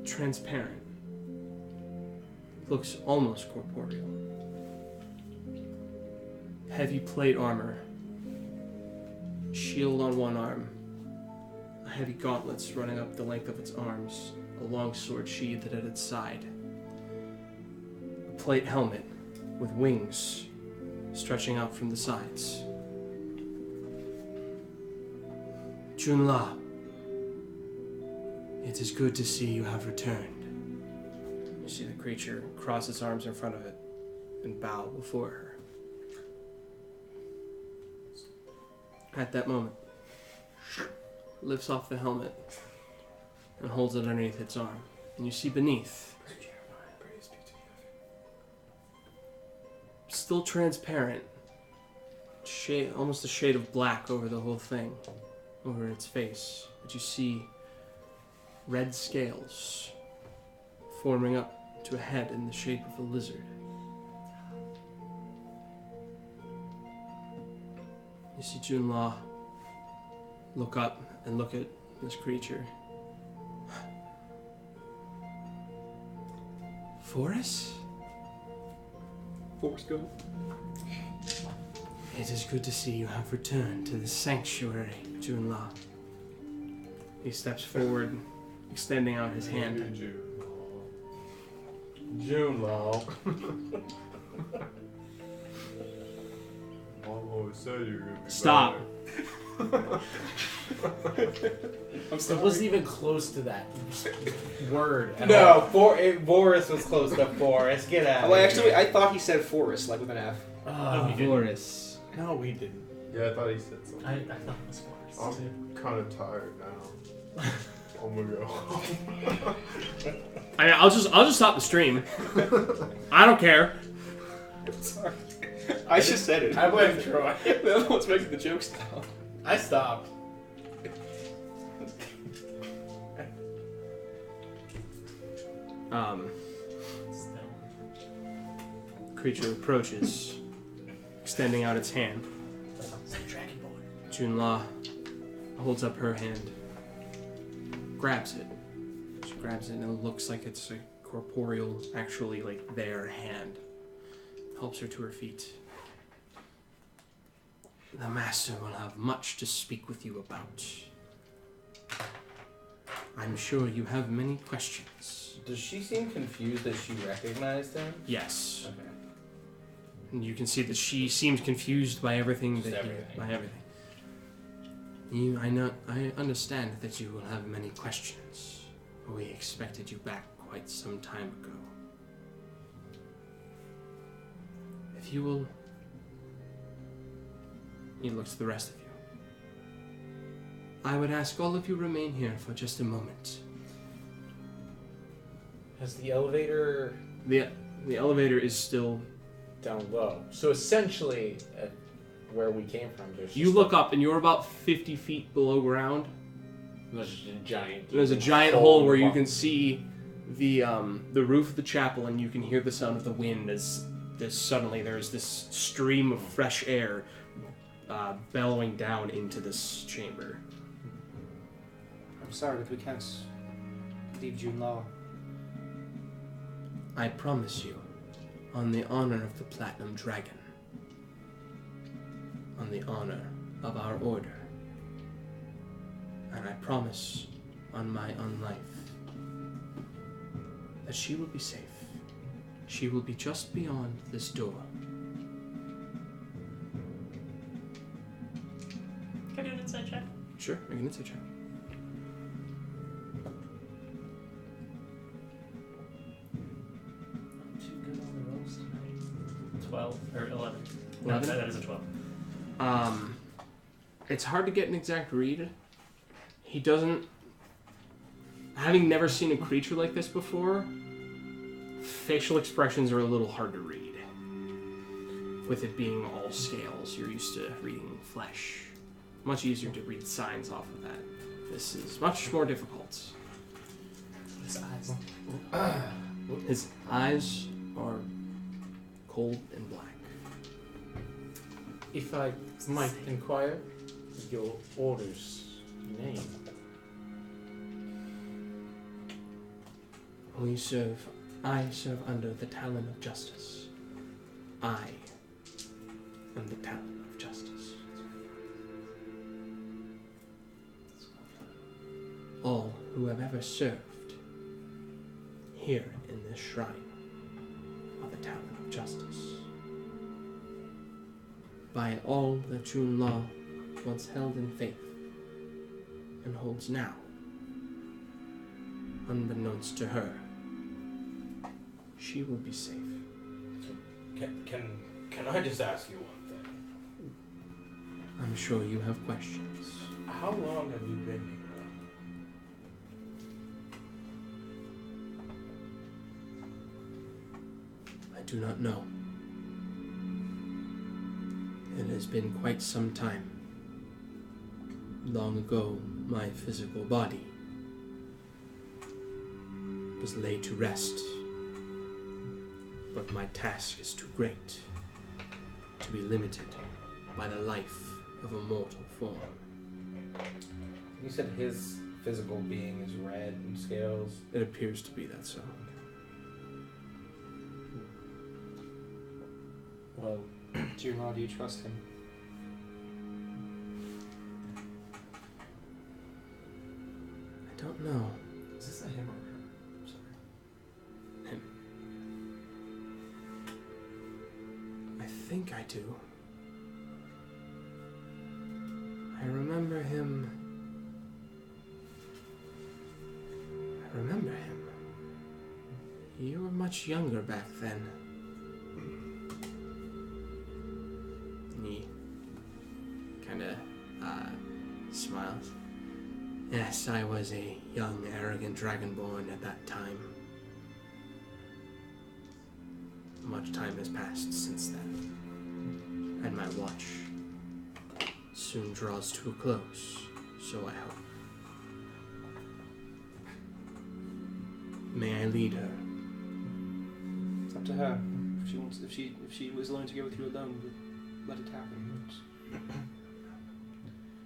[SPEAKER 1] transparent, looks almost corporeal. Heavy plate armor, shield on one arm, heavy gauntlets running up the length of its arms, a long sword sheathed at its side. A plate helmet with wings stretching out from the sides. Junla, it is good to see you have returned. You see the creature cross its arms in front of it and bow before her. At that moment, lifts off the helmet and holds it underneath its arm. And you see beneath, still transparent, shade, almost a shade of black over the whole thing, over its face. But you see red scales forming up to a head in the shape of a lizard. You see Junla look up and look at this creature. Forrest?
[SPEAKER 5] Forrest Gump.
[SPEAKER 1] It is good to see you have returned to the sanctuary, Junla. He steps forward, extending out his hand.
[SPEAKER 8] Junla. Mom always said you were gonna be
[SPEAKER 1] Stop.
[SPEAKER 3] It wasn't even close to that word. At
[SPEAKER 9] No, Boris was close to Forrest. Get out.
[SPEAKER 5] Oh, actually, I thought he said Forrest, like with an F.
[SPEAKER 3] all.
[SPEAKER 6] we didn't.
[SPEAKER 1] Forrest.
[SPEAKER 3] No, we didn't.
[SPEAKER 8] Yeah, I thought he said something.
[SPEAKER 6] I thought it was Forrest.
[SPEAKER 8] I'm kind of tired now. I'm gonna go home.
[SPEAKER 1] I'll just stop the stream. I don't care.
[SPEAKER 5] Sorry. I just said it.
[SPEAKER 3] I blame Troy.
[SPEAKER 5] The other one's making the jokes now.
[SPEAKER 3] I stopped.
[SPEAKER 1] Creature approaches, extending out its hand.
[SPEAKER 6] Dragon Boy.
[SPEAKER 1] Junla holds up her hand, grabs it. She grabs it and it looks like it's a corporeal, actually like their hand. Helps her to her feet. The master will have much to speak with you about. I'm sure you have many questions.
[SPEAKER 9] Does she seem confused that she recognized him?
[SPEAKER 1] Yes.
[SPEAKER 9] Okay.
[SPEAKER 1] And you can see that she seems confused by everything
[SPEAKER 9] Just
[SPEAKER 1] that
[SPEAKER 9] everything.
[SPEAKER 1] by everything. I understand that you will have many questions. We expected you back quite some time ago. If you will, he looks at the rest of you. I would ask all of you remain here for just a moment.
[SPEAKER 3] Has the elevator
[SPEAKER 1] The elevator is still.
[SPEAKER 3] down low? So essentially, at where we came from, there's
[SPEAKER 1] You
[SPEAKER 3] just
[SPEAKER 1] look up and you're about 50 feet below ground.
[SPEAKER 3] There's just a giant.
[SPEAKER 1] There's a giant hole where you can see the roof of the chapel, and you can hear the sound of the wind as suddenly there's this stream of fresh air bellowing down into this chamber.
[SPEAKER 5] I'm sorry, but we can't leave Junla.
[SPEAKER 1] I promise you, on the honor of the Platinum Dragon, on the honor of our order, and I promise on my own life that she will be safe. She will be just beyond this door.
[SPEAKER 6] Can I do an inside check?
[SPEAKER 1] Sure, make an insight check.
[SPEAKER 6] I'm too good on the rolls tonight. 12 or 11.
[SPEAKER 1] 11?
[SPEAKER 6] No, that is a 12.
[SPEAKER 1] It's hard to get an exact read. He doesn't. Having never seen a creature like this before, facial expressions are a little hard to read. With it being all scales, you're used to reading flesh. Much easier to read signs off of that. This is much more difficult.
[SPEAKER 6] His eyes.
[SPEAKER 1] His eyes are cold and black.
[SPEAKER 3] If I might inquire, your order's name.
[SPEAKER 1] I serve under the talon of justice. I am the talon of justice. All who have ever served here in this shrine are the talon of justice. By all that June Law once held in faith and holds now, unbeknownst to her, she will be safe.
[SPEAKER 2] Can I just ask you one thing?
[SPEAKER 1] I'm sure you have questions.
[SPEAKER 2] How long have you been here?
[SPEAKER 1] I do not know. It has been quite some time. Long ago, my physical body was laid to rest, but my task is too great to be limited by the life of a mortal form.
[SPEAKER 2] You said his physical being is red and scales.
[SPEAKER 1] It appears to be that so.
[SPEAKER 3] Well,
[SPEAKER 4] Dear Law, do you trust him?
[SPEAKER 1] I don't know.
[SPEAKER 7] Is this a him or her? I'm sorry.
[SPEAKER 1] Him. I think I do. I remember him. You were much younger back then. And he kinda smiles. Yes, I was a young, arrogant dragonborn at that time. Much time has passed since then, and my watch soon draws to a close, so I hope. May I lead her?
[SPEAKER 5] It's up to her. If she wants, if she was willing to go with you alone, let it happen.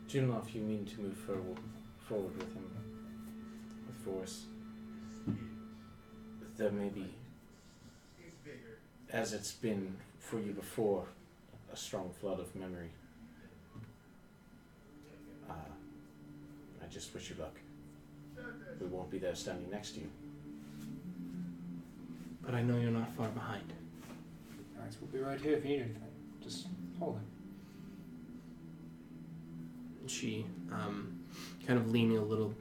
[SPEAKER 3] Junla, if you mean to move forward with him, with force, there may be, as it's been for you before, a strong flood of memory. I just wish you luck. We won't be there standing next to you.
[SPEAKER 1] But I know you're not far behind.
[SPEAKER 5] Alright, so we'll be right here if you need anything. Just hold it.
[SPEAKER 1] She, kind of leaning a little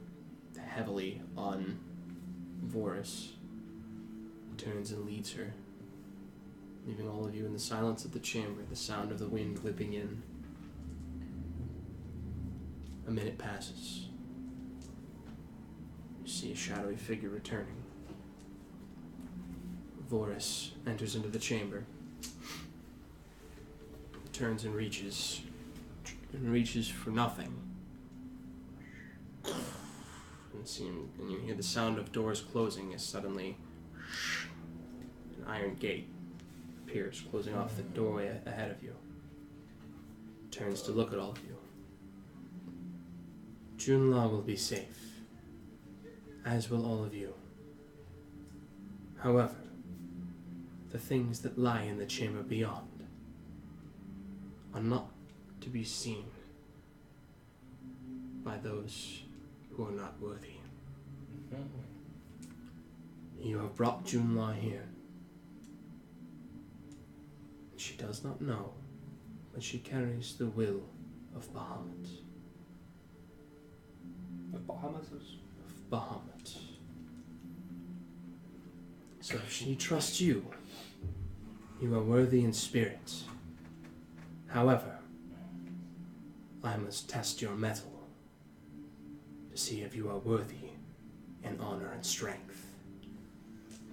[SPEAKER 1] heavily on Vorus, turns and leads her, leaving all of you in the silence of the chamber, the sound of the wind whipping in. A minute passes. You see a shadowy figure returning. Vorus enters into the chamber, turns and reaches for nothing. And you hear the sound of doors closing as suddenly an iron gate appears, closing off the doorway ahead of you. Turns to look at all of you. Junla will be safe, as will all of you. However, the things that lie in the chamber beyond are not to be seen by those who are not worthy. You have brought Junla here. She does not know, but she carries the will of Bahamut.
[SPEAKER 5] Of Bahamut?
[SPEAKER 1] Of Bahamut. So if she trusts you, you are worthy in spirit. However, I must test your mettle to see if you are worthy in honor and strength.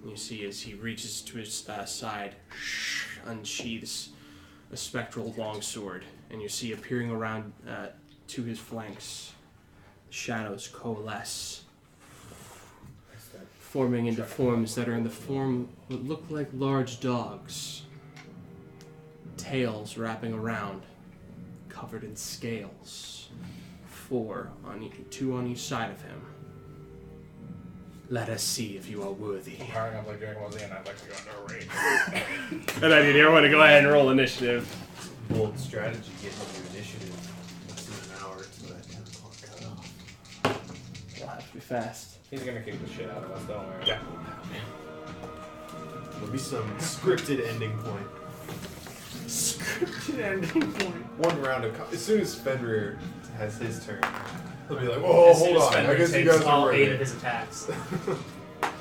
[SPEAKER 1] And you see as he reaches to his side, unsheathes a spectral longsword, and you see appearing around to his flanks, shadows coalesce, forming into forms that are in the form what look like large dogs, tails wrapping around, covered in scales, 4 on two on each side of him. Let us see if you are worthy.
[SPEAKER 9] Powering up like Dragon Ball Z, and I'd like to go into a rage.
[SPEAKER 1] And I need everyone to go ahead and roll initiative.
[SPEAKER 8] Bold strategy getting into initiative. Less than an hour to that 10 o'clock cutoff.
[SPEAKER 1] You'll have to be fast.
[SPEAKER 9] He's gonna kick the shit out of us, don't worry.
[SPEAKER 8] Yeah. There'll be some scripted ending point.
[SPEAKER 1] Scripted ending point.
[SPEAKER 8] One round of as soon as Fenrir has his turn, he'll be like, "Whoa,
[SPEAKER 6] As soon
[SPEAKER 8] hold
[SPEAKER 6] as
[SPEAKER 8] on! I
[SPEAKER 6] Fenrir
[SPEAKER 8] guess you
[SPEAKER 6] takes
[SPEAKER 8] guys
[SPEAKER 6] all
[SPEAKER 8] are
[SPEAKER 6] 8 of
[SPEAKER 8] ready."
[SPEAKER 6] his attacks.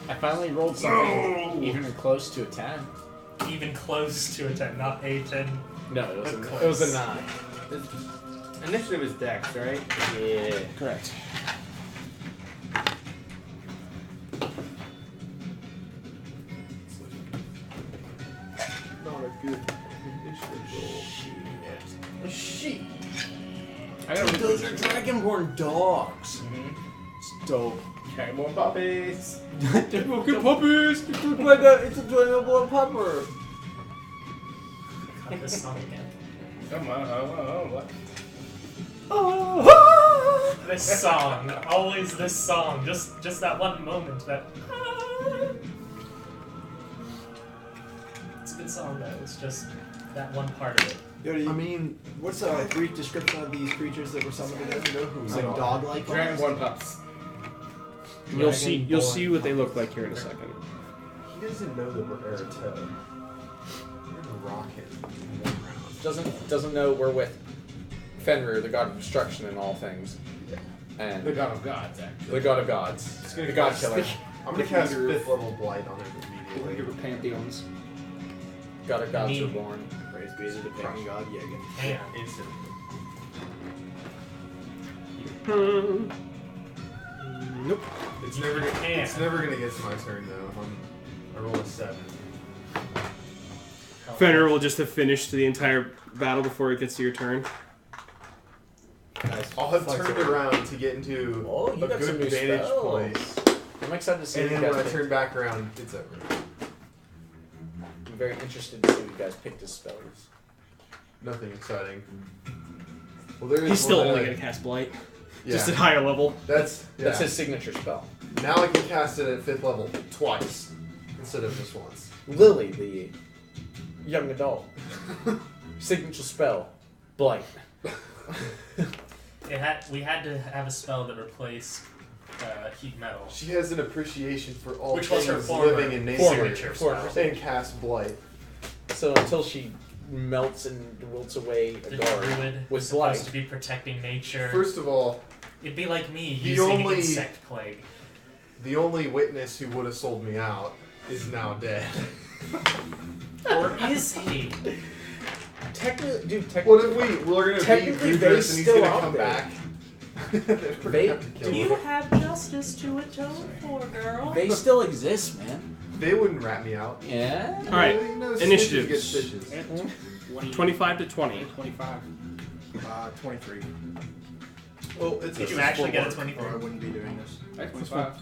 [SPEAKER 3] I finally rolled something even close to a 10.
[SPEAKER 6] Even close to a 10, not a 10.
[SPEAKER 3] No, it was
[SPEAKER 6] But
[SPEAKER 3] it was a 9.
[SPEAKER 9] Initiative is Dex, right?
[SPEAKER 3] Yeah.
[SPEAKER 1] Correct.
[SPEAKER 8] Not a good initiative roll.
[SPEAKER 3] Shit. I gotta those are dragonborn dogs. It's dope.
[SPEAKER 9] Dragonborn puppies.
[SPEAKER 1] They're fucking puppies!
[SPEAKER 3] It's a dragonborn pupper.
[SPEAKER 6] Cut this song again.
[SPEAKER 9] Come on, what?
[SPEAKER 6] This song, always this song, just that one moment that. It's a good song though. It's just that one part of it.
[SPEAKER 7] Yodi,
[SPEAKER 8] I mean,
[SPEAKER 7] what's a brief description of these creatures that were summoned again? It's like dog-like.
[SPEAKER 9] Dragonborn pups.
[SPEAKER 1] You'll see what they look like here in a second.
[SPEAKER 8] he doesn't know that we're Eritrea. We're gonna rock him in 1 round.
[SPEAKER 3] Doesn't know we're with Fenrir, the god of destruction and all things, and
[SPEAKER 9] The god of gods, actually.
[SPEAKER 3] the god of gods, the god killer,
[SPEAKER 8] I'm gonna cast
[SPEAKER 4] Leader of-
[SPEAKER 8] 5th level blight on him immediately.
[SPEAKER 4] Leader of pantheons.
[SPEAKER 3] god of gods
[SPEAKER 6] Me.
[SPEAKER 3] reborn.
[SPEAKER 7] Praise be to the pagan god Yagan.
[SPEAKER 6] Damn.
[SPEAKER 8] Instantly.
[SPEAKER 1] Nope.
[SPEAKER 8] It's
[SPEAKER 6] You
[SPEAKER 8] never
[SPEAKER 6] can.
[SPEAKER 8] It's never gonna get to my turn though. I roll a 7.
[SPEAKER 1] Fenrir will just have finished the entire battle before it gets to your turn.
[SPEAKER 8] I'll have turned around to get into
[SPEAKER 3] Oh, you
[SPEAKER 8] a
[SPEAKER 3] got some
[SPEAKER 8] good
[SPEAKER 3] new
[SPEAKER 8] vantage
[SPEAKER 3] spells.
[SPEAKER 8] place,
[SPEAKER 3] I'm excited to see
[SPEAKER 8] and
[SPEAKER 3] what
[SPEAKER 8] then
[SPEAKER 3] you
[SPEAKER 8] when I
[SPEAKER 3] guys
[SPEAKER 8] turn back around, it's over.
[SPEAKER 3] I'm very interested to see what you guys picked as spells.
[SPEAKER 8] Nothing exciting. Well, there is
[SPEAKER 1] He's still
[SPEAKER 8] one
[SPEAKER 1] only
[SPEAKER 8] that-
[SPEAKER 1] going to cast Blight,
[SPEAKER 8] Yeah,
[SPEAKER 1] just at higher level.
[SPEAKER 8] that's
[SPEAKER 3] That's his signature spell.
[SPEAKER 8] Now I can cast it at 5th level twice instead of just once.
[SPEAKER 3] Lily, the young adult, signature spell, blight.
[SPEAKER 6] We had to have a spell that replaced heat metal.
[SPEAKER 8] She has an appreciation for all
[SPEAKER 6] Which was her
[SPEAKER 8] things
[SPEAKER 6] former
[SPEAKER 8] living in nature
[SPEAKER 6] signature spell.
[SPEAKER 8] and cast blight.
[SPEAKER 3] So until she melts and wilts away a
[SPEAKER 6] The
[SPEAKER 3] guard
[SPEAKER 6] druid
[SPEAKER 3] with
[SPEAKER 6] was supposed
[SPEAKER 3] blight.
[SPEAKER 6] to be protecting nature.
[SPEAKER 8] First of all,
[SPEAKER 6] It'd be like me
[SPEAKER 8] The
[SPEAKER 6] using
[SPEAKER 8] only-
[SPEAKER 6] insect plague.
[SPEAKER 8] the only witness who would have sold me out is now dead.
[SPEAKER 6] Or is he?
[SPEAKER 3] Technically, dude,
[SPEAKER 8] What if we're gonna beat
[SPEAKER 3] Technically,
[SPEAKER 8] Rudris
[SPEAKER 3] they
[SPEAKER 8] and he's
[SPEAKER 3] still
[SPEAKER 8] gonna
[SPEAKER 3] out
[SPEAKER 8] come
[SPEAKER 3] there.
[SPEAKER 8] back? We're gonna
[SPEAKER 3] They-
[SPEAKER 8] have to kill him.
[SPEAKER 6] You have justice to atone for, girl.
[SPEAKER 3] They still exist, man.
[SPEAKER 8] They wouldn't rat me out.
[SPEAKER 3] Yeah.
[SPEAKER 1] All right,
[SPEAKER 8] You know,
[SPEAKER 1] initiative.
[SPEAKER 8] stitches get stitches.
[SPEAKER 1] 25 to 20.
[SPEAKER 4] 25.
[SPEAKER 7] 23.
[SPEAKER 8] Well, it's
[SPEAKER 6] Did
[SPEAKER 8] a
[SPEAKER 6] you actually get a
[SPEAKER 8] sport.
[SPEAKER 6] 23?
[SPEAKER 7] Or I wouldn't be doing this.
[SPEAKER 4] At 25.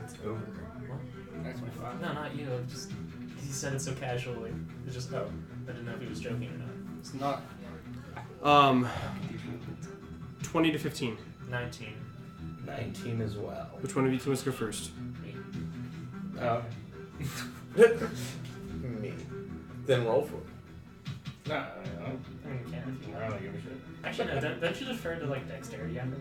[SPEAKER 8] It's over.
[SPEAKER 4] At 25.
[SPEAKER 6] No, not you. Just he said it so casually. It's just I didn't know if he was joking or not.
[SPEAKER 4] It's not.
[SPEAKER 1] 20 to 15.
[SPEAKER 6] 19.
[SPEAKER 9] 19 as well.
[SPEAKER 1] Which one of you two wants to go first?
[SPEAKER 9] Oh.
[SPEAKER 3] Me. Then roll for it.
[SPEAKER 9] No,
[SPEAKER 6] I mean, you can if you
[SPEAKER 9] I
[SPEAKER 6] want.
[SPEAKER 9] don't give a shit.
[SPEAKER 6] Actually, no. Don't you defer to like dexterity after?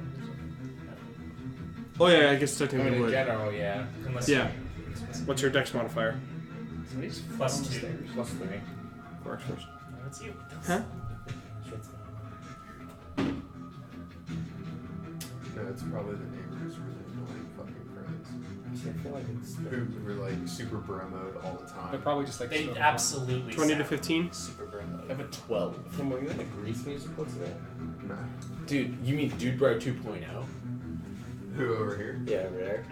[SPEAKER 1] Oh yeah, I guess
[SPEAKER 9] I
[SPEAKER 1] technically
[SPEAKER 9] mean, in
[SPEAKER 1] would.
[SPEAKER 9] general, yeah.
[SPEAKER 6] Unless
[SPEAKER 1] Yeah. What's your dex modifier?
[SPEAKER 4] Somebody's
[SPEAKER 6] Plus
[SPEAKER 4] on the
[SPEAKER 6] 2.
[SPEAKER 4] stairs.
[SPEAKER 9] Plus 3.
[SPEAKER 1] Works first.
[SPEAKER 6] No, it's you.
[SPEAKER 1] Huh?
[SPEAKER 8] No, it's probably the neighbors really annoying fucking friends
[SPEAKER 9] Actually, I feel like it's.
[SPEAKER 8] who were like super bro mode all the
[SPEAKER 4] They're
[SPEAKER 8] time.
[SPEAKER 4] probably just like.
[SPEAKER 6] They
[SPEAKER 4] stuff.
[SPEAKER 6] absolutely
[SPEAKER 1] 20 to
[SPEAKER 6] sound
[SPEAKER 1] 15?
[SPEAKER 6] super bro
[SPEAKER 3] I
[SPEAKER 6] mode.
[SPEAKER 3] have a 12.
[SPEAKER 9] Tim, were you in the Grease musical today?
[SPEAKER 8] No.
[SPEAKER 3] Dude, you mean Dude Bro 2.0?
[SPEAKER 8] Who over here?
[SPEAKER 9] Yeah, over there.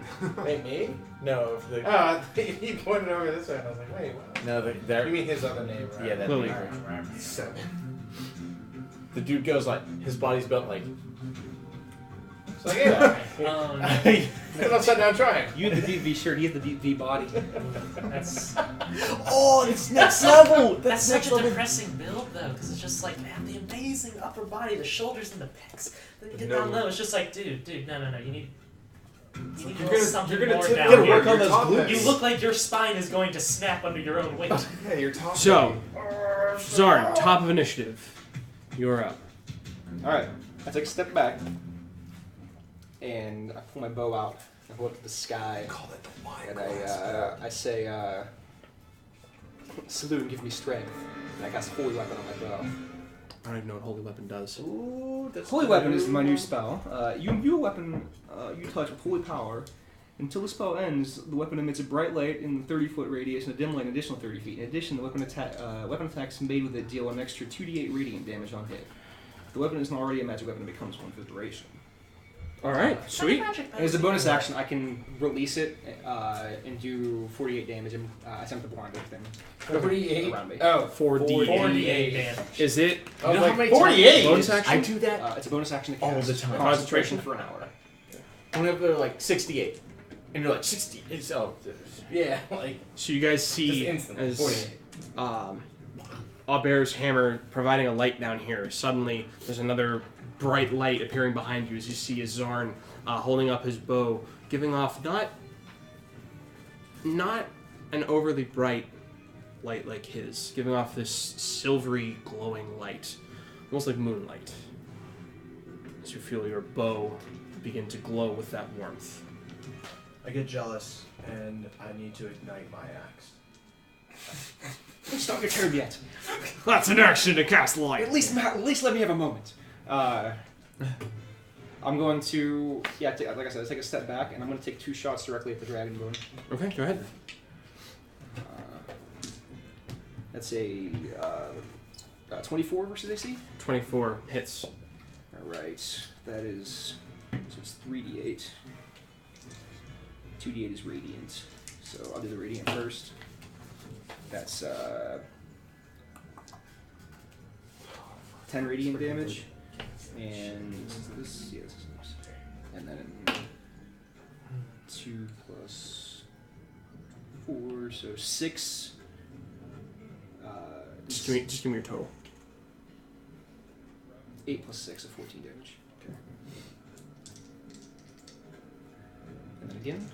[SPEAKER 9] Wait, me? No, the. He pointed over this way, and I was like, wait, what?
[SPEAKER 2] No,
[SPEAKER 9] You
[SPEAKER 2] there.
[SPEAKER 9] mean his other neighbor? Right?
[SPEAKER 2] Yeah, that
[SPEAKER 1] Lily.
[SPEAKER 2] neighbor.
[SPEAKER 9] So,
[SPEAKER 2] The dude goes like, his body's built like.
[SPEAKER 9] it's like, yeah.
[SPEAKER 6] Oh,
[SPEAKER 9] I'm upside down trying.
[SPEAKER 5] You have the DV shirt, he has the DV body.
[SPEAKER 6] that's
[SPEAKER 2] Oh, it's next level.
[SPEAKER 6] that's such a depressing build though, because it's just like they have the amazing upper body, the shoulders and the pecs. Then you get down low, it's just like, dude, no, you need something more
[SPEAKER 2] You
[SPEAKER 6] down
[SPEAKER 2] gotta
[SPEAKER 6] here.
[SPEAKER 2] work on those
[SPEAKER 8] Top
[SPEAKER 2] glutes.
[SPEAKER 8] heavy.
[SPEAKER 6] You look like your spine is going to snap under your own weight.
[SPEAKER 8] Yeah, you're top.
[SPEAKER 1] So, Zarn, top of initiative. You're up.
[SPEAKER 5] Alright, I take a step back, and I pull my bow out, and hold it to the sky,
[SPEAKER 8] Call it the wine
[SPEAKER 5] and
[SPEAKER 8] glass.
[SPEAKER 5] I say, salute and give me strength. And I cast Holy Weapon on my bow.
[SPEAKER 1] I don't even know what Holy Weapon does.
[SPEAKER 9] Ooh, that's
[SPEAKER 5] Holy Weapon is my new spell. You imbue a weapon you touch with holy power. Until the spell ends, the weapon emits a bright light in the 30-foot radius and a dim light an additional 30 feet. In addition, the weapon attacks made with it deal an extra 2d8 radiant damage on hit. If the weapon isn't already a magic weapon, it becomes one for the duration.
[SPEAKER 1] Alright, sweet.
[SPEAKER 5] And as a bonus action, I can release it and do 48 damage and attempt to blind everything
[SPEAKER 9] 48.
[SPEAKER 5] around me.
[SPEAKER 9] Oh,
[SPEAKER 1] 4D.
[SPEAKER 6] 48 damage.
[SPEAKER 1] Is it
[SPEAKER 9] I was
[SPEAKER 2] know
[SPEAKER 9] like,
[SPEAKER 2] how many
[SPEAKER 9] 48?
[SPEAKER 1] bonus
[SPEAKER 2] I
[SPEAKER 1] action?
[SPEAKER 2] do that
[SPEAKER 5] It's a bonus action to
[SPEAKER 2] all
[SPEAKER 5] cast.
[SPEAKER 2] the time.
[SPEAKER 5] Concentration for an hour.
[SPEAKER 2] whenever they're like 68. And you're like 60. It's, oh,
[SPEAKER 9] Yeah, like,
[SPEAKER 1] So you guys
[SPEAKER 9] just
[SPEAKER 1] see
[SPEAKER 9] instantly.
[SPEAKER 1] as
[SPEAKER 9] 48.
[SPEAKER 1] Aubert's hammer providing a light down here. Suddenly, there's another bright light appearing behind you as you see Zarn holding up his bow, giving off not an overly bright light like his, giving off this silvery glowing light, almost like moonlight. As you feel your bow begin to glow with that warmth.
[SPEAKER 7] I get jealous and I need to ignite my axe.
[SPEAKER 5] It's not your turn yet.
[SPEAKER 1] That's an action to cast light.
[SPEAKER 5] At least let me have a moment. I'm going to, like I said, take a step back, and I'm going to take 2 shots directly at the dragonbone.
[SPEAKER 1] Okay, go ahead.
[SPEAKER 5] That's a 24 versus AC.
[SPEAKER 1] 24 hits.
[SPEAKER 5] All right, that is, so it's 3d8. 2d8 is radiant, so I'll do the radiant first. That's 10 radiant damage, and this, yeah, this is nice. And then 2 plus 4, so 6.
[SPEAKER 1] Just give me your total.
[SPEAKER 5] 8 plus 6, so 14 damage. Okay. And then again.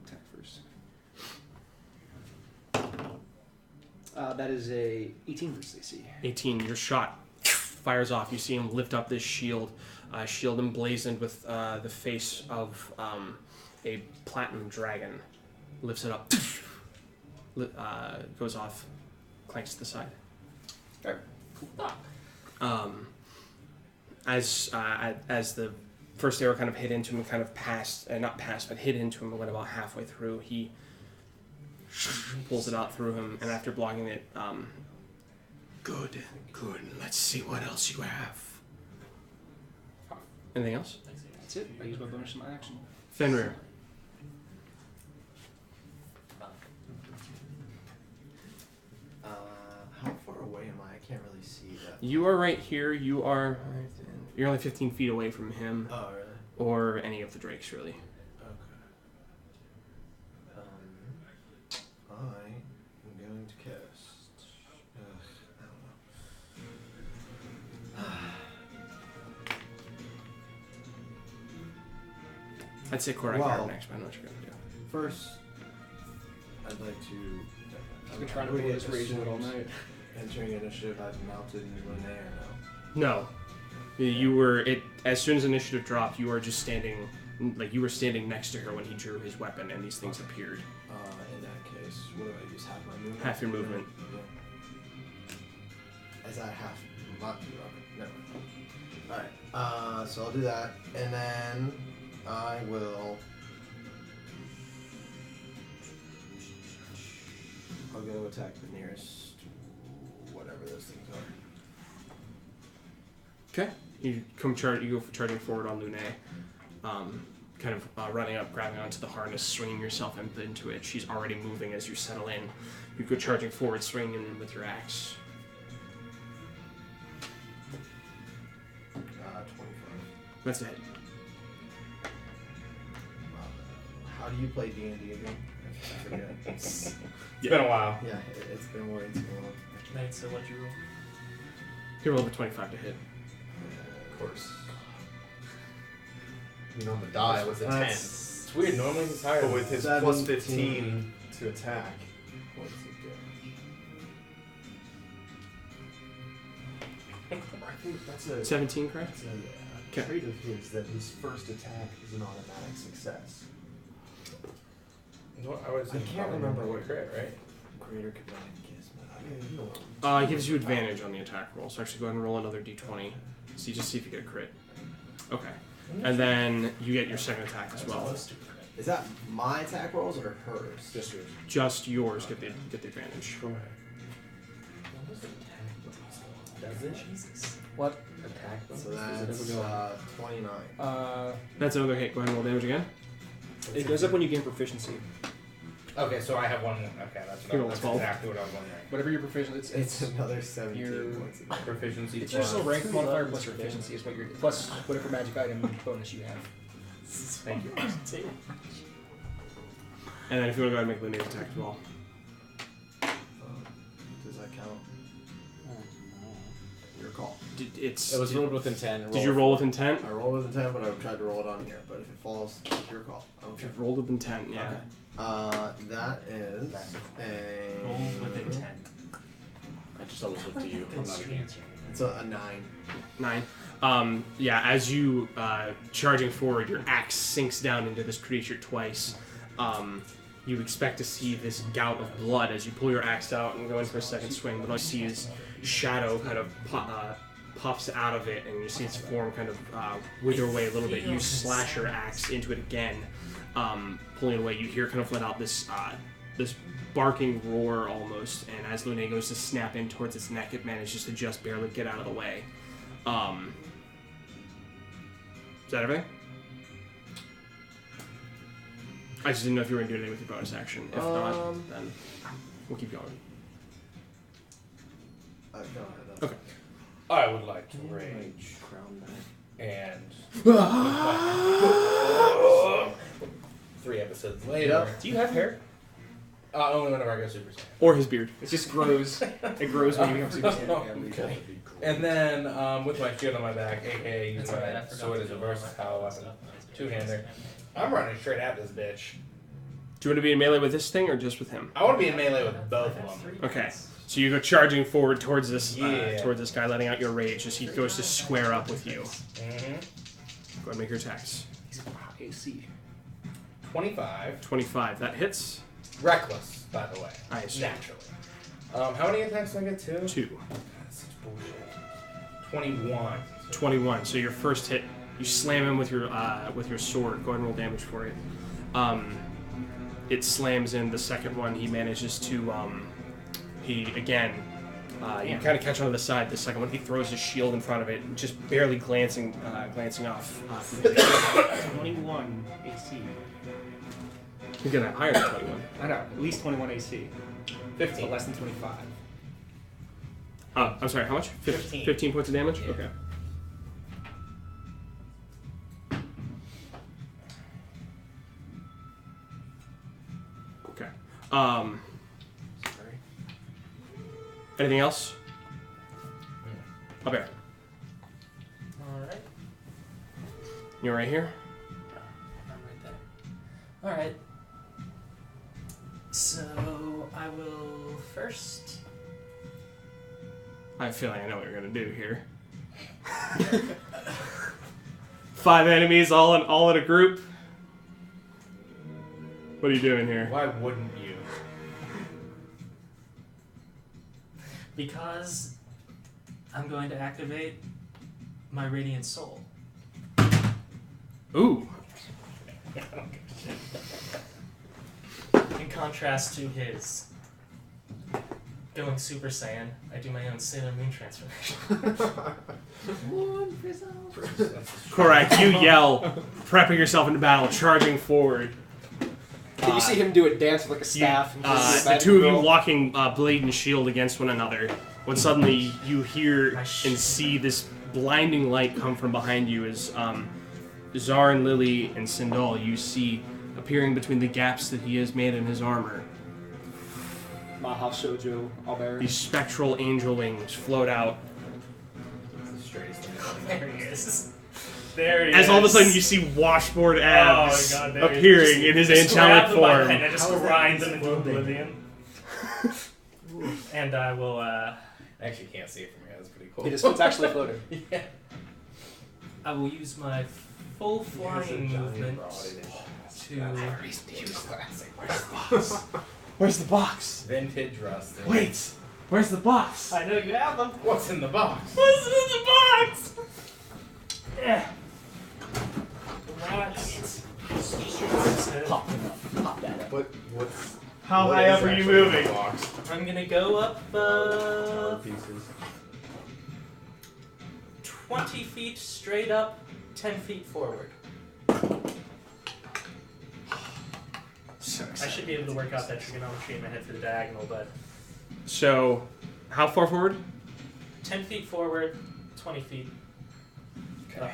[SPEAKER 5] Attack first. That is a 18 versus AC.
[SPEAKER 1] 18. Your shot fires off. You see him lift up this shield, shield emblazoned with the face of a platinum dragon. Lifts it up. Goes off. Clanks to the side. As the first arrow kind of hit into him and kind of not passed, but hit into him and went about halfway through, he pulls it out through him, and after blocking it, good. Let's see what else you have. Anything else?
[SPEAKER 5] That's it. I use my bonus in my action.
[SPEAKER 1] Fenrir.
[SPEAKER 7] How far away am I? I can't really see that.
[SPEAKER 1] You are right here. You're only 15 feet away from him,
[SPEAKER 7] Oh, really?
[SPEAKER 1] or any of the drakes, really.
[SPEAKER 7] Okay. I am going to cast. I don't know.
[SPEAKER 1] I'd say Korak
[SPEAKER 7] Well-
[SPEAKER 1] next, but I know what you're going to do.
[SPEAKER 7] First, I'd like to.
[SPEAKER 5] I've been trying to pull this rage in it all night.
[SPEAKER 7] Entering initiative, I've mounted Lene or no?
[SPEAKER 1] No. You were as soon as initiative dropped, you were just standing, like you were standing next to her when he drew his weapon, and these things appeared.
[SPEAKER 7] In that case, what do I use? Half my movement?
[SPEAKER 1] Half your movement.
[SPEAKER 7] Yeah. Is that half my movement? Never mind. Alright, so I'll do that, and then I will. I'll go attack the nearest whatever those things are.
[SPEAKER 1] Okay. You go for charging forward on Lune, kind of running up, grabbing onto the harness, swinging yourself into it. She's already moving as you settle in. You go charging forward, swinging in with your axe.
[SPEAKER 7] 25.
[SPEAKER 1] That's a hit.
[SPEAKER 7] How do you play D&D again? I forget.
[SPEAKER 9] It's been a while.
[SPEAKER 7] Yeah, it's been way too long.
[SPEAKER 6] Right, so what'd you roll?
[SPEAKER 1] He rolled a 25 to hit.
[SPEAKER 7] Of course. You know, the die was a 10.
[SPEAKER 9] It's weird. Normally he's higher.
[SPEAKER 8] But with his plus 15 to attack.
[SPEAKER 7] What's it do?
[SPEAKER 8] I think that's a
[SPEAKER 1] 17, correct?
[SPEAKER 8] That's a trait of his that his first attack is an automatic success.
[SPEAKER 9] No,
[SPEAKER 8] I can't remember what
[SPEAKER 9] crit, right?
[SPEAKER 7] Greater could not kiss
[SPEAKER 1] It gives you advantage on the attack roll. So actually go ahead and roll another d20. See if you get a crit. Okay. And then you get your second attack as well.
[SPEAKER 7] Is that my attack rolls or hers?
[SPEAKER 9] Just yours.
[SPEAKER 1] Just yours get the advantage.
[SPEAKER 9] Does it?
[SPEAKER 6] Jesus.
[SPEAKER 5] What attack?
[SPEAKER 7] So that's 29.
[SPEAKER 1] That's another hit. Go ahead and roll damage again.
[SPEAKER 5] It goes up when you gain proficiency.
[SPEAKER 9] Okay, so I have one. Okay, that's exactly what I was wondering.
[SPEAKER 5] Whatever your proficiency,
[SPEAKER 7] It's another 17
[SPEAKER 5] your-
[SPEAKER 7] points.
[SPEAKER 9] Proficiency.
[SPEAKER 5] It's just a rank modifier plus your proficiency is what you're plus whatever magic item bonus you have.
[SPEAKER 9] Thank you.
[SPEAKER 1] And then if you want to go ahead and make Luna's attack as well.
[SPEAKER 7] Does that count?
[SPEAKER 1] Your call.
[SPEAKER 3] It was rolled with intent.
[SPEAKER 1] Did you roll with intent?
[SPEAKER 7] I rolled with intent, but I tried to roll it on here. But if it falls, it's your call. I don't
[SPEAKER 1] If
[SPEAKER 7] care.
[SPEAKER 1] you've rolled with intent, yeah.
[SPEAKER 7] Okay. That is a.
[SPEAKER 6] Roll with intent.
[SPEAKER 3] I just always look to you. I'm not answering.
[SPEAKER 7] It's a 9.
[SPEAKER 1] 9. Yeah, as you charging forward, your axe sinks down into this creature twice. You expect to see this gout of blood as you pull your axe out and go in for a second swing, but all you see is shadow kind of puffs out of it, and you see its form kind of wither away a little bit. You slash your axe into it again, pulling it away. You hear kind of let out this this barking roar almost, and as Lune goes to snap in towards its neck, it manages to just barely get out of the way. Is that everything? I just didn't know if you were going to do anything with your bonus action. If not, then we'll keep going.
[SPEAKER 7] Go ahead.
[SPEAKER 1] Okay.
[SPEAKER 9] I would like to rage and 3 episodes later.
[SPEAKER 5] Do you have hair?
[SPEAKER 9] Only whenever I go Super Saiyan.
[SPEAKER 1] Or his beard.
[SPEAKER 5] It just grows. It grows when you become Super Saiyan.
[SPEAKER 9] Okay. And then with my shield on my back, aka use
[SPEAKER 6] That's alright, I
[SPEAKER 9] my
[SPEAKER 6] forgot
[SPEAKER 9] sword
[SPEAKER 6] to
[SPEAKER 9] as a
[SPEAKER 6] do all my
[SPEAKER 9] versatile weapon,
[SPEAKER 6] stuff.
[SPEAKER 9] two-hander. I'm running straight at this bitch.
[SPEAKER 1] Do you want to be in melee with this thing or just with him?
[SPEAKER 9] I want to be in melee with both of them.
[SPEAKER 1] Okay. So you go charging forward towards this
[SPEAKER 9] Yeah.
[SPEAKER 1] towards this guy, letting out your rage as he goes to square up with you.
[SPEAKER 9] Mm-hmm.
[SPEAKER 1] Go ahead and make your attacks.
[SPEAKER 5] AC.
[SPEAKER 9] 25.
[SPEAKER 1] 25. That hits.
[SPEAKER 9] Reckless, by the way.
[SPEAKER 1] I assume.
[SPEAKER 9] Naturally. How many attacks do I get? 2?
[SPEAKER 1] 2.
[SPEAKER 9] That's such bullshit. 21.
[SPEAKER 1] 21. So your first hit, you slam him with your sword. Go ahead and roll damage for it. It slams in. The second one, he manages to you kind of catch onto the side. The second one, he throws his shield in front of it, just barely glancing off.
[SPEAKER 5] 21 AC.
[SPEAKER 1] You're gonna higher than 21.
[SPEAKER 5] I know, at least 21 AC,
[SPEAKER 9] 15.
[SPEAKER 5] but less than 25.
[SPEAKER 1] I'm sorry, how much?
[SPEAKER 9] 15.
[SPEAKER 1] 15 points of damage?
[SPEAKER 9] Yeah.
[SPEAKER 1] Okay. Okay.
[SPEAKER 7] Sorry.
[SPEAKER 1] Anything else? Up there.
[SPEAKER 6] Alright.
[SPEAKER 1] You're right here?
[SPEAKER 6] I'm right there. Alright. So, I will first.
[SPEAKER 1] I have a feeling I know what you're gonna do here. 5 enemies all in a group. What are you doing here?
[SPEAKER 9] Why wouldn't you?
[SPEAKER 6] Because I'm going to activate my Radiant Soul.
[SPEAKER 1] Ooh.
[SPEAKER 6] In contrast to his going Super Saiyan, I do my own Sailor Moon transformation.
[SPEAKER 1] Correct. You yell, prepping yourself into battle, charging forward.
[SPEAKER 5] Can you see him do a dance with like a staff? And
[SPEAKER 1] The two of you locking blade and shield against one another, when suddenly you hear and see this blinding light come from behind you as Zar and Lily and Sindal you see appearing between the gaps that he has made in his armor.
[SPEAKER 5] Mahal Shoujo Albert.
[SPEAKER 1] These spectral angel wings float out.
[SPEAKER 9] It's the straightest thing.
[SPEAKER 6] There he is. There he is.
[SPEAKER 1] As all of a sudden you see washboard abs
[SPEAKER 6] Oh my God, there he is.
[SPEAKER 1] appearing in his
[SPEAKER 6] Just grab
[SPEAKER 1] angelic
[SPEAKER 6] them by the
[SPEAKER 1] form.
[SPEAKER 6] hand and just
[SPEAKER 9] How is that
[SPEAKER 6] grind them into
[SPEAKER 9] exploding?
[SPEAKER 6] oblivion. And I will,
[SPEAKER 9] I actually can't see it from here. That's pretty cool.
[SPEAKER 5] It's actually floating.
[SPEAKER 9] Yeah.
[SPEAKER 6] I will use my full flying movement to.
[SPEAKER 1] Where's the box?
[SPEAKER 9] Vintage rust.
[SPEAKER 1] Wait, where's the box?
[SPEAKER 6] I know you have them.
[SPEAKER 9] What's in the box?
[SPEAKER 6] What's in the box? Yeah. Relax.
[SPEAKER 3] Pop that up.
[SPEAKER 8] What's
[SPEAKER 3] How
[SPEAKER 8] what
[SPEAKER 3] high
[SPEAKER 8] is
[SPEAKER 3] up are you
[SPEAKER 8] actually in the
[SPEAKER 3] moving?
[SPEAKER 8] box?
[SPEAKER 6] I'm gonna go up
[SPEAKER 8] Pieces.
[SPEAKER 6] 20 feet straight up, 10 feet forward. I should be able to work out that trigonometry in my head for the diagonal, but
[SPEAKER 1] So, how far forward?
[SPEAKER 6] 10 feet forward, 20 feet.
[SPEAKER 1] Okay.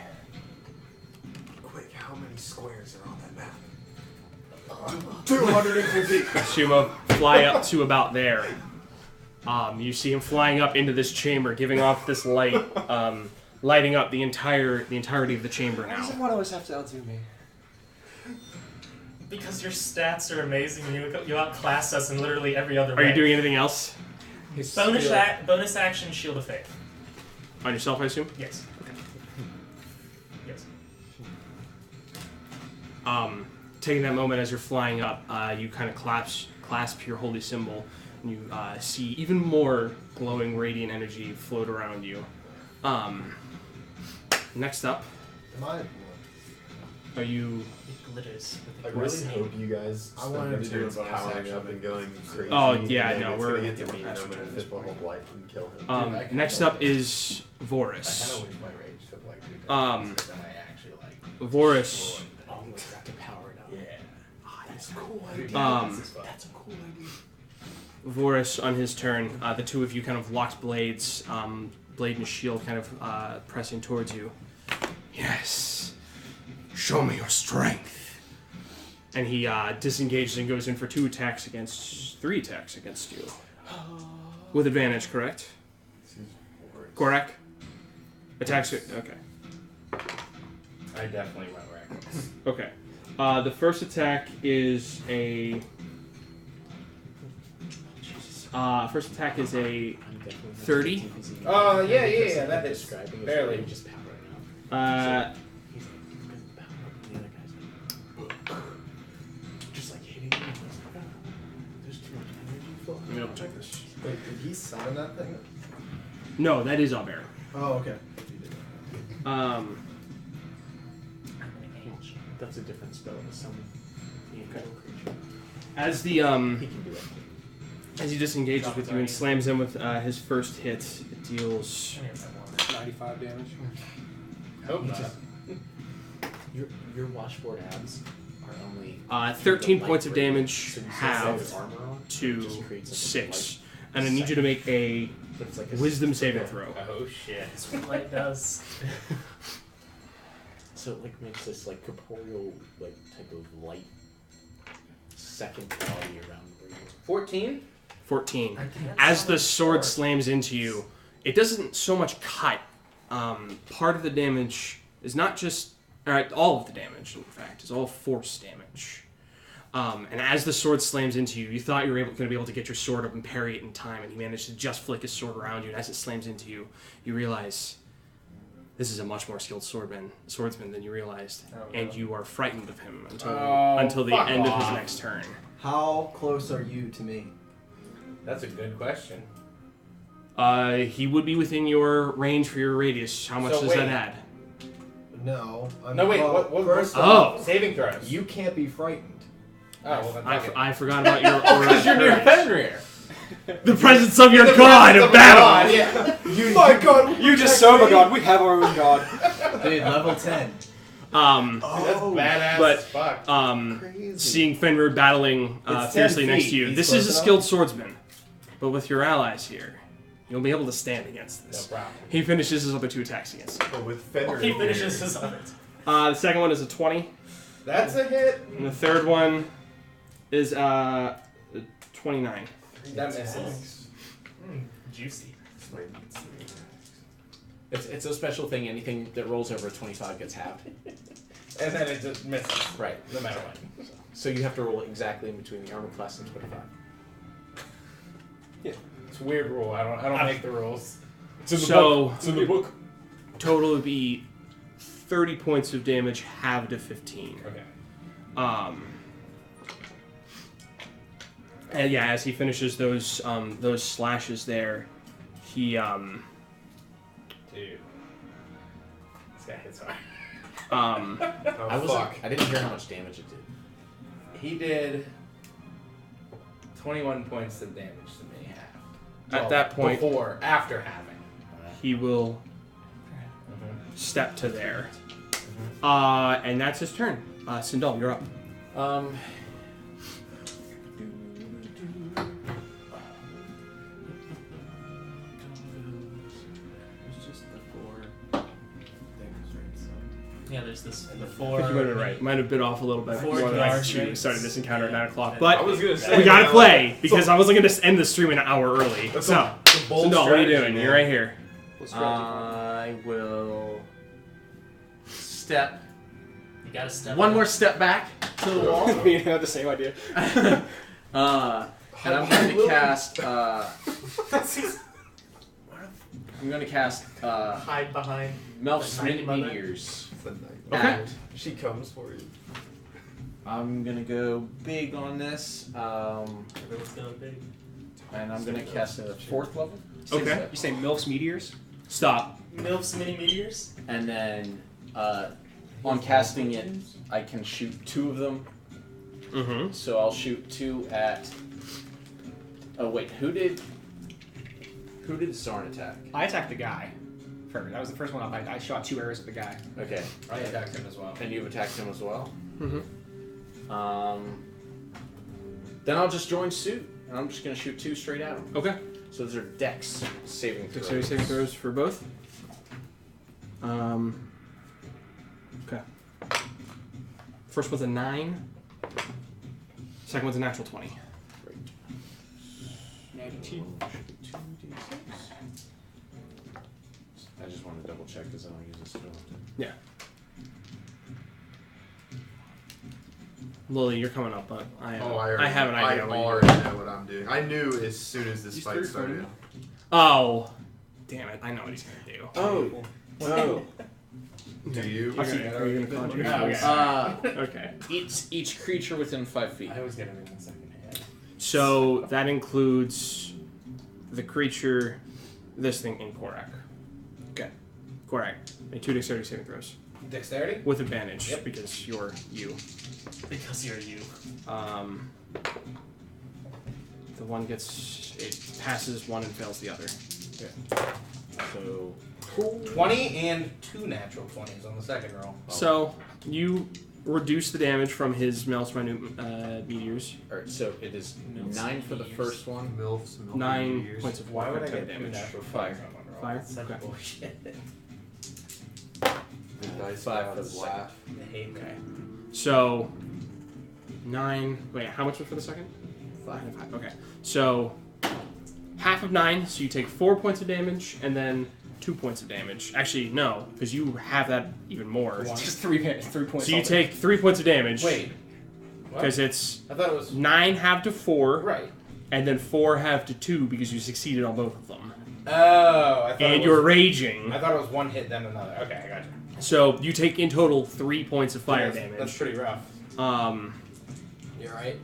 [SPEAKER 8] Quick, how many squares are on that map? 250.
[SPEAKER 1] Sumo fly up to about there. You see him flying up into this chamber, giving off this light, lighting up the entirety of the chamber
[SPEAKER 5] Why does
[SPEAKER 1] now.
[SPEAKER 5] everyone always have to outdo me?
[SPEAKER 6] Because your stats are amazing and you outclass us in literally every other way.
[SPEAKER 1] Are you doing anything else
[SPEAKER 6] Bonus action, Shield of Faith.
[SPEAKER 1] on yourself? I assume.
[SPEAKER 6] Yes. Yes.
[SPEAKER 1] Taking that moment as you're flying up, you kind of clasp your holy symbol, and you see even more glowing radiant energy float around you. Next up,
[SPEAKER 7] Am I?
[SPEAKER 1] are you?
[SPEAKER 6] It glitters with
[SPEAKER 8] I
[SPEAKER 6] the
[SPEAKER 8] really
[SPEAKER 6] glistening.
[SPEAKER 8] hope you guys
[SPEAKER 7] I wanted to do a
[SPEAKER 8] turns
[SPEAKER 7] bonus
[SPEAKER 8] powering
[SPEAKER 7] action,
[SPEAKER 8] up
[SPEAKER 7] but-
[SPEAKER 8] and going crazy.
[SPEAKER 1] Oh, yeah,
[SPEAKER 8] and then
[SPEAKER 1] no,
[SPEAKER 8] it's
[SPEAKER 1] we're-
[SPEAKER 8] gonna get to me,
[SPEAKER 1] we're
[SPEAKER 8] and I'm gonna
[SPEAKER 1] past
[SPEAKER 8] fit the whole life and kill him.
[SPEAKER 1] Next up is
[SPEAKER 9] I
[SPEAKER 1] Vorus.
[SPEAKER 9] kind of wish my rage took like 2 days. Because then I actually like.
[SPEAKER 1] Vorus.
[SPEAKER 3] Oh, we got to power it up.
[SPEAKER 9] Yeah.
[SPEAKER 3] That's a cool idea.
[SPEAKER 1] That's
[SPEAKER 3] a cool idea.
[SPEAKER 1] Vorus on his turn. The two of you kind of locked blades, blade and shield kind of pressing towards you. Yes. Show me your strength. And he disengages and goes in for 3 attacks against you. With advantage, correct? Correct? Attacks. Okay.
[SPEAKER 9] I definitely went reckless.
[SPEAKER 1] Okay. The first attack is a. First attack is a 30.
[SPEAKER 9] Oh, yeah, that is
[SPEAKER 3] Describing it,
[SPEAKER 9] barely.
[SPEAKER 3] just powering up. He's like, powering up, and the other guy's like, just like hitting him. There's too much energy flowing.
[SPEAKER 1] Let me double check this.
[SPEAKER 7] Wait, did he summon that thing?
[SPEAKER 1] No, that is Albert.
[SPEAKER 7] Oh, okay.
[SPEAKER 3] That's a different spell to summon the incredible creature.
[SPEAKER 1] As the
[SPEAKER 3] He can do it.
[SPEAKER 1] as he disengages with you and slams him with his first hit, it deals.
[SPEAKER 5] 95 damage.
[SPEAKER 9] Hope not.
[SPEAKER 3] Your washboard abs are only
[SPEAKER 1] 13
[SPEAKER 3] light
[SPEAKER 1] points of
[SPEAKER 3] radiant,
[SPEAKER 1] damage
[SPEAKER 3] so you
[SPEAKER 1] halved
[SPEAKER 3] set armor on, it
[SPEAKER 1] to
[SPEAKER 3] just creates like a
[SPEAKER 1] 6,
[SPEAKER 3] light
[SPEAKER 1] and I need you to make a
[SPEAKER 3] but it's like a
[SPEAKER 1] wisdom saving throw.
[SPEAKER 9] Oh shit.
[SPEAKER 6] That's what light does.
[SPEAKER 3] So it like makes this like corporeal like type of light second body around where you
[SPEAKER 9] 14?
[SPEAKER 1] 14.
[SPEAKER 6] I can't
[SPEAKER 1] As
[SPEAKER 6] summon
[SPEAKER 1] the sword
[SPEAKER 6] force.
[SPEAKER 1] slams into you, it doesn't so much cut. Part of the damage is not just, all of the damage, in fact, is all force damage. And as the sword slams into you, you thought you were going to be able to get your sword up and parry it in time, and he managed to just flick his sword around you. And as it slams into you, you realize this is a much more skilled swordsman than you realized,
[SPEAKER 6] Oh,
[SPEAKER 1] and
[SPEAKER 6] no.
[SPEAKER 1] you are frightened of him until the
[SPEAKER 9] fuck
[SPEAKER 1] end of
[SPEAKER 9] off.
[SPEAKER 1] his next turn.
[SPEAKER 7] How close are you to me?
[SPEAKER 9] That's a good question.
[SPEAKER 1] He would be within your range for your radius. How much
[SPEAKER 9] So
[SPEAKER 1] does
[SPEAKER 9] wait.
[SPEAKER 1] that add?
[SPEAKER 7] No.
[SPEAKER 9] No, wait,
[SPEAKER 7] well,
[SPEAKER 9] what
[SPEAKER 7] first
[SPEAKER 1] Oh.
[SPEAKER 7] off,
[SPEAKER 9] saving throws?
[SPEAKER 7] you can't be frightened.
[SPEAKER 9] Oh, well, then
[SPEAKER 1] I
[SPEAKER 9] fuck it.
[SPEAKER 1] forgot about your
[SPEAKER 9] Oh,
[SPEAKER 1] aura
[SPEAKER 9] because you're near
[SPEAKER 1] courage.
[SPEAKER 9] Fenrir.
[SPEAKER 1] the presence of your god in battle.
[SPEAKER 9] Yeah.
[SPEAKER 7] My God,
[SPEAKER 5] You just serve a god. We have our own god.
[SPEAKER 9] Dude, level 10.
[SPEAKER 2] That's badass
[SPEAKER 1] but-
[SPEAKER 2] as fuck.
[SPEAKER 8] Crazy.
[SPEAKER 1] Seeing Fenrir battling
[SPEAKER 2] It's 10
[SPEAKER 1] fiercely next
[SPEAKER 2] feet.
[SPEAKER 1] to you.
[SPEAKER 2] He's
[SPEAKER 1] This
[SPEAKER 2] close
[SPEAKER 1] is a
[SPEAKER 2] enough?
[SPEAKER 1] skilled swordsman, but with your allies here, you'll be able to stand against
[SPEAKER 2] No
[SPEAKER 1] this.
[SPEAKER 2] problem.
[SPEAKER 1] He finishes his other 2 attacks against you.
[SPEAKER 8] But with Fenrir.
[SPEAKER 6] He
[SPEAKER 8] in
[SPEAKER 6] finishes
[SPEAKER 8] here-
[SPEAKER 6] his others.
[SPEAKER 1] The second one is a 20,
[SPEAKER 2] That's a hit.
[SPEAKER 1] and the third one is 29.
[SPEAKER 2] That misses.
[SPEAKER 6] Juicy.
[SPEAKER 3] It's a special thing. Anything that rolls over a 25 gets halved.
[SPEAKER 2] And then it just misses.
[SPEAKER 3] Right.
[SPEAKER 2] No matter what.
[SPEAKER 3] So you have to roll exactly in between the armor class and 25.
[SPEAKER 2] It's a weird rule. I don't make the rules.
[SPEAKER 3] It's in the
[SPEAKER 1] So-
[SPEAKER 3] book. It's in the book.
[SPEAKER 1] Total would be 30 points of damage, halved to 15.
[SPEAKER 2] Okay.
[SPEAKER 1] And yeah, as he finishes those slashes there, he
[SPEAKER 2] Dude. This guy hits hard.
[SPEAKER 8] Oh,
[SPEAKER 3] I
[SPEAKER 8] fuck.
[SPEAKER 3] I didn't hear how much damage it did.
[SPEAKER 2] He did 21 points of damage to me, half.
[SPEAKER 1] At that point-
[SPEAKER 2] after halving.
[SPEAKER 1] he will step to there. And that's his turn. Sindel, you're up.
[SPEAKER 3] There's just the 4 things, right? So
[SPEAKER 6] Yeah, there's this the
[SPEAKER 1] I think
[SPEAKER 6] 4.
[SPEAKER 1] you might have been right. Might have been off a little bit
[SPEAKER 6] Four
[SPEAKER 1] more than
[SPEAKER 6] yards,
[SPEAKER 1] I
[SPEAKER 6] right?
[SPEAKER 1] started this encounter at 9 o'clock.
[SPEAKER 6] I
[SPEAKER 1] But
[SPEAKER 8] was gonna say
[SPEAKER 1] we gotta
[SPEAKER 8] man,
[SPEAKER 1] play because I wasn't gonna end the stream an hour early.
[SPEAKER 8] That's
[SPEAKER 1] So,
[SPEAKER 8] a bold
[SPEAKER 1] Sindel, what are you
[SPEAKER 8] strategy,
[SPEAKER 1] doing?
[SPEAKER 8] man.
[SPEAKER 1] You're right here.
[SPEAKER 5] What strategy?
[SPEAKER 3] I will step
[SPEAKER 6] You gotta step
[SPEAKER 3] one
[SPEAKER 6] up.
[SPEAKER 3] more step back to the wall.
[SPEAKER 5] Me and him have the same idea.
[SPEAKER 3] And I'm going to cast. I'm going to cast
[SPEAKER 6] Hide behind.
[SPEAKER 3] Melf's
[SPEAKER 6] Like Night Mother?
[SPEAKER 3] Meteors.
[SPEAKER 8] It's a night.
[SPEAKER 1] Okay.
[SPEAKER 3] And
[SPEAKER 8] She comes for you.
[SPEAKER 3] I'm going to go big on this.
[SPEAKER 6] Everyone's going big.
[SPEAKER 3] And I'm going to cast a 4th level.
[SPEAKER 1] Okay.
[SPEAKER 5] You say MILF's meteors?
[SPEAKER 1] Stop.
[SPEAKER 6] Milf's mini meteors?
[SPEAKER 3] And then on casting it, I can shoot 2 of them.
[SPEAKER 1] Mm-hmm.
[SPEAKER 3] So I'll shoot 2 at. Oh wait, who did Zorn attack?
[SPEAKER 5] I attacked the guy first. That was the first one up. I shot 2 arrows at the guy.
[SPEAKER 3] Okay,
[SPEAKER 2] I attacked him as well.
[SPEAKER 3] and you've attacked him as well.
[SPEAKER 1] Mm-hmm.
[SPEAKER 3] Then I'll just join suit, and I'm just gonna shoot 2 straight at him.
[SPEAKER 1] Okay.
[SPEAKER 3] So those are Dex saving throws.
[SPEAKER 1] Dexterity saving throws for both. Okay. First one's a 9. Second one's a natural 20.
[SPEAKER 3] I just want to double check because I don't use this skill.
[SPEAKER 1] Yeah. Lily, you're coming up, but I have an idea.
[SPEAKER 8] I
[SPEAKER 1] what you're
[SPEAKER 8] already
[SPEAKER 1] doing.
[SPEAKER 8] know what I'm doing. I knew as soon as this
[SPEAKER 5] He's
[SPEAKER 8] fight
[SPEAKER 5] 3
[SPEAKER 8] started.
[SPEAKER 1] Oh, damn it! I know what he's gonna do.
[SPEAKER 3] Oh.
[SPEAKER 8] Do you?
[SPEAKER 1] Okay, are you gonna conjure?
[SPEAKER 2] Okay.
[SPEAKER 1] Okay.
[SPEAKER 3] Each creature within 5 feet.
[SPEAKER 2] I always get him in the second hand.
[SPEAKER 1] So that includes the creature, this thing, and Korak. Okay. Korak, make 2 dexterity saving throws
[SPEAKER 2] Dexterity?
[SPEAKER 1] with advantage
[SPEAKER 2] Yep.
[SPEAKER 1] because you're you.
[SPEAKER 6] Because you're you.
[SPEAKER 1] The one it passes one and fails the other.
[SPEAKER 3] So
[SPEAKER 2] 20 and 2 natural 20s on the second roll.
[SPEAKER 1] So you reduce the damage from his Mel's minute meteors.
[SPEAKER 3] Alright, so it is 9 for the first one.
[SPEAKER 8] MILFs,
[SPEAKER 1] 9 points of
[SPEAKER 2] Why would I
[SPEAKER 1] fire
[SPEAKER 2] get 2
[SPEAKER 1] damage.
[SPEAKER 2] natural 20s
[SPEAKER 3] Fire.
[SPEAKER 2] on one roll?
[SPEAKER 1] Fire?
[SPEAKER 2] That's such
[SPEAKER 1] Okay.
[SPEAKER 2] bullshit.
[SPEAKER 8] The dice
[SPEAKER 3] 5
[SPEAKER 8] gods
[SPEAKER 3] for the second.
[SPEAKER 8] laugh.
[SPEAKER 2] I hate me.
[SPEAKER 1] Okay. So 9. Wait, how much was for the second?
[SPEAKER 3] 5.
[SPEAKER 1] 5. Okay. So half of 9. So you take 4 points of damage, and then 2 points of damage. Actually, no, because you have that even more.
[SPEAKER 2] One.
[SPEAKER 5] It's just 3 points.
[SPEAKER 1] So you take 3 points of damage.
[SPEAKER 2] Wait. What?
[SPEAKER 1] Because it's
[SPEAKER 2] I thought it was
[SPEAKER 1] 9 half to 4,
[SPEAKER 2] right.
[SPEAKER 1] and then 4 half to 2 because you succeeded on both of them.
[SPEAKER 2] Oh, I thought
[SPEAKER 1] And
[SPEAKER 2] it
[SPEAKER 1] you're
[SPEAKER 2] was,
[SPEAKER 1] raging.
[SPEAKER 2] I thought it was one hit then another. Okay, I got you.
[SPEAKER 1] So you take in total 3 points of fire
[SPEAKER 2] that's,
[SPEAKER 1] damage.
[SPEAKER 2] That's pretty rough. You're right.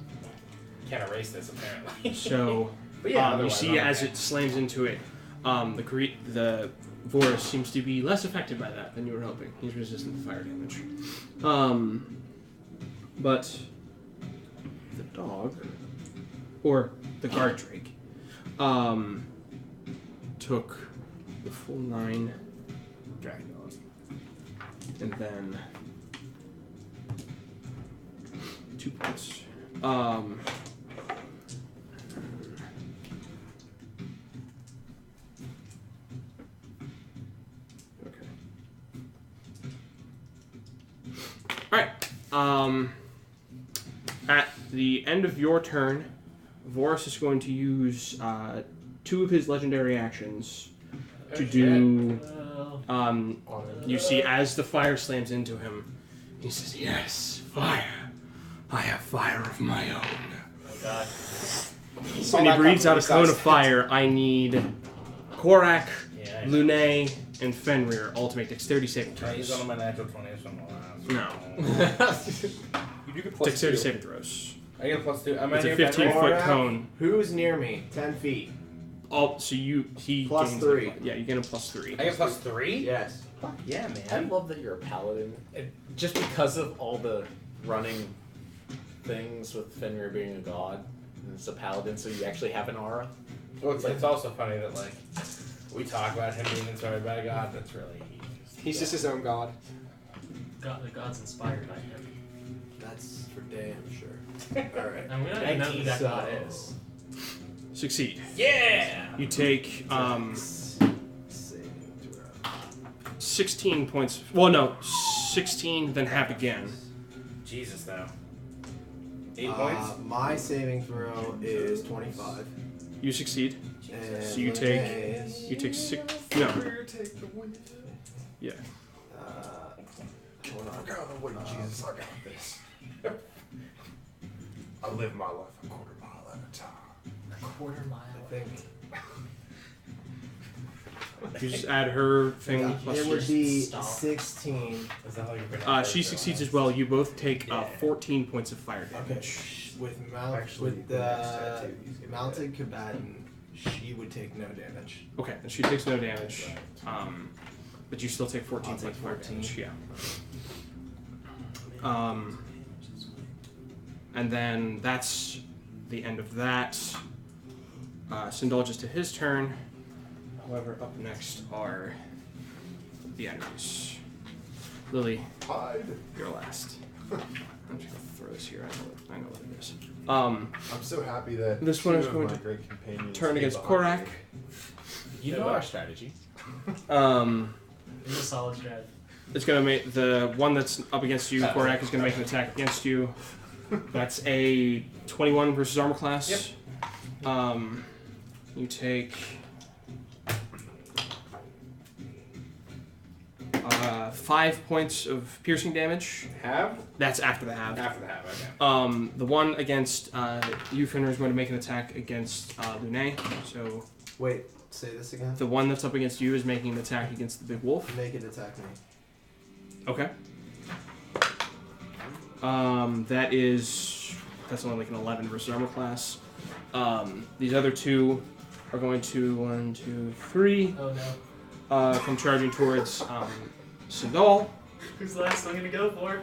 [SPEAKER 2] Can't erase this apparently.
[SPEAKER 1] So
[SPEAKER 2] But yeah,
[SPEAKER 1] you
[SPEAKER 2] otherwise,
[SPEAKER 1] see
[SPEAKER 2] I'm
[SPEAKER 1] as
[SPEAKER 2] okay.
[SPEAKER 1] it slams into it, the Vorus seems to be less affected by that than you were hoping. He's resistant to fire damage. But the dog, or the guard drake, took the full 9. And then 2 points. Okay. Alright. At the end of your turn, Vorus is going to use 2 of his legendary actions to do. You see, as the fire slams into him, he says, "Yes, fire. I have fire of my own."
[SPEAKER 6] Oh god.
[SPEAKER 1] When he breathes out a cone of fire, I need Korak,
[SPEAKER 9] Yeah.
[SPEAKER 1] Lune, and Fenrir all to make dexterity saving
[SPEAKER 9] Can I use
[SPEAKER 1] throws.
[SPEAKER 9] one of my natural 20s from the last?
[SPEAKER 1] No.
[SPEAKER 5] You do get plus
[SPEAKER 1] Dexterity
[SPEAKER 5] 2.
[SPEAKER 1] saving throws.
[SPEAKER 9] I get a +2. Am I
[SPEAKER 1] It's a
[SPEAKER 9] near
[SPEAKER 1] 15-foot
[SPEAKER 9] Fenrir?
[SPEAKER 1] cone.
[SPEAKER 7] Who's near me? 10 feet.
[SPEAKER 1] Oh, so he
[SPEAKER 7] Plus
[SPEAKER 1] gains
[SPEAKER 7] 3.
[SPEAKER 1] Yeah, you gain a +3.
[SPEAKER 9] I get +3?
[SPEAKER 7] Yes.
[SPEAKER 9] Fuck yeah,
[SPEAKER 3] I
[SPEAKER 9] man.
[SPEAKER 3] love that you're a paladin. Just because of all the running things with Fenrir being a god, and it's a paladin, so you actually have an aura.
[SPEAKER 9] Well, it's also funny that, like, we talk about him being inspired by a god, that's really...
[SPEAKER 5] He's just his own god.
[SPEAKER 6] God, the god's inspired by him.
[SPEAKER 7] That's for damn sure. Alright.
[SPEAKER 6] And we don't even know who that god is.
[SPEAKER 1] Succeed.
[SPEAKER 9] Yeah!
[SPEAKER 1] You take
[SPEAKER 7] Saving throw.
[SPEAKER 1] 16 points. Well, no, 16, then half again.
[SPEAKER 9] Jesus, though. 8 points?
[SPEAKER 7] My saving throw is 25.
[SPEAKER 1] You succeed.
[SPEAKER 7] And
[SPEAKER 1] So you
[SPEAKER 7] Linnea
[SPEAKER 1] take 6. No. Yeah.
[SPEAKER 7] Hold on.
[SPEAKER 8] Wait, Jesus, I got this. I live my life a quarter mile at a time.
[SPEAKER 6] A quarter mile.
[SPEAKER 7] I think
[SPEAKER 1] You just add her thing plus
[SPEAKER 7] it
[SPEAKER 1] your.
[SPEAKER 7] would be
[SPEAKER 6] Stop.
[SPEAKER 7] 16.
[SPEAKER 9] Is that how you pronounce
[SPEAKER 1] She
[SPEAKER 9] it?
[SPEAKER 1] succeeds as well. You both take
[SPEAKER 9] Yeah.
[SPEAKER 1] 14 points of fire
[SPEAKER 7] Okay.
[SPEAKER 1] damage.
[SPEAKER 7] With
[SPEAKER 8] Actually,
[SPEAKER 7] with
[SPEAKER 8] the next
[SPEAKER 7] the
[SPEAKER 8] tattoo he's gonna
[SPEAKER 7] mounted combatant, she would take no damage.
[SPEAKER 1] Okay, and she takes no damage. But you still take 14
[SPEAKER 7] I'll
[SPEAKER 1] points
[SPEAKER 7] take
[SPEAKER 1] of fire
[SPEAKER 7] 14.
[SPEAKER 1] damage. Yeah. And then that's the end of that. Sindulges to his turn. However, up next are the enemies. Lily,
[SPEAKER 8] Hide.
[SPEAKER 1] you're last. I'm just gonna throw this here. I know what it is.
[SPEAKER 8] I'm so happy that
[SPEAKER 1] This one
[SPEAKER 8] two
[SPEAKER 1] is
[SPEAKER 8] of
[SPEAKER 1] going
[SPEAKER 8] my
[SPEAKER 1] to
[SPEAKER 8] great companions
[SPEAKER 1] turn
[SPEAKER 8] stay
[SPEAKER 1] against
[SPEAKER 8] behind
[SPEAKER 1] Korak.
[SPEAKER 8] me.
[SPEAKER 3] You know our strategy.
[SPEAKER 6] It's a solid strat.
[SPEAKER 1] It's gonna make the one that's up against you. Korak is gonna make an attack against you. That's a 21 versus armor class.
[SPEAKER 9] Yep.
[SPEAKER 1] You take 5 points of piercing damage.
[SPEAKER 9] Have?
[SPEAKER 1] That's after the half.
[SPEAKER 9] After the half, okay.
[SPEAKER 1] The one against you, Fenrir, is going to make an attack against Lune. So
[SPEAKER 7] Wait, say this again.
[SPEAKER 1] the one that's up against you is making an attack against the big wolf.
[SPEAKER 7] Make it attack me.
[SPEAKER 1] Okay. That's only like an 11 versus armor class. These other two are going to 1, 2, 3
[SPEAKER 6] Oh no.
[SPEAKER 1] come charging towards Sindal.
[SPEAKER 6] Who's the last one gonna go for?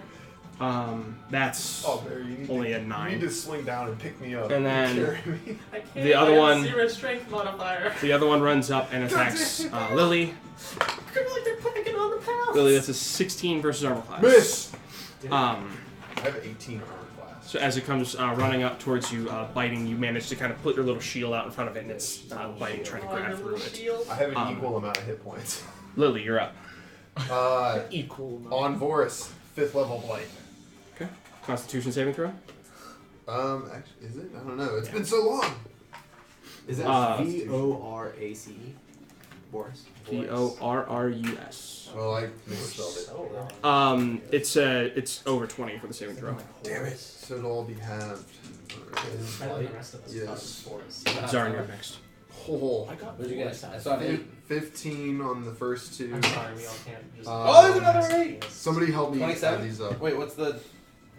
[SPEAKER 1] That's
[SPEAKER 8] Oh, Barry, you need
[SPEAKER 1] only
[SPEAKER 8] to,
[SPEAKER 1] a 9.
[SPEAKER 8] You need to swing down and pick me up.
[SPEAKER 1] And then-
[SPEAKER 8] carry me.
[SPEAKER 6] I can't.
[SPEAKER 1] The other
[SPEAKER 6] I have
[SPEAKER 1] one-
[SPEAKER 6] 0 strength modifier.
[SPEAKER 1] The other one runs up and attacks Lily.
[SPEAKER 6] Like they're packing on the pounds.
[SPEAKER 1] Lily, that's a 16 versus armor class.
[SPEAKER 8] Miss.
[SPEAKER 1] I
[SPEAKER 8] have 18 armor class.
[SPEAKER 1] So as it comes running up towards you, biting, you manage to kind of put your little shield out in front of it, and it's biting, trying to grab through it.
[SPEAKER 8] I have an equal amount of hit points.
[SPEAKER 1] Lily, you're up.
[SPEAKER 3] Equal amount.
[SPEAKER 8] On Vorus, 5th level blight.
[SPEAKER 1] Okay. Constitution saving throw.
[SPEAKER 8] Actually, is it? I don't know. It's been so long.
[SPEAKER 7] Is it V-O-R-A-C-E? Boris.
[SPEAKER 1] Vorrus.
[SPEAKER 8] Well, I misspelled it.
[SPEAKER 1] It's over 20 for the saving throw.
[SPEAKER 8] Damn it. So it'll all be halved.
[SPEAKER 6] Better than the rest of us.
[SPEAKER 8] Yes.
[SPEAKER 1] Zarn, you're next.
[SPEAKER 8] Oh,
[SPEAKER 3] I got
[SPEAKER 9] What'd you get?
[SPEAKER 3] four.
[SPEAKER 9] I saw an 8.
[SPEAKER 8] 15 on the first two.
[SPEAKER 6] I'm sorry, we all can't just.
[SPEAKER 9] Oh, there's another 8!
[SPEAKER 8] Somebody help me add
[SPEAKER 9] 27?
[SPEAKER 8] these up.
[SPEAKER 9] Wait, what's the...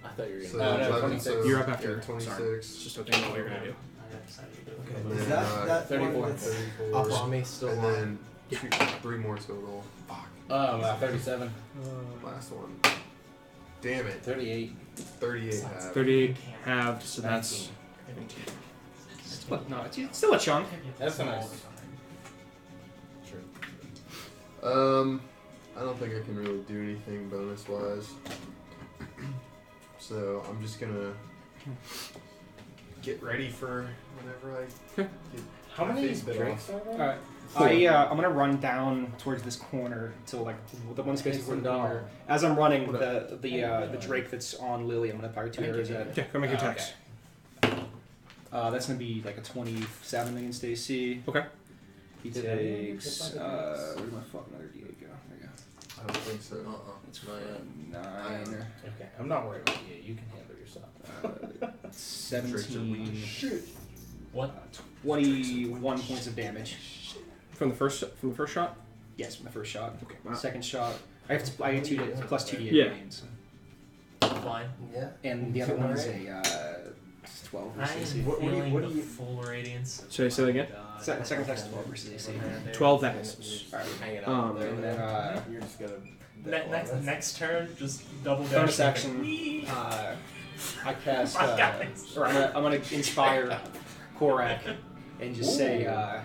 [SPEAKER 3] I thought you were
[SPEAKER 8] So
[SPEAKER 3] gonna.
[SPEAKER 9] No,
[SPEAKER 8] 11,
[SPEAKER 9] 26.
[SPEAKER 8] so
[SPEAKER 1] You're up after.
[SPEAKER 8] yeah, 26.
[SPEAKER 1] Sorry. It's just what they know what you're gonna do.
[SPEAKER 6] I decided to do it.
[SPEAKER 7] Okay,
[SPEAKER 8] And
[SPEAKER 7] is
[SPEAKER 8] then,
[SPEAKER 7] that
[SPEAKER 9] 34.
[SPEAKER 7] one that's
[SPEAKER 8] 34.
[SPEAKER 7] up on me still
[SPEAKER 8] And
[SPEAKER 7] on?
[SPEAKER 8] then 3 more total. Fuck.
[SPEAKER 9] 37.
[SPEAKER 8] Last one. Damn it.
[SPEAKER 9] 38.
[SPEAKER 8] 38 half.
[SPEAKER 1] 38 halved, so that's
[SPEAKER 5] Well, no, it's still a chunk.
[SPEAKER 9] That's a nice.
[SPEAKER 2] True.
[SPEAKER 8] I don't think I can really do anything bonus wise. So I'm just gonna get ready for whenever I get
[SPEAKER 9] How
[SPEAKER 8] my
[SPEAKER 9] many
[SPEAKER 8] face bit
[SPEAKER 9] drinks
[SPEAKER 8] off.
[SPEAKER 9] are there?
[SPEAKER 5] I'm gonna run down towards this corner till like the one space before the corner. As I'm running, the Drake that's on Lily, I'm gonna fire 2 arrows at.
[SPEAKER 1] Yeah, go make your attacks.
[SPEAKER 5] That's gonna be like a 27 against AC.
[SPEAKER 1] Okay.
[SPEAKER 5] He
[SPEAKER 9] Did anyone get
[SPEAKER 5] takes.
[SPEAKER 9] by the
[SPEAKER 5] Where did my fucking other D8 go? There you go.
[SPEAKER 8] I don't think so.
[SPEAKER 5] It's
[SPEAKER 8] Not yet.
[SPEAKER 5] 9.
[SPEAKER 9] Okay, I'm not worried about you. You can handle yourself.
[SPEAKER 5] 17.
[SPEAKER 6] What?
[SPEAKER 5] 21 points of damage.
[SPEAKER 1] From the first shot?
[SPEAKER 5] Yes, from the first shot.
[SPEAKER 1] Okay. Wow.
[SPEAKER 5] Second shot. I have 2 plus 2d8
[SPEAKER 1] Yeah.
[SPEAKER 5] remains.
[SPEAKER 6] Fine.
[SPEAKER 7] Yeah.
[SPEAKER 5] And the other one is a 12
[SPEAKER 6] I
[SPEAKER 5] versus
[SPEAKER 6] am
[SPEAKER 5] AC.
[SPEAKER 6] feeling the full radiance.
[SPEAKER 1] Should I say that again?
[SPEAKER 5] Second attack's 12 versus AC.
[SPEAKER 1] 12 that misses.
[SPEAKER 5] Alright.
[SPEAKER 9] Hanging
[SPEAKER 1] Um,
[SPEAKER 9] out there.
[SPEAKER 5] And then
[SPEAKER 9] You're just gonna.
[SPEAKER 6] Next turn, just double dash.
[SPEAKER 5] bonus
[SPEAKER 6] like a
[SPEAKER 5] action.
[SPEAKER 6] wee.
[SPEAKER 5] I cast.
[SPEAKER 6] My guys.
[SPEAKER 5] Or I'm gonna inspire Korak and just say,
[SPEAKER 9] I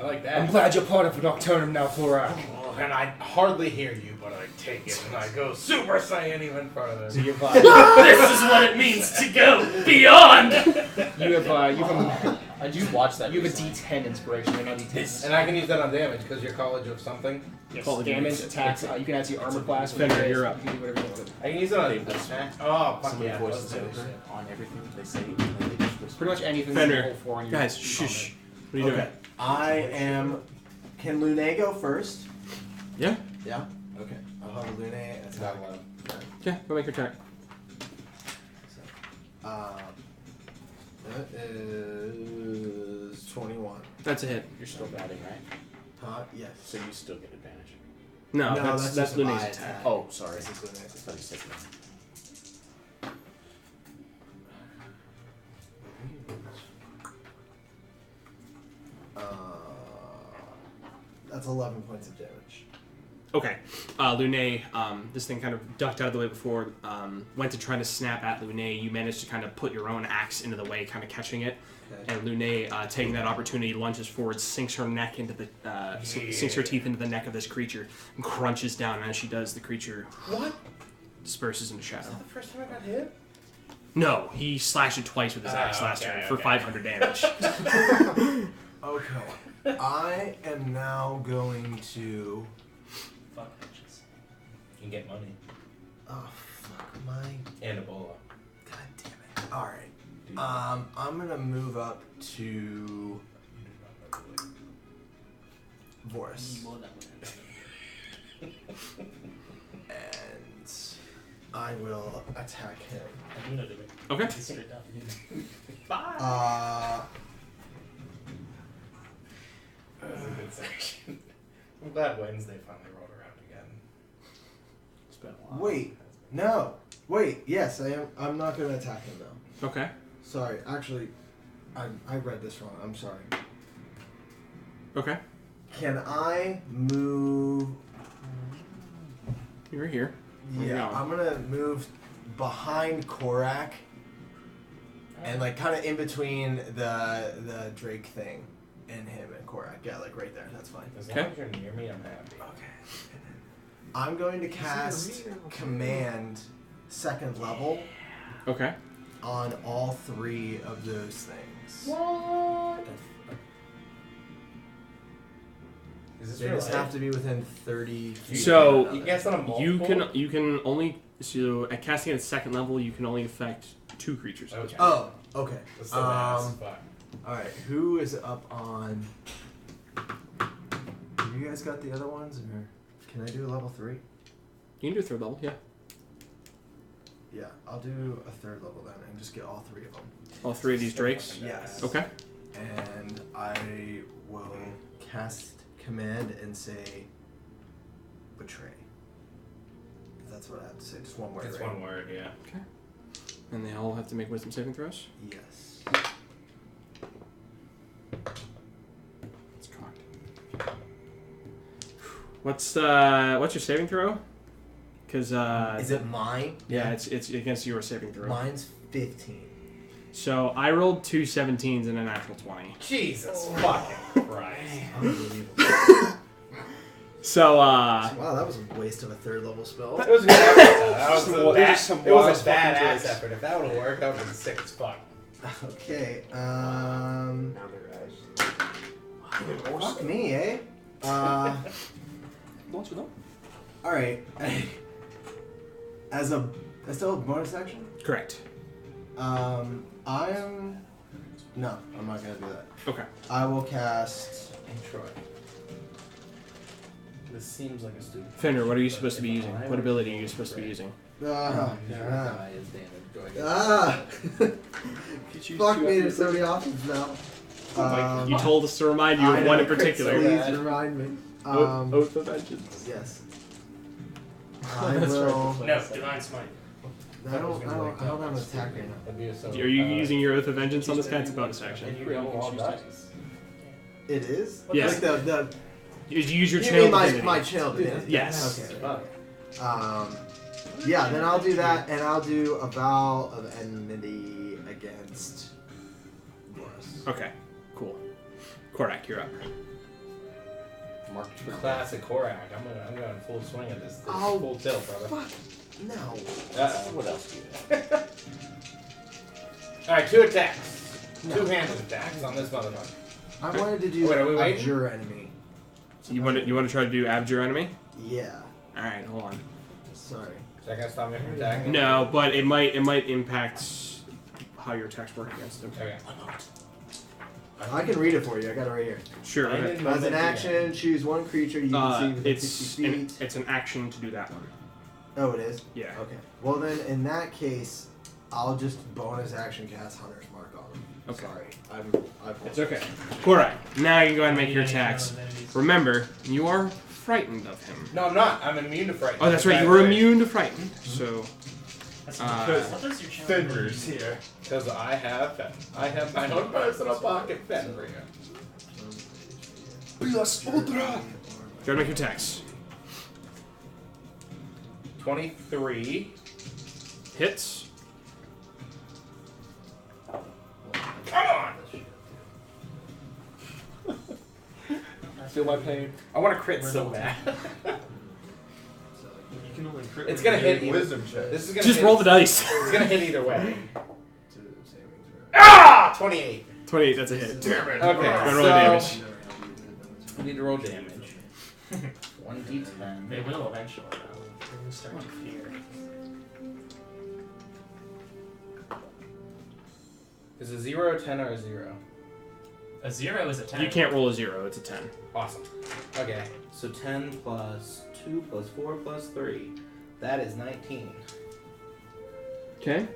[SPEAKER 9] like
[SPEAKER 5] I'm
[SPEAKER 9] that.
[SPEAKER 5] glad you're part of Nocturnum now, Korak.
[SPEAKER 9] And I hardly hear you, but I take it and I go Super Saiyan even further.
[SPEAKER 5] So you've,
[SPEAKER 6] This is what it means to go beyond.
[SPEAKER 5] you have
[SPEAKER 9] I just watched that.
[SPEAKER 5] you have a
[SPEAKER 9] recently.
[SPEAKER 5] D10 inspiration, or not D10.
[SPEAKER 9] And I can use that on damage because you're college of something.
[SPEAKER 1] Call it
[SPEAKER 5] Damage, attacks. You can add to your armor class.
[SPEAKER 1] Fender, you're up.
[SPEAKER 5] You can do whatever you want with it.
[SPEAKER 9] I can use it on
[SPEAKER 3] Attack.
[SPEAKER 9] Oh, fuck
[SPEAKER 3] Somebody
[SPEAKER 9] yeah.
[SPEAKER 3] voices
[SPEAKER 9] let's do
[SPEAKER 3] over
[SPEAKER 9] it.
[SPEAKER 3] on everything that they say. And then they just whisper.
[SPEAKER 5] Pretty much anything
[SPEAKER 1] Fender.
[SPEAKER 5] you can roll for on your
[SPEAKER 1] Guys,
[SPEAKER 5] comment.
[SPEAKER 1] shush. What are you
[SPEAKER 7] Okay. I am. Can Lune go first?
[SPEAKER 1] Yeah.
[SPEAKER 7] Yeah. Okay. I'll have Lune attack.
[SPEAKER 9] Not low.
[SPEAKER 1] doing? Yeah, go make your attack.
[SPEAKER 7] That is 21.
[SPEAKER 1] That's a hit.
[SPEAKER 3] You're still batting, right?
[SPEAKER 7] Yes.
[SPEAKER 3] So you still get advantage.
[SPEAKER 1] No,
[SPEAKER 7] No,
[SPEAKER 1] that's
[SPEAKER 7] that's
[SPEAKER 1] that's
[SPEAKER 7] just my
[SPEAKER 1] Lune's
[SPEAKER 7] attack.
[SPEAKER 1] attack.
[SPEAKER 3] Oh, sorry.
[SPEAKER 7] This is Lune's
[SPEAKER 3] I thought you said no.
[SPEAKER 7] That's 11 points of damage.
[SPEAKER 1] Okay. Lune, this thing kind of ducked out of the way before, went to try to snap at Lune. You managed to kind of put your own axe into the way, kind of catching it.
[SPEAKER 7] Okay.
[SPEAKER 1] And Lune, taking that opportunity, lunges forward, sinks her neck into the, sinks her teeth into the neck of this creature, and crunches down. And as she does, the creature
[SPEAKER 9] What?
[SPEAKER 1] disperses into
[SPEAKER 9] Is
[SPEAKER 1] shadow.
[SPEAKER 9] that the first time I got hit?
[SPEAKER 1] No, he slashed it twice with his axe last
[SPEAKER 9] okay,
[SPEAKER 1] turn for
[SPEAKER 9] okay.
[SPEAKER 1] 500 damage.
[SPEAKER 7] Okay. I am now going to.
[SPEAKER 6] Fuck bitches.
[SPEAKER 9] You can get money.
[SPEAKER 7] Oh, fuck my.
[SPEAKER 9] And Ebola.
[SPEAKER 7] God damn it. Alright. I'm gonna move up to. Voris. And I will attack him.
[SPEAKER 6] I do know to it.
[SPEAKER 1] Okay.
[SPEAKER 6] It's straight down. Bye.
[SPEAKER 9] That was a good section. I'm glad Wednesday finally rolled around again.
[SPEAKER 3] It's been a while.
[SPEAKER 7] Wait. No. Wait. Yes, I am. I'm not gonna attack him though.
[SPEAKER 1] Okay.
[SPEAKER 7] Sorry. Actually, I read this wrong. I'm sorry.
[SPEAKER 1] Okay.
[SPEAKER 7] Can I move?
[SPEAKER 1] You're here. Where you
[SPEAKER 7] Yeah,
[SPEAKER 1] going?
[SPEAKER 7] I'm gonna move behind Korak and like kind of in between the Drake thing and him and Korak. Yeah, like right there. That's fine.
[SPEAKER 9] As long
[SPEAKER 1] Okay.
[SPEAKER 9] as you're near me, I'm happy.
[SPEAKER 7] Okay. I'm going to cast Command second level
[SPEAKER 1] Okay.
[SPEAKER 7] on all 3 of those things.
[SPEAKER 9] What? Is this
[SPEAKER 7] They
[SPEAKER 9] real
[SPEAKER 7] just
[SPEAKER 9] life?
[SPEAKER 7] have to be within 30 feet.
[SPEAKER 1] So,
[SPEAKER 7] of
[SPEAKER 9] You
[SPEAKER 7] each
[SPEAKER 9] can cast on a multiple?
[SPEAKER 1] You can only at casting at second level you can only affect 2 creatures. at this
[SPEAKER 9] Okay.
[SPEAKER 1] point.
[SPEAKER 7] Oh, okay.
[SPEAKER 9] That's still badass. Fuck.
[SPEAKER 7] Alright, who is up on... Have you guys got the other ones, or can I do a level 3?
[SPEAKER 1] You can do 3rd level, yeah.
[SPEAKER 7] Yeah, I'll do a 3rd level then, and just get all 3 of them.
[SPEAKER 1] All 3 of these drakes.
[SPEAKER 7] Yes.
[SPEAKER 1] Okay.
[SPEAKER 7] And I will cast Command and say... Betray. 'Cause that's what I have to say, just one word,
[SPEAKER 9] It's
[SPEAKER 7] right?
[SPEAKER 9] one word, yeah.
[SPEAKER 1] And they all have to make wisdom saving throws.
[SPEAKER 7] Yes.
[SPEAKER 1] It's cocked. What's your saving throw? Because
[SPEAKER 7] Is it mine?
[SPEAKER 1] yeah, it's against your saving throw.
[SPEAKER 7] Mine's 15.
[SPEAKER 1] So I rolled 2 17s and a natural 20.
[SPEAKER 9] Jesus fucking Christ.
[SPEAKER 1] So,
[SPEAKER 7] Wow, that was a waste of a 3rd level spell.
[SPEAKER 9] It was a good effort. That was
[SPEAKER 5] some
[SPEAKER 9] it was
[SPEAKER 5] wise
[SPEAKER 9] a
[SPEAKER 5] fucking
[SPEAKER 9] badass
[SPEAKER 5] choice.
[SPEAKER 9] effort. If that would have worked, I would have been sick as fuck.
[SPEAKER 7] Okay,
[SPEAKER 8] Now they're ash.
[SPEAKER 7] fuck me, eh?
[SPEAKER 5] Don't you know?
[SPEAKER 7] Alright. As a still a bonus action?
[SPEAKER 1] correct.
[SPEAKER 7] I'm no, I'm not gonna do that.
[SPEAKER 1] Okay.
[SPEAKER 7] I will cast
[SPEAKER 9] Troy. This seems like a stupid.
[SPEAKER 1] Fender, what are you supposed to be using? What ability are you supposed to be using?
[SPEAKER 9] Die is damage.
[SPEAKER 7] Fuck me, there's so many options now.
[SPEAKER 1] You told us to remind you
[SPEAKER 7] I
[SPEAKER 1] of
[SPEAKER 7] know,
[SPEAKER 1] one in
[SPEAKER 7] Please
[SPEAKER 1] particular.
[SPEAKER 7] remind me.
[SPEAKER 1] Oath of Vengeance.
[SPEAKER 7] Yes. I will.
[SPEAKER 6] No, Divine Smite.
[SPEAKER 7] I don't have an attack right now.
[SPEAKER 9] That'd be so,
[SPEAKER 1] Are you using your Oath of Vengeance on this guy? It's a bonus
[SPEAKER 9] And
[SPEAKER 1] action.
[SPEAKER 9] you roll all dice.
[SPEAKER 7] It is?
[SPEAKER 1] Yes.
[SPEAKER 7] Like the
[SPEAKER 1] You use your
[SPEAKER 7] you
[SPEAKER 1] channel
[SPEAKER 7] mean
[SPEAKER 1] divinity.
[SPEAKER 7] my channel divinity?
[SPEAKER 1] Yes.
[SPEAKER 7] Okay. Yeah, then I'll do that, and I'll do a vow of enmity against Boris.
[SPEAKER 1] Okay, cool. Korak, you're up.
[SPEAKER 9] Classic Korak. I'm going full swing at this.
[SPEAKER 7] Oh,
[SPEAKER 9] full tilt, brother.
[SPEAKER 7] Fuck. No.
[SPEAKER 9] What else do you have? Alright, 2 attacks.
[SPEAKER 7] No.
[SPEAKER 9] 2-handed attacks on this motherfucker.
[SPEAKER 7] I wanted to do
[SPEAKER 9] Wait, are we waiting?
[SPEAKER 7] abjure enemy.
[SPEAKER 1] So you want to try to do Abjure Enemy?
[SPEAKER 7] Yeah.
[SPEAKER 1] All right, hold on.
[SPEAKER 7] Sorry.
[SPEAKER 9] Is that gonna stop me from attacking?
[SPEAKER 1] No, but it might impact how your attacks work against him.
[SPEAKER 9] Okay.
[SPEAKER 7] I can read it for you. I got it right here.
[SPEAKER 1] Sure.
[SPEAKER 9] I
[SPEAKER 1] Okay.
[SPEAKER 9] didn't
[SPEAKER 7] As an
[SPEAKER 9] know
[SPEAKER 7] action, choose one creature you can see within 60 feet.
[SPEAKER 1] it's an action to do that one.
[SPEAKER 7] Oh, it is?
[SPEAKER 1] Yeah.
[SPEAKER 7] Okay. Well, then, in that case, I'll just bonus action cast Hunter's Mark on him.
[SPEAKER 1] Okay.
[SPEAKER 7] Sorry.
[SPEAKER 1] It's okay. Korak, now you can go ahead and make your attacks. Remember, you are frightened of him.
[SPEAKER 9] No, I'm not. I'm immune to frighten.
[SPEAKER 1] Oh, that's right. You were immune to frightened. So.
[SPEAKER 6] That's
[SPEAKER 1] What
[SPEAKER 6] does your channel
[SPEAKER 8] Fenrir's here.
[SPEAKER 9] Because I have my own personal pocket Fenrir.
[SPEAKER 1] Try to make your attacks.
[SPEAKER 9] 23.
[SPEAKER 1] Hits.
[SPEAKER 9] Come on!
[SPEAKER 5] Feel my pain.
[SPEAKER 9] I want to crit so bad.
[SPEAKER 6] You can only crit.
[SPEAKER 9] It's gonna hit either.
[SPEAKER 8] Wisdom check.
[SPEAKER 9] This is gonna
[SPEAKER 1] Just
[SPEAKER 9] hit,
[SPEAKER 1] roll the dice.
[SPEAKER 9] It's gonna hit either way. Ah! 28.
[SPEAKER 1] 28, that's a hit.
[SPEAKER 8] Damn it.
[SPEAKER 9] Okay,
[SPEAKER 1] Go ahead and
[SPEAKER 9] so
[SPEAKER 1] roll the damage.
[SPEAKER 9] I need to roll damage. 1d10.
[SPEAKER 6] They will eventually, though. They're gonna start to fear.
[SPEAKER 9] Is a 0 a 10 or a 0?
[SPEAKER 6] A 0 is a 10.
[SPEAKER 1] You can't roll a 0, it's a 10.
[SPEAKER 9] Awesome. Okay, so 10 plus 2 plus 4 plus 3. That is 19.
[SPEAKER 1] Okay.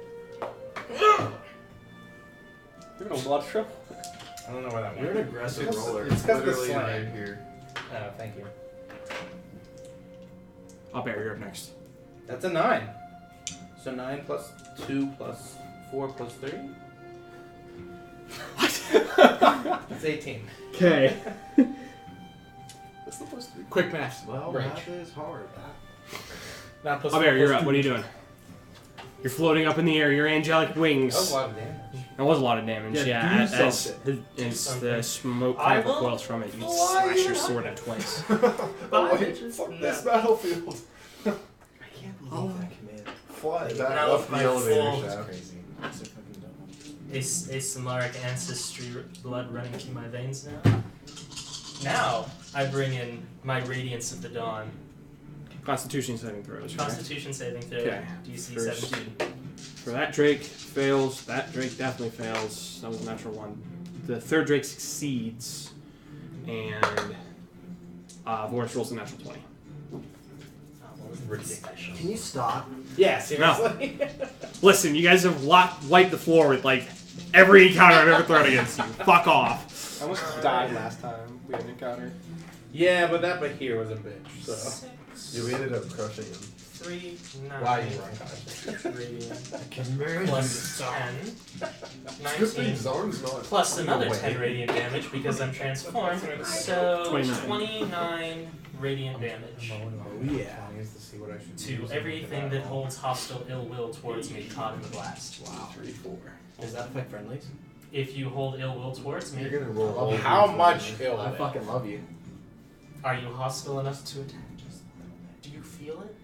[SPEAKER 5] You're in a lot of trouble.
[SPEAKER 9] I don't know where that
[SPEAKER 7] You're
[SPEAKER 9] went.
[SPEAKER 7] an aggressive roller.
[SPEAKER 9] It's because of the
[SPEAKER 8] Literally
[SPEAKER 9] slam.
[SPEAKER 8] right here.
[SPEAKER 9] Oh, thank you.
[SPEAKER 1] I'll bear, you're up next.
[SPEAKER 9] That's a 9. So 9 plus 2 plus 4 plus 3? It's 18.
[SPEAKER 1] Okay.
[SPEAKER 5] That's supposed to be.
[SPEAKER 1] Quick math.
[SPEAKER 7] Well,
[SPEAKER 9] Right.
[SPEAKER 7] math is hard.
[SPEAKER 9] Now plus
[SPEAKER 1] I'll bear, you're up. What are you doing? You're floating up in the air, your angelic wings.
[SPEAKER 9] That was a lot of damage.
[SPEAKER 1] That was a lot of damage,
[SPEAKER 5] Yeah,
[SPEAKER 1] yeah.
[SPEAKER 5] do
[SPEAKER 1] As
[SPEAKER 5] something.
[SPEAKER 1] the smoke
[SPEAKER 6] I
[SPEAKER 1] kind of
[SPEAKER 6] will
[SPEAKER 1] recoils from it, you
[SPEAKER 6] fly
[SPEAKER 1] slash your
[SPEAKER 6] higher.
[SPEAKER 1] sword at twice.
[SPEAKER 8] Oh wait, fuck this battlefield.
[SPEAKER 7] I can't believe that command.
[SPEAKER 8] Fly back
[SPEAKER 6] Now
[SPEAKER 8] up the
[SPEAKER 6] my
[SPEAKER 8] elevator
[SPEAKER 6] full-
[SPEAKER 8] shaft.
[SPEAKER 3] Crazy. It's a fucking dumb one.
[SPEAKER 6] A Samaric ancestry blood running through my veins now. Now, I bring in my Radiance of the Dawn.
[SPEAKER 1] Constitution saving throws, right?
[SPEAKER 6] Constitution saving throw,
[SPEAKER 1] Okay,
[SPEAKER 6] DC
[SPEAKER 1] first.
[SPEAKER 6] 17.
[SPEAKER 1] For that Drake, fails. That Drake definitely fails. That was a natural one. The third Drake succeeds, and Boris rolls a natural 20.
[SPEAKER 9] Ridiculous.
[SPEAKER 7] Can you stop?
[SPEAKER 9] Yeah, seriously.
[SPEAKER 1] Listen, you guys have wiped the floor with, like, every encounter I've ever thrown against you. Fuck off.
[SPEAKER 5] I almost died last time we had an encounter.
[SPEAKER 9] Yeah, but that Bahir was a bitch, so.
[SPEAKER 8] Yeah, we ended up crushing him.
[SPEAKER 6] 3, 9.
[SPEAKER 9] Why you were unconscious?
[SPEAKER 6] Radiant. Plus 10.
[SPEAKER 8] Good thing
[SPEAKER 6] 19.
[SPEAKER 8] Zarn's not.
[SPEAKER 6] Plus another
[SPEAKER 8] away.
[SPEAKER 6] 10 radiant damage because I'm transformed. So 29 radiant damage.
[SPEAKER 7] Oh yeah.
[SPEAKER 2] To see what I should
[SPEAKER 6] To
[SPEAKER 2] use
[SPEAKER 6] everything that holds hostile ill will towards me caught in the blast.
[SPEAKER 7] Wow.
[SPEAKER 2] 3, 4.
[SPEAKER 9] Does that affect friendlies?
[SPEAKER 6] If you hold ill will towards me,
[SPEAKER 9] You're gonna roll all
[SPEAKER 2] How
[SPEAKER 9] these
[SPEAKER 2] much
[SPEAKER 9] with
[SPEAKER 2] ill
[SPEAKER 9] me. I
[SPEAKER 2] will?
[SPEAKER 9] fucking love you.
[SPEAKER 6] are you hostile enough to attack? Do you feel it?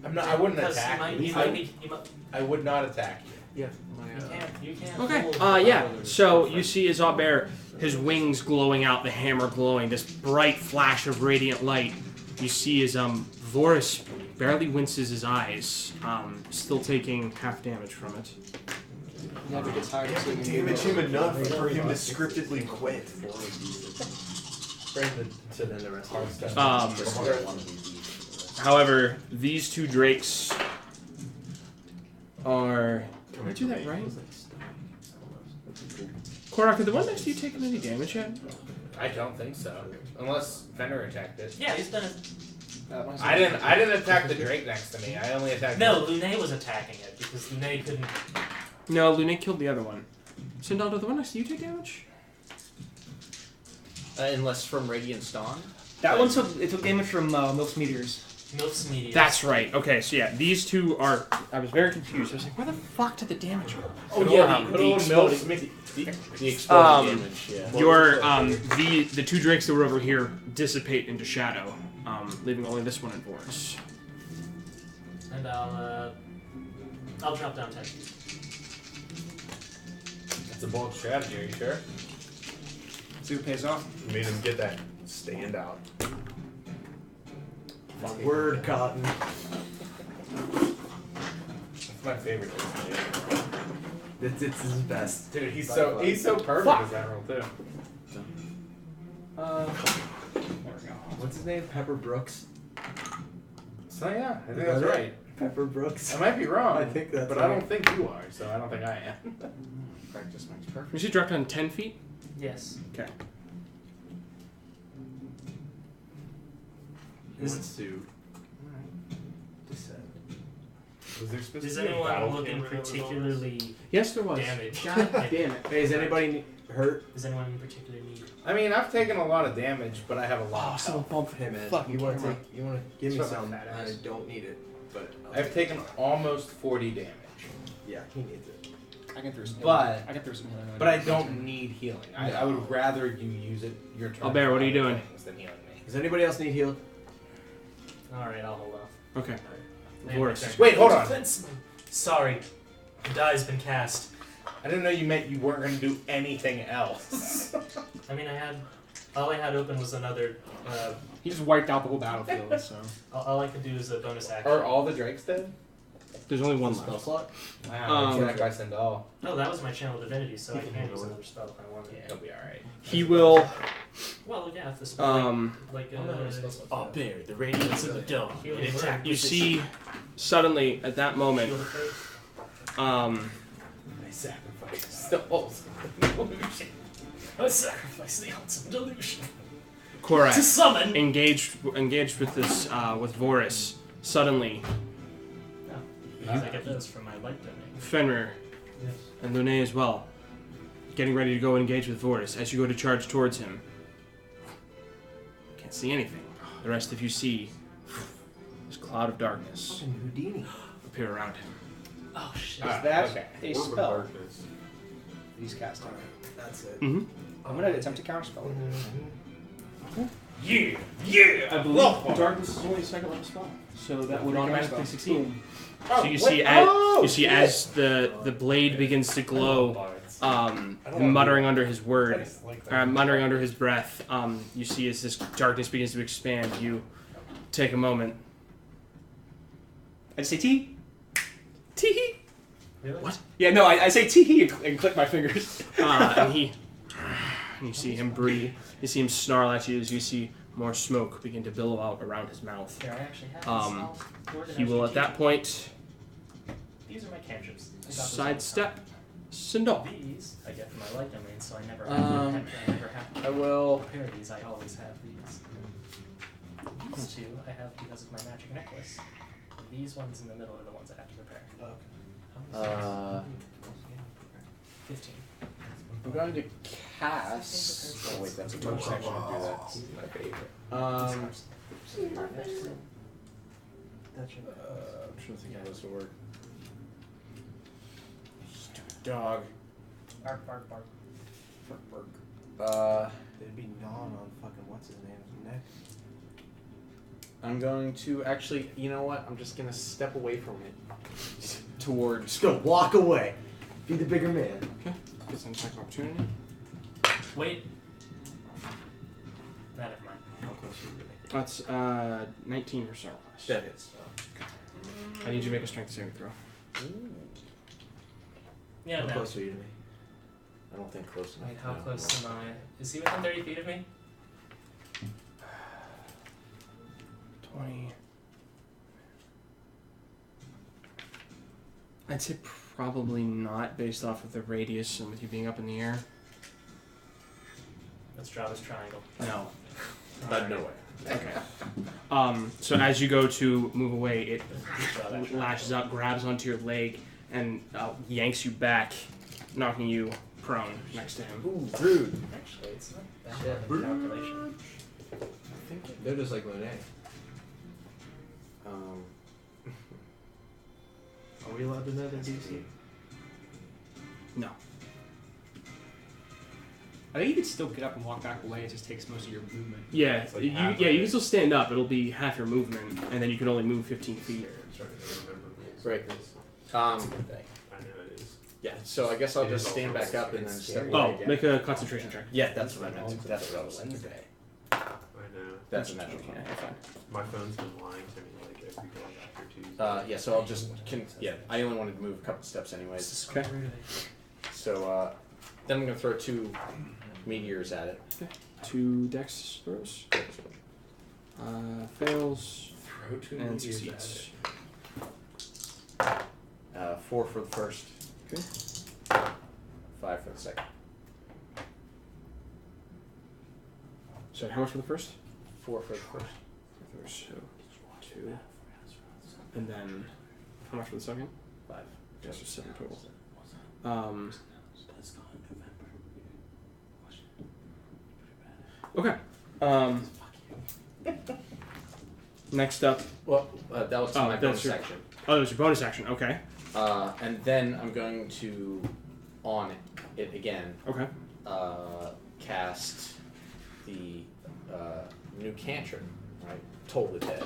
[SPEAKER 2] I'm not. I wouldn't
[SPEAKER 6] Because
[SPEAKER 2] attack you.
[SPEAKER 6] you might,
[SPEAKER 2] I would not attack you.
[SPEAKER 9] Yeah.
[SPEAKER 6] you can't.
[SPEAKER 1] Okay.
[SPEAKER 6] hold-
[SPEAKER 1] Yeah. So you see Azabert, his wings glowing out, the hammer glowing, this bright flash of radiant light. You see as Vorus barely winces his eyes, still taking half damage from it.
[SPEAKER 5] Never gets tired of seeing
[SPEAKER 7] Damage him enough for him to scriptedly quit.
[SPEAKER 2] Bring
[SPEAKER 9] So then the rest
[SPEAKER 2] hard
[SPEAKER 9] of
[SPEAKER 2] stuff.
[SPEAKER 1] However, these two drakes are. Did I do that right? Korak, did the one next to you taken any damage yet?
[SPEAKER 2] I don't think so, unless Fenrir attacked it.
[SPEAKER 6] Yeah, he's done it.
[SPEAKER 2] I didn't attack the Drake next to me. I only attacked.
[SPEAKER 6] No, Lune was attacking it because Lune couldn't.
[SPEAKER 1] No, Lune killed the other one. Sindal, did the one next to you take damage?
[SPEAKER 3] Unless from Radiant Dawn.
[SPEAKER 5] That one took damage from Milk's Meteors.
[SPEAKER 6] Milf's media.
[SPEAKER 1] That's right. Okay, so yeah, these two are. I was very confused. I was like, where the fuck did the damage go?
[SPEAKER 2] Oh
[SPEAKER 3] yeah,
[SPEAKER 2] the exploding.
[SPEAKER 3] The exploding
[SPEAKER 1] Um,
[SPEAKER 3] damage, yeah.
[SPEAKER 1] Your the two drakes that were over here dissipate into shadow, leaving only this one in Vorus.
[SPEAKER 6] And I'll drop down 10 feet.
[SPEAKER 2] That's a bold strategy. Are you sure?
[SPEAKER 5] See what pays off.
[SPEAKER 8] Made him get that stand out.
[SPEAKER 7] Word, Cotton.
[SPEAKER 2] That's my favorite.
[SPEAKER 7] It's his best.
[SPEAKER 2] Dude, he's so perfect
[SPEAKER 1] Fuck.
[SPEAKER 2] as Admiral too.
[SPEAKER 7] What's his name? Pepper Brooks.
[SPEAKER 2] So yeah, I think
[SPEAKER 7] Is
[SPEAKER 2] that's
[SPEAKER 7] that it?
[SPEAKER 2] right.
[SPEAKER 7] Pepper Brooks.
[SPEAKER 2] I might be wrong.
[SPEAKER 7] I think that's
[SPEAKER 2] but I don't
[SPEAKER 7] right.
[SPEAKER 2] think you are, so I don't think I am.
[SPEAKER 3] Practice makes
[SPEAKER 1] You
[SPEAKER 3] perfect.
[SPEAKER 1] should drop down 10 feet.
[SPEAKER 6] Yes.
[SPEAKER 1] Okay.
[SPEAKER 8] He wants to. Was there supposed
[SPEAKER 6] Is
[SPEAKER 8] to be a
[SPEAKER 6] anyone
[SPEAKER 8] battle
[SPEAKER 6] looking
[SPEAKER 8] camera that was on this?
[SPEAKER 6] particularly
[SPEAKER 1] Yes, there was.
[SPEAKER 6] damaged?
[SPEAKER 1] God damn it.
[SPEAKER 7] Hey, is anybody hurt?
[SPEAKER 6] Does anyone in particular need?
[SPEAKER 2] I mean, I've taken a lot of damage, but I have a lot.
[SPEAKER 1] Oh,
[SPEAKER 2] of
[SPEAKER 1] someone
[SPEAKER 2] health.
[SPEAKER 1] bumped
[SPEAKER 7] Hey man,
[SPEAKER 1] Fucking
[SPEAKER 7] you want
[SPEAKER 1] camera.
[SPEAKER 7] to give me
[SPEAKER 2] Shut
[SPEAKER 7] some?
[SPEAKER 2] up, fat
[SPEAKER 7] I
[SPEAKER 2] ass.
[SPEAKER 7] don't need it, but
[SPEAKER 2] I've taken almost 40 damage,
[SPEAKER 7] yeah, he needs it.
[SPEAKER 5] I can throw some.
[SPEAKER 2] But-
[SPEAKER 5] I can throw some healing. on
[SPEAKER 2] but I
[SPEAKER 5] you.
[SPEAKER 2] don't need healing. I would rather you use it your turn.
[SPEAKER 1] Albert, what are you
[SPEAKER 2] for other
[SPEAKER 1] doing?
[SPEAKER 2] things Than healing me.
[SPEAKER 7] Does anybody else need healed?
[SPEAKER 6] Alright, I'll hold off.
[SPEAKER 1] Okay.
[SPEAKER 6] Name
[SPEAKER 1] Vorus.
[SPEAKER 6] my turn.
[SPEAKER 2] Wait, hold on.
[SPEAKER 6] Sorry. The die's been cast.
[SPEAKER 2] I didn't know you meant you weren't going to do anything else.
[SPEAKER 6] I mean, all I had open was another.
[SPEAKER 5] He just wiped out the whole battlefield. So
[SPEAKER 6] All I could do is a bonus action.
[SPEAKER 2] Are all the Drakes dead?
[SPEAKER 1] There's only one
[SPEAKER 7] Spell
[SPEAKER 1] left.
[SPEAKER 7] slot?
[SPEAKER 2] Wow, I by send all.
[SPEAKER 6] No, that was my channel divinity, so I can use another spell if I wanted.
[SPEAKER 2] Yeah, it'll be alright.
[SPEAKER 1] He will.
[SPEAKER 6] Well, yeah, if the spell like
[SPEAKER 3] Oh, bear, the radiance of the dome.
[SPEAKER 6] Healing
[SPEAKER 3] It attacked
[SPEAKER 1] You see, suddenly at that moment,
[SPEAKER 6] shield of faith.
[SPEAKER 2] I sacrifice souls.
[SPEAKER 6] I sacrifice the ounce of delusion to
[SPEAKER 1] Korak,
[SPEAKER 6] summon.
[SPEAKER 1] engaged with this with Vorus. Suddenly,
[SPEAKER 6] I get those from my light domain.
[SPEAKER 1] Fenrir
[SPEAKER 6] Yes.
[SPEAKER 1] and Lune as well, getting ready to go engage with Vorus. As you go to charge towards him, can't see anything. The rest of you see this cloud of darkness
[SPEAKER 7] Fucking Houdini.
[SPEAKER 1] appear around him.
[SPEAKER 6] Oh shit.
[SPEAKER 2] Ah,
[SPEAKER 5] that
[SPEAKER 2] okay.
[SPEAKER 5] a
[SPEAKER 8] Orb of
[SPEAKER 5] spell
[SPEAKER 8] darkness.
[SPEAKER 5] he's casting.
[SPEAKER 7] That's it.
[SPEAKER 1] Mm-hmm.
[SPEAKER 5] I'm gonna attempt to counterspell it.
[SPEAKER 2] Yeah, yeah.
[SPEAKER 1] I believe darkness is only a second level spell, so that would automatically succeed.
[SPEAKER 2] Oh,
[SPEAKER 1] So you
[SPEAKER 2] wait,
[SPEAKER 1] see as the blade begins to glow, him muttering under his word, muttering under his breath. You see as this darkness begins to expand. You take a moment.
[SPEAKER 5] I just say tee. Tee.
[SPEAKER 6] Really?
[SPEAKER 1] What?
[SPEAKER 5] Yeah, no, I say tee and click my fingers.
[SPEAKER 1] And you see him breathe. You see him snarl at you as you see more smoke begin to billow out around his mouth.
[SPEAKER 6] Here, I actually have this.
[SPEAKER 1] He will at that point
[SPEAKER 6] These are my cantrips. I got those
[SPEAKER 1] sidestep
[SPEAKER 6] on
[SPEAKER 1] Sindal.
[SPEAKER 6] top. These I get from my light domain, so I never have to
[SPEAKER 9] I will.
[SPEAKER 6] prepare these. I always have these. These two I have because of my magic necklace. These ones in the middle are the ones I have to prepare.
[SPEAKER 3] Uh,
[SPEAKER 6] 15.
[SPEAKER 3] I'm going to cast. Oh wait, that's a bonus action to do that.
[SPEAKER 9] My favorite.
[SPEAKER 3] I'm trying to think how this will work. Stupid dog.
[SPEAKER 6] Bark, bark, bark.
[SPEAKER 3] Bark, bark.
[SPEAKER 7] There'd be gnawing on fucking what's his name's neck.
[SPEAKER 3] I'm going to actually. You know what? I'm just gonna step away from it. Towards.
[SPEAKER 7] Just go walk away. Be the bigger man.
[SPEAKER 1] Okay. Gets an attack of opportunity.
[SPEAKER 6] Wait. Never mind.
[SPEAKER 7] How close are you to me?
[SPEAKER 1] That's 19 or so.
[SPEAKER 3] That is.
[SPEAKER 1] I need you to make a strength saving throw.
[SPEAKER 6] Yeah,
[SPEAKER 7] How
[SPEAKER 6] no.
[SPEAKER 7] close are you to me?
[SPEAKER 3] I don't think close enough.
[SPEAKER 6] Wait, how
[SPEAKER 3] No.
[SPEAKER 6] close am I? Is he within 30 feet of me?
[SPEAKER 1] 20. I'd say probably not, based off of the radius and with you being up in the air.
[SPEAKER 6] Let's draw this triangle.
[SPEAKER 1] No.
[SPEAKER 3] But no way.
[SPEAKER 1] Okay. So as you go to move away, it
[SPEAKER 6] Draw that triangle.
[SPEAKER 1] lashes out, grabs onto your leg, and yanks you back, knocking you prone next to him.
[SPEAKER 3] Ooh, rude.
[SPEAKER 6] Actually, it's not that bad of a calculation.
[SPEAKER 9] They're just like Monet.
[SPEAKER 7] Are we allowed to know their DC?
[SPEAKER 1] No.
[SPEAKER 5] I think you could still get up and walk back away. It just takes most of your movement.
[SPEAKER 1] Yeah,
[SPEAKER 9] It's like
[SPEAKER 1] you
[SPEAKER 9] half
[SPEAKER 1] can
[SPEAKER 9] of it.
[SPEAKER 1] still stand up. It'll be half your movement, and then you can only move 15 feet.
[SPEAKER 8] Starting to remember rules.
[SPEAKER 3] Right.
[SPEAKER 8] I know it is.
[SPEAKER 3] Yeah. So I guess I'll
[SPEAKER 9] It
[SPEAKER 3] just
[SPEAKER 9] is
[SPEAKER 3] stand
[SPEAKER 9] also
[SPEAKER 3] back up and then
[SPEAKER 9] scary.
[SPEAKER 3] step away
[SPEAKER 1] Oh,
[SPEAKER 3] again.
[SPEAKER 1] make a concentration check.
[SPEAKER 3] Yeah, that's what I meant. That's what I was.
[SPEAKER 9] Wednesday.
[SPEAKER 8] I know.
[SPEAKER 3] That's a natural.
[SPEAKER 1] Yeah, fine.
[SPEAKER 8] My phone's been lying to me like every day after Tuesday.
[SPEAKER 3] Yeah. So I'll just. I only wanted to move a couple steps anyways.
[SPEAKER 1] Okay.
[SPEAKER 3] So then I'm gonna throw 2 meteors at it.
[SPEAKER 1] 2 dex throws. Fails
[SPEAKER 9] Throw 2
[SPEAKER 1] and
[SPEAKER 9] meteors at
[SPEAKER 1] succeeds.
[SPEAKER 3] 4 for the first.
[SPEAKER 1] Okay.
[SPEAKER 3] 5 for the second.
[SPEAKER 1] So how much for the first?
[SPEAKER 3] 4 for the first.
[SPEAKER 1] So 2. And then how much for the second?
[SPEAKER 3] 5.
[SPEAKER 1] Just so 7 total. Okay. Next up.
[SPEAKER 3] Well, that was my
[SPEAKER 1] that's
[SPEAKER 3] bonus
[SPEAKER 1] your-
[SPEAKER 3] action.
[SPEAKER 1] Oh, there's your bonus action. Okay.
[SPEAKER 3] And then I'm going to on it again.
[SPEAKER 1] Okay.
[SPEAKER 3] Cast the new cantrip, right? Toll the Dead,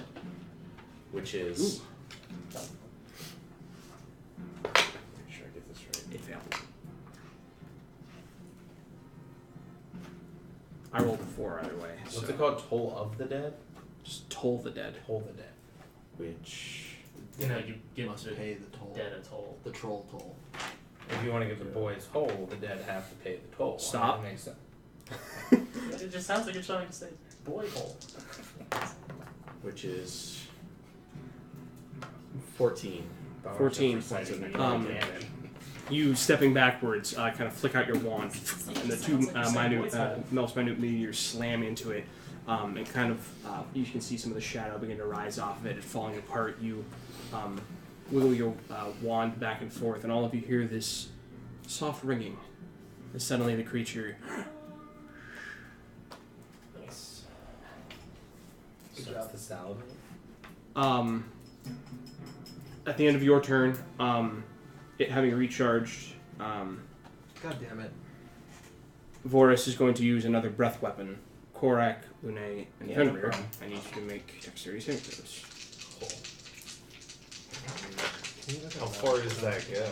[SPEAKER 3] which is. Make sure I get this right.
[SPEAKER 1] It failed. I rolled a 4 either way.
[SPEAKER 9] What's
[SPEAKER 1] so
[SPEAKER 9] it called? Toll of the Dead?
[SPEAKER 1] Just toll the dead.
[SPEAKER 9] Toll the Dead.
[SPEAKER 3] Which.
[SPEAKER 6] You know, you give
[SPEAKER 7] Must
[SPEAKER 6] the
[SPEAKER 7] pay the toll.
[SPEAKER 6] dead a toll.
[SPEAKER 7] The troll toll.
[SPEAKER 9] If you want to give the boys toll, the dead have to pay the toll.
[SPEAKER 1] Stop.
[SPEAKER 9] That makes sense.
[SPEAKER 6] It just sounds like you're trying to say boy hole.
[SPEAKER 3] Which is 14.
[SPEAKER 1] 14.
[SPEAKER 3] Points of
[SPEAKER 1] necrotic You stepping backwards, kind of flick out your wand, and the 2 most minute meteors slam into it. And kind of, you can see some of the shadow begin to rise off of it, falling apart. You wiggle your wand back and forth, and all of you hear this soft ringing. And suddenly the creature
[SPEAKER 6] Nice.
[SPEAKER 9] Starts the salad.
[SPEAKER 1] at the end of your turn, it having recharged,
[SPEAKER 7] God damn it.
[SPEAKER 1] Vorus is going to use another breath weapon. Korak, Lune, and
[SPEAKER 9] Yeah,
[SPEAKER 1] Fenrir.
[SPEAKER 9] no problem.
[SPEAKER 1] I need you to make dexterity saving throws.
[SPEAKER 8] How far does that go?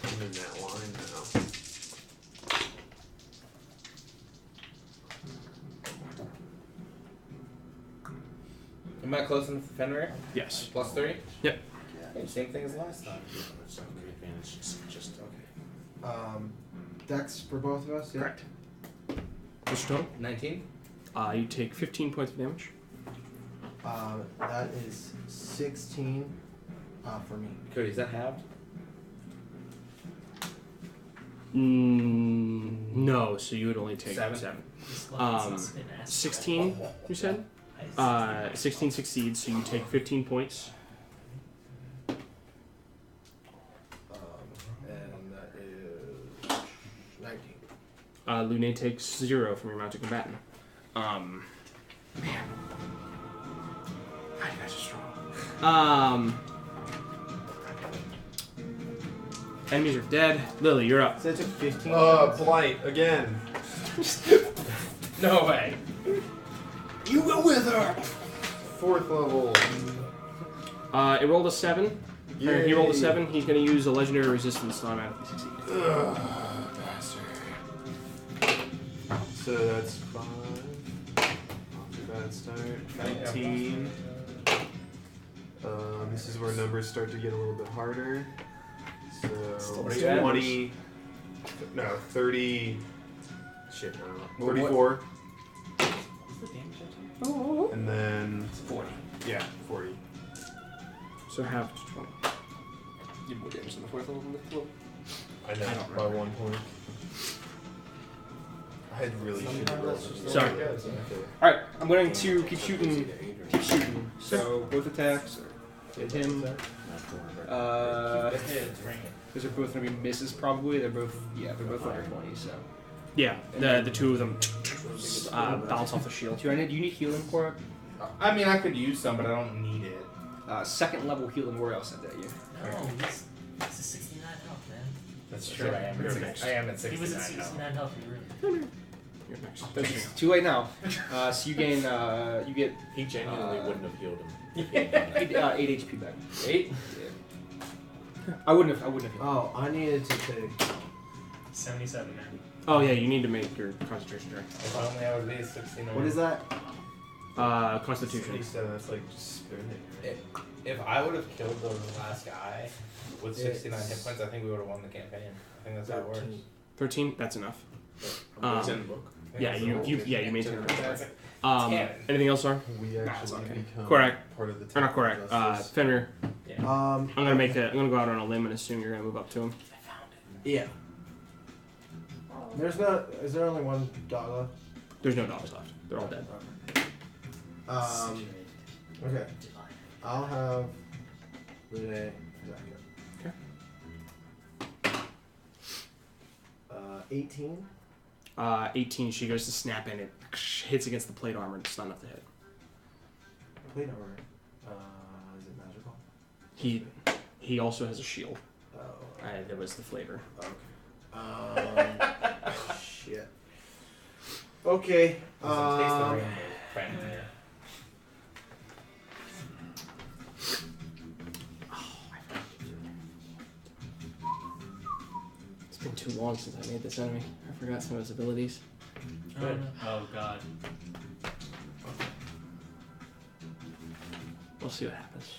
[SPEAKER 8] I'm in that line now.
[SPEAKER 9] Am I close enough to Fenrir?
[SPEAKER 1] Yes.
[SPEAKER 9] Plus 3?
[SPEAKER 1] Yep.
[SPEAKER 9] Okay, same thing as last time.
[SPEAKER 3] That's not good advantage. Just
[SPEAKER 9] Okay.
[SPEAKER 7] Dex for both of us, yeah?
[SPEAKER 1] Correct. What's your total?
[SPEAKER 9] 19?
[SPEAKER 1] You take 15 points of damage.
[SPEAKER 7] That is 16 for me.
[SPEAKER 9] Cody, is that halved?
[SPEAKER 1] No, so you would only take
[SPEAKER 9] Seven.
[SPEAKER 1] 7.
[SPEAKER 6] This level's been ass
[SPEAKER 1] 16, you said? 16 succeeds, so you take 15 points.
[SPEAKER 7] And that is 19.
[SPEAKER 1] Lune takes 0 from your mounted combatant. Man. God, you guys are strong. Enemies are dead. Lily, you're up.
[SPEAKER 9] So I took 15.
[SPEAKER 8] Blight again.
[SPEAKER 9] No way.
[SPEAKER 7] You go with her!
[SPEAKER 8] 4th level.
[SPEAKER 1] It rolled a 7. Or he rolled a 7. He's going to use a legendary resistance to automatically succeed.
[SPEAKER 8] Ugh, bastard. So that's 5. Not too bad start. 19. This is where numbers start to get a little bit harder. So 20. No, 30. Shit, no. 34. And then
[SPEAKER 5] 40.
[SPEAKER 8] Yeah, 40.
[SPEAKER 1] So half to 20.
[SPEAKER 5] You have more damage than the 4th level than the 5th level.
[SPEAKER 8] I know, by 1 point. I had really shitty rolls.
[SPEAKER 1] Sorry.
[SPEAKER 8] Okay.
[SPEAKER 5] Alright, I'm going to keep shooting. So both attacks hit him. Those are both going to be misses probably. They're both under 20, so.
[SPEAKER 1] Yeah, the two of them bounce off the shield.
[SPEAKER 5] Do you need healing for it?
[SPEAKER 9] I mean, I could use some, but I don't need it.
[SPEAKER 5] 2nd level healing word I'll send at you.
[SPEAKER 6] No, this is 69 health, man.
[SPEAKER 9] That's true. I am at 69
[SPEAKER 6] He was at 69 health. You were.
[SPEAKER 1] You're next.
[SPEAKER 5] It's too late now. So you gain, you get
[SPEAKER 3] He genuinely wouldn't have healed him.
[SPEAKER 5] 8 HP back.
[SPEAKER 9] 8?
[SPEAKER 5] Yeah. I wouldn't have healed.
[SPEAKER 7] Oh, I needed to take.
[SPEAKER 6] 77, man.
[SPEAKER 1] Oh yeah, you need to make your concentration check.
[SPEAKER 9] If only I would be 69.
[SPEAKER 7] What is that?
[SPEAKER 1] Constitution.
[SPEAKER 8] 67, that's like just spoon it.
[SPEAKER 9] If I would have killed the last guy with 69 hit points, I think we would have won the campaign. I think that's how it works.
[SPEAKER 1] 13. That's enough.
[SPEAKER 3] It's in the book.
[SPEAKER 1] Yeah, you maintain it.
[SPEAKER 9] That's
[SPEAKER 1] Anything else, sir?
[SPEAKER 8] We actually become
[SPEAKER 1] Korak.
[SPEAKER 8] part of the
[SPEAKER 1] Or not
[SPEAKER 8] Temple
[SPEAKER 1] Korak.
[SPEAKER 8] of Justice.
[SPEAKER 1] Fenrir.
[SPEAKER 7] Um,
[SPEAKER 1] I'm gonna go out on a limb and assume you're gonna move up to him.
[SPEAKER 7] yeah. Is there only one dog left?
[SPEAKER 1] There's no dogs left. They're all dead.
[SPEAKER 7] Okay. I'll have Renee attack it.
[SPEAKER 1] Okay.
[SPEAKER 7] 18.
[SPEAKER 1] 18. She goes to snap in it. Hits against the plate armor. It's not enough to hit.
[SPEAKER 7] Plate armor. Is it magical?
[SPEAKER 1] He also has a shield.
[SPEAKER 7] Oh.
[SPEAKER 1] That was the flavor.
[SPEAKER 7] Okay. Shit. Okay.
[SPEAKER 9] Taste the rainbow, frankly.
[SPEAKER 1] It's been too long since I made this enemy. I forgot some of his abilities.
[SPEAKER 6] Oh god.
[SPEAKER 1] We'll see what happens.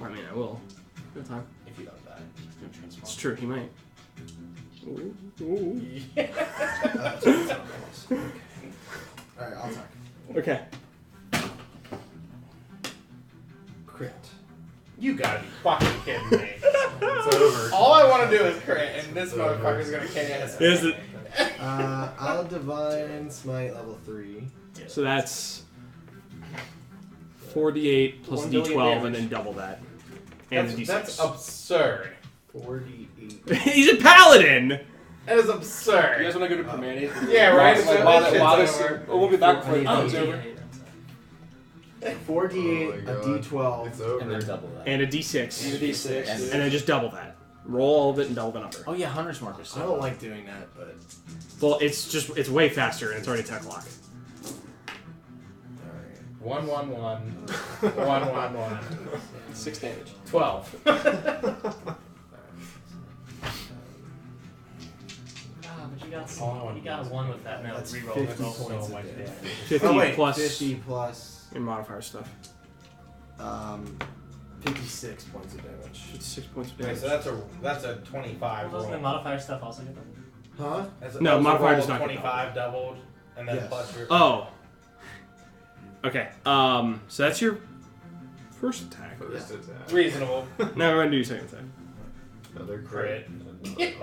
[SPEAKER 1] I mean, I will. Good time.
[SPEAKER 9] If you don't die.
[SPEAKER 1] It's true. He might.
[SPEAKER 7] Alright, I'll attack.
[SPEAKER 1] Okay.
[SPEAKER 7] Crit.
[SPEAKER 9] You gotta be fucking kidding me.
[SPEAKER 8] It's over.
[SPEAKER 9] All I want to do is crit, and this motherfucker's gonna kick ass.
[SPEAKER 1] Is it?
[SPEAKER 7] I'll divine smite level 3.
[SPEAKER 1] So that's 4d8 plus
[SPEAKER 9] 1 billion
[SPEAKER 1] d12
[SPEAKER 9] damage.
[SPEAKER 1] and then double that. And a d6.
[SPEAKER 9] That's absurd.
[SPEAKER 7] 48.
[SPEAKER 1] He's a paladin!
[SPEAKER 9] That is
[SPEAKER 5] You
[SPEAKER 9] absurd.
[SPEAKER 5] guys want to go to Permanent?
[SPEAKER 9] Yeah, right.
[SPEAKER 5] Like, while
[SPEAKER 9] This
[SPEAKER 5] this,
[SPEAKER 9] shit's over.
[SPEAKER 5] we'll be back before the
[SPEAKER 6] Oh,
[SPEAKER 5] time's over.
[SPEAKER 7] 48,
[SPEAKER 8] Oh my
[SPEAKER 7] a
[SPEAKER 8] God.
[SPEAKER 7] d12.
[SPEAKER 8] It's over.
[SPEAKER 3] And then double that.
[SPEAKER 1] And a d6.
[SPEAKER 5] And a d6.
[SPEAKER 1] And then just double that. Roll all of it and double the number.
[SPEAKER 3] Oh yeah, Hunter's Mark is
[SPEAKER 7] I don't like doing that, but.
[SPEAKER 1] Well, it's way faster and it's already 10 o'clock.
[SPEAKER 7] Alright.
[SPEAKER 9] 1, 1, 1. 1, 1, 1.
[SPEAKER 5] 6 damage.
[SPEAKER 9] 12.
[SPEAKER 6] But you got one with that. No,
[SPEAKER 7] That's
[SPEAKER 6] reroll.
[SPEAKER 7] 50
[SPEAKER 6] That's also
[SPEAKER 7] points
[SPEAKER 6] so
[SPEAKER 7] of
[SPEAKER 6] much
[SPEAKER 7] damage.
[SPEAKER 6] damage.
[SPEAKER 1] 50
[SPEAKER 7] Oh, wait,
[SPEAKER 1] plus
[SPEAKER 7] 50 plus.
[SPEAKER 1] your modifier stuff.
[SPEAKER 7] 56 points of damage.
[SPEAKER 1] It's 6 points of
[SPEAKER 9] Okay,
[SPEAKER 1] damage.
[SPEAKER 9] so that's a 25
[SPEAKER 6] Doesn't the
[SPEAKER 9] roll.
[SPEAKER 6] modifier stuff also get them?
[SPEAKER 7] Huh?
[SPEAKER 9] That's
[SPEAKER 1] No,
[SPEAKER 9] that was a
[SPEAKER 1] modifier
[SPEAKER 9] roll
[SPEAKER 1] does
[SPEAKER 9] of
[SPEAKER 1] not get
[SPEAKER 9] 25 doubled, and then
[SPEAKER 7] Yes.
[SPEAKER 9] plus your.
[SPEAKER 1] Oh. Okay. So that's your first attack.
[SPEAKER 8] First attack.
[SPEAKER 9] Reasonable.
[SPEAKER 1] Now we're gonna do your second attack.
[SPEAKER 8] Another crit.
[SPEAKER 9] Crit.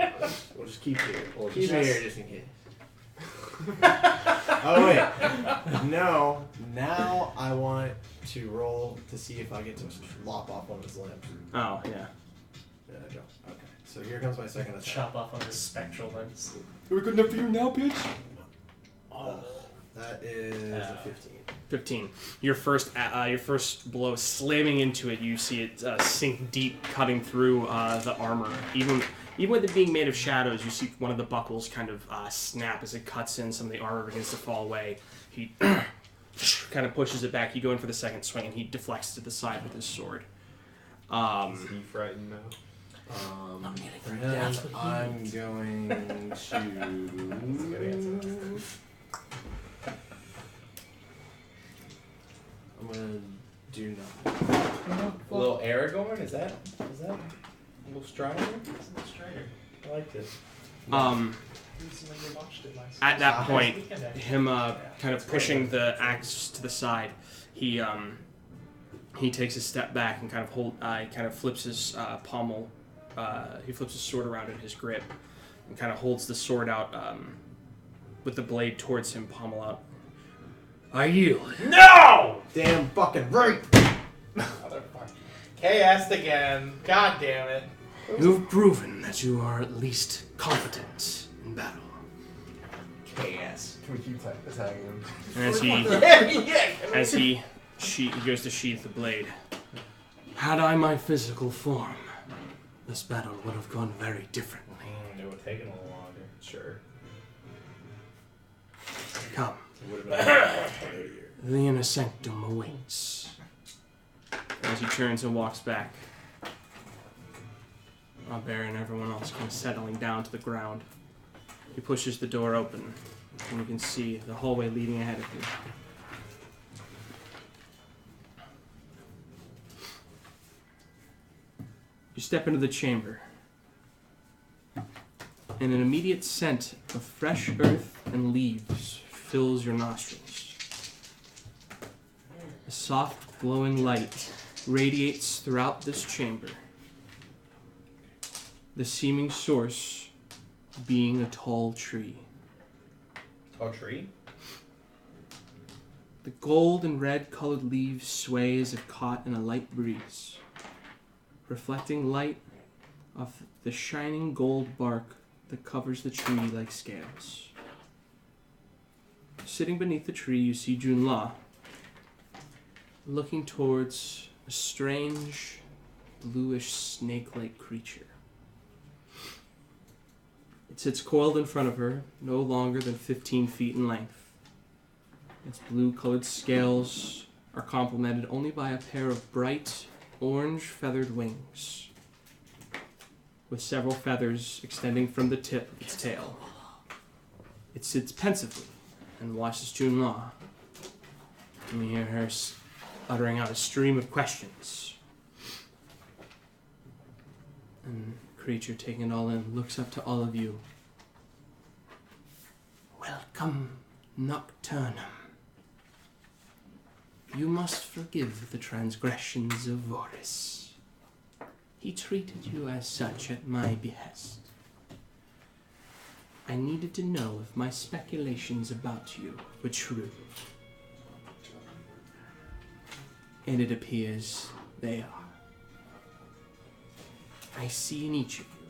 [SPEAKER 7] We'll just keep it.
[SPEAKER 3] Or
[SPEAKER 7] Keep
[SPEAKER 3] just-
[SPEAKER 7] it here just in case. Oh wait. No. Now I want to roll to see if I get to lop off one of his limbs.
[SPEAKER 1] Oh, yeah.
[SPEAKER 7] There I go. Okay. So here comes my second attack.
[SPEAKER 6] Chop off on his spectral limbs.
[SPEAKER 5] Are we good enough for you now, bitch?
[SPEAKER 7] Oh, that is a 15.
[SPEAKER 1] 15. Your first blow slamming into it, you see it sink deep, cutting through the armor. Even with it being made of shadows, you see one of the buckles kind of snap as it cuts in. Some of the armor begins to fall away. He kind of pushes it back. You go in for the second swing, and he deflects to the side with his sword.
[SPEAKER 8] Is he frightened now?
[SPEAKER 7] For him, I'm going to... I'm gonna do nothing.
[SPEAKER 9] A little Aragorn? Is that a little Strider?
[SPEAKER 6] It's a Strider.
[SPEAKER 9] I liked it.
[SPEAKER 1] At that point, him kind of pushing the axe to the side, he takes a step back and kind of flips his pommel. He flips his sword around in his grip and kind of holds the sword out with the blade towards him, pommel out. I yield.
[SPEAKER 9] No!
[SPEAKER 7] Damn fucking right!
[SPEAKER 9] Motherfucker. KS'd again. God damn it.
[SPEAKER 1] You've proven that you are at least competent in battle.
[SPEAKER 7] KS.
[SPEAKER 8] Can we keep attacking him?
[SPEAKER 1] And as he goes to sheath the blade. Had I my physical form, this battle would have gone very differently.
[SPEAKER 9] It would have taken a little longer.
[SPEAKER 8] Sure.
[SPEAKER 1] Come.
[SPEAKER 8] It would have been
[SPEAKER 1] The inner sanctum awaits. As he turns and walks back, Barry and everyone else kind of settling down to the ground. He pushes the door open, and you can see the hallway leading ahead of you. You step into the chamber, and an immediate scent of fresh earth and leaves fills your nostrils. A soft, glowing light radiates throughout this chamber, the seeming source being a tall tree.
[SPEAKER 9] Tall tree?
[SPEAKER 1] The gold and red colored leaves sway as if caught in a light breeze, reflecting light off the shining gold bark that covers the tree like scales. Sitting beneath the tree, you see Junla, looking towards a strange, bluish snake-like creature. It sits coiled in front of her, no longer than 15 feet in length. Its blue-colored scales are complemented only by a pair of bright, orange-feathered wings, with several feathers extending from the tip of its tail. It sits pensively and watches Junla. And you hear her uttering out a stream of questions. And the creature, taking it all in, looks up to all of you. Welcome, Nocturnum. You must forgive the transgressions of Vorus. He treated you as such at my behest. I needed to know if my speculations about you were true. And it appears they are. I see in each of you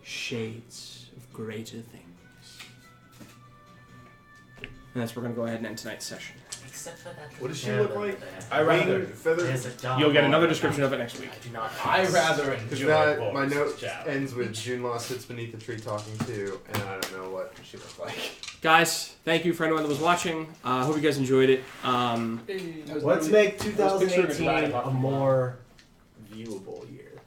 [SPEAKER 1] shades of greater things. And that's where we're going to go ahead and end tonight's session.
[SPEAKER 6] Except for that.
[SPEAKER 8] What does she look like?
[SPEAKER 9] I rather.
[SPEAKER 6] There's a dog.
[SPEAKER 1] You'll get another description of it next week.
[SPEAKER 6] I do not.
[SPEAKER 9] I rather
[SPEAKER 8] Because
[SPEAKER 9] enjoy
[SPEAKER 8] that my
[SPEAKER 9] Boris'
[SPEAKER 8] note
[SPEAKER 9] challenge.
[SPEAKER 8] ends with Junla sits beneath the tree talking to, and I don't know what she looks like.
[SPEAKER 1] Guys, thank you for anyone that was watching. I hope you guys enjoyed it.
[SPEAKER 7] Let's make
[SPEAKER 5] picturing a
[SPEAKER 7] 2018 a more viewable year.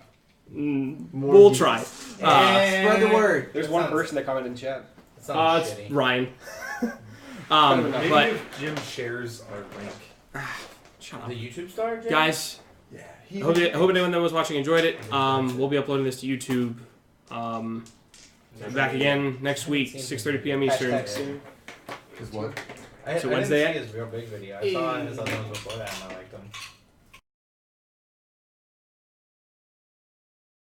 [SPEAKER 7] More
[SPEAKER 1] We'll
[SPEAKER 7] views.
[SPEAKER 1] try.
[SPEAKER 7] Spread the word.
[SPEAKER 5] There's one person that commented in chat.
[SPEAKER 9] That sounds
[SPEAKER 1] It's
[SPEAKER 9] shitty.
[SPEAKER 1] Ryan.
[SPEAKER 8] Maybe
[SPEAKER 1] But
[SPEAKER 8] if Jim shares our link.
[SPEAKER 1] shut up.
[SPEAKER 9] The YouTube star, Jay?
[SPEAKER 1] Guys,
[SPEAKER 7] Yeah.
[SPEAKER 1] I hope anyone that was watching enjoyed it. We'll be uploading this to YouTube. Back again next week, 6:30 p.m. Eastern.
[SPEAKER 9] Hashtag soon.
[SPEAKER 8] Is what?
[SPEAKER 9] I
[SPEAKER 1] So
[SPEAKER 9] I
[SPEAKER 1] Wednesday
[SPEAKER 9] didn't see his real big video. I saw his other ones before that and I liked them.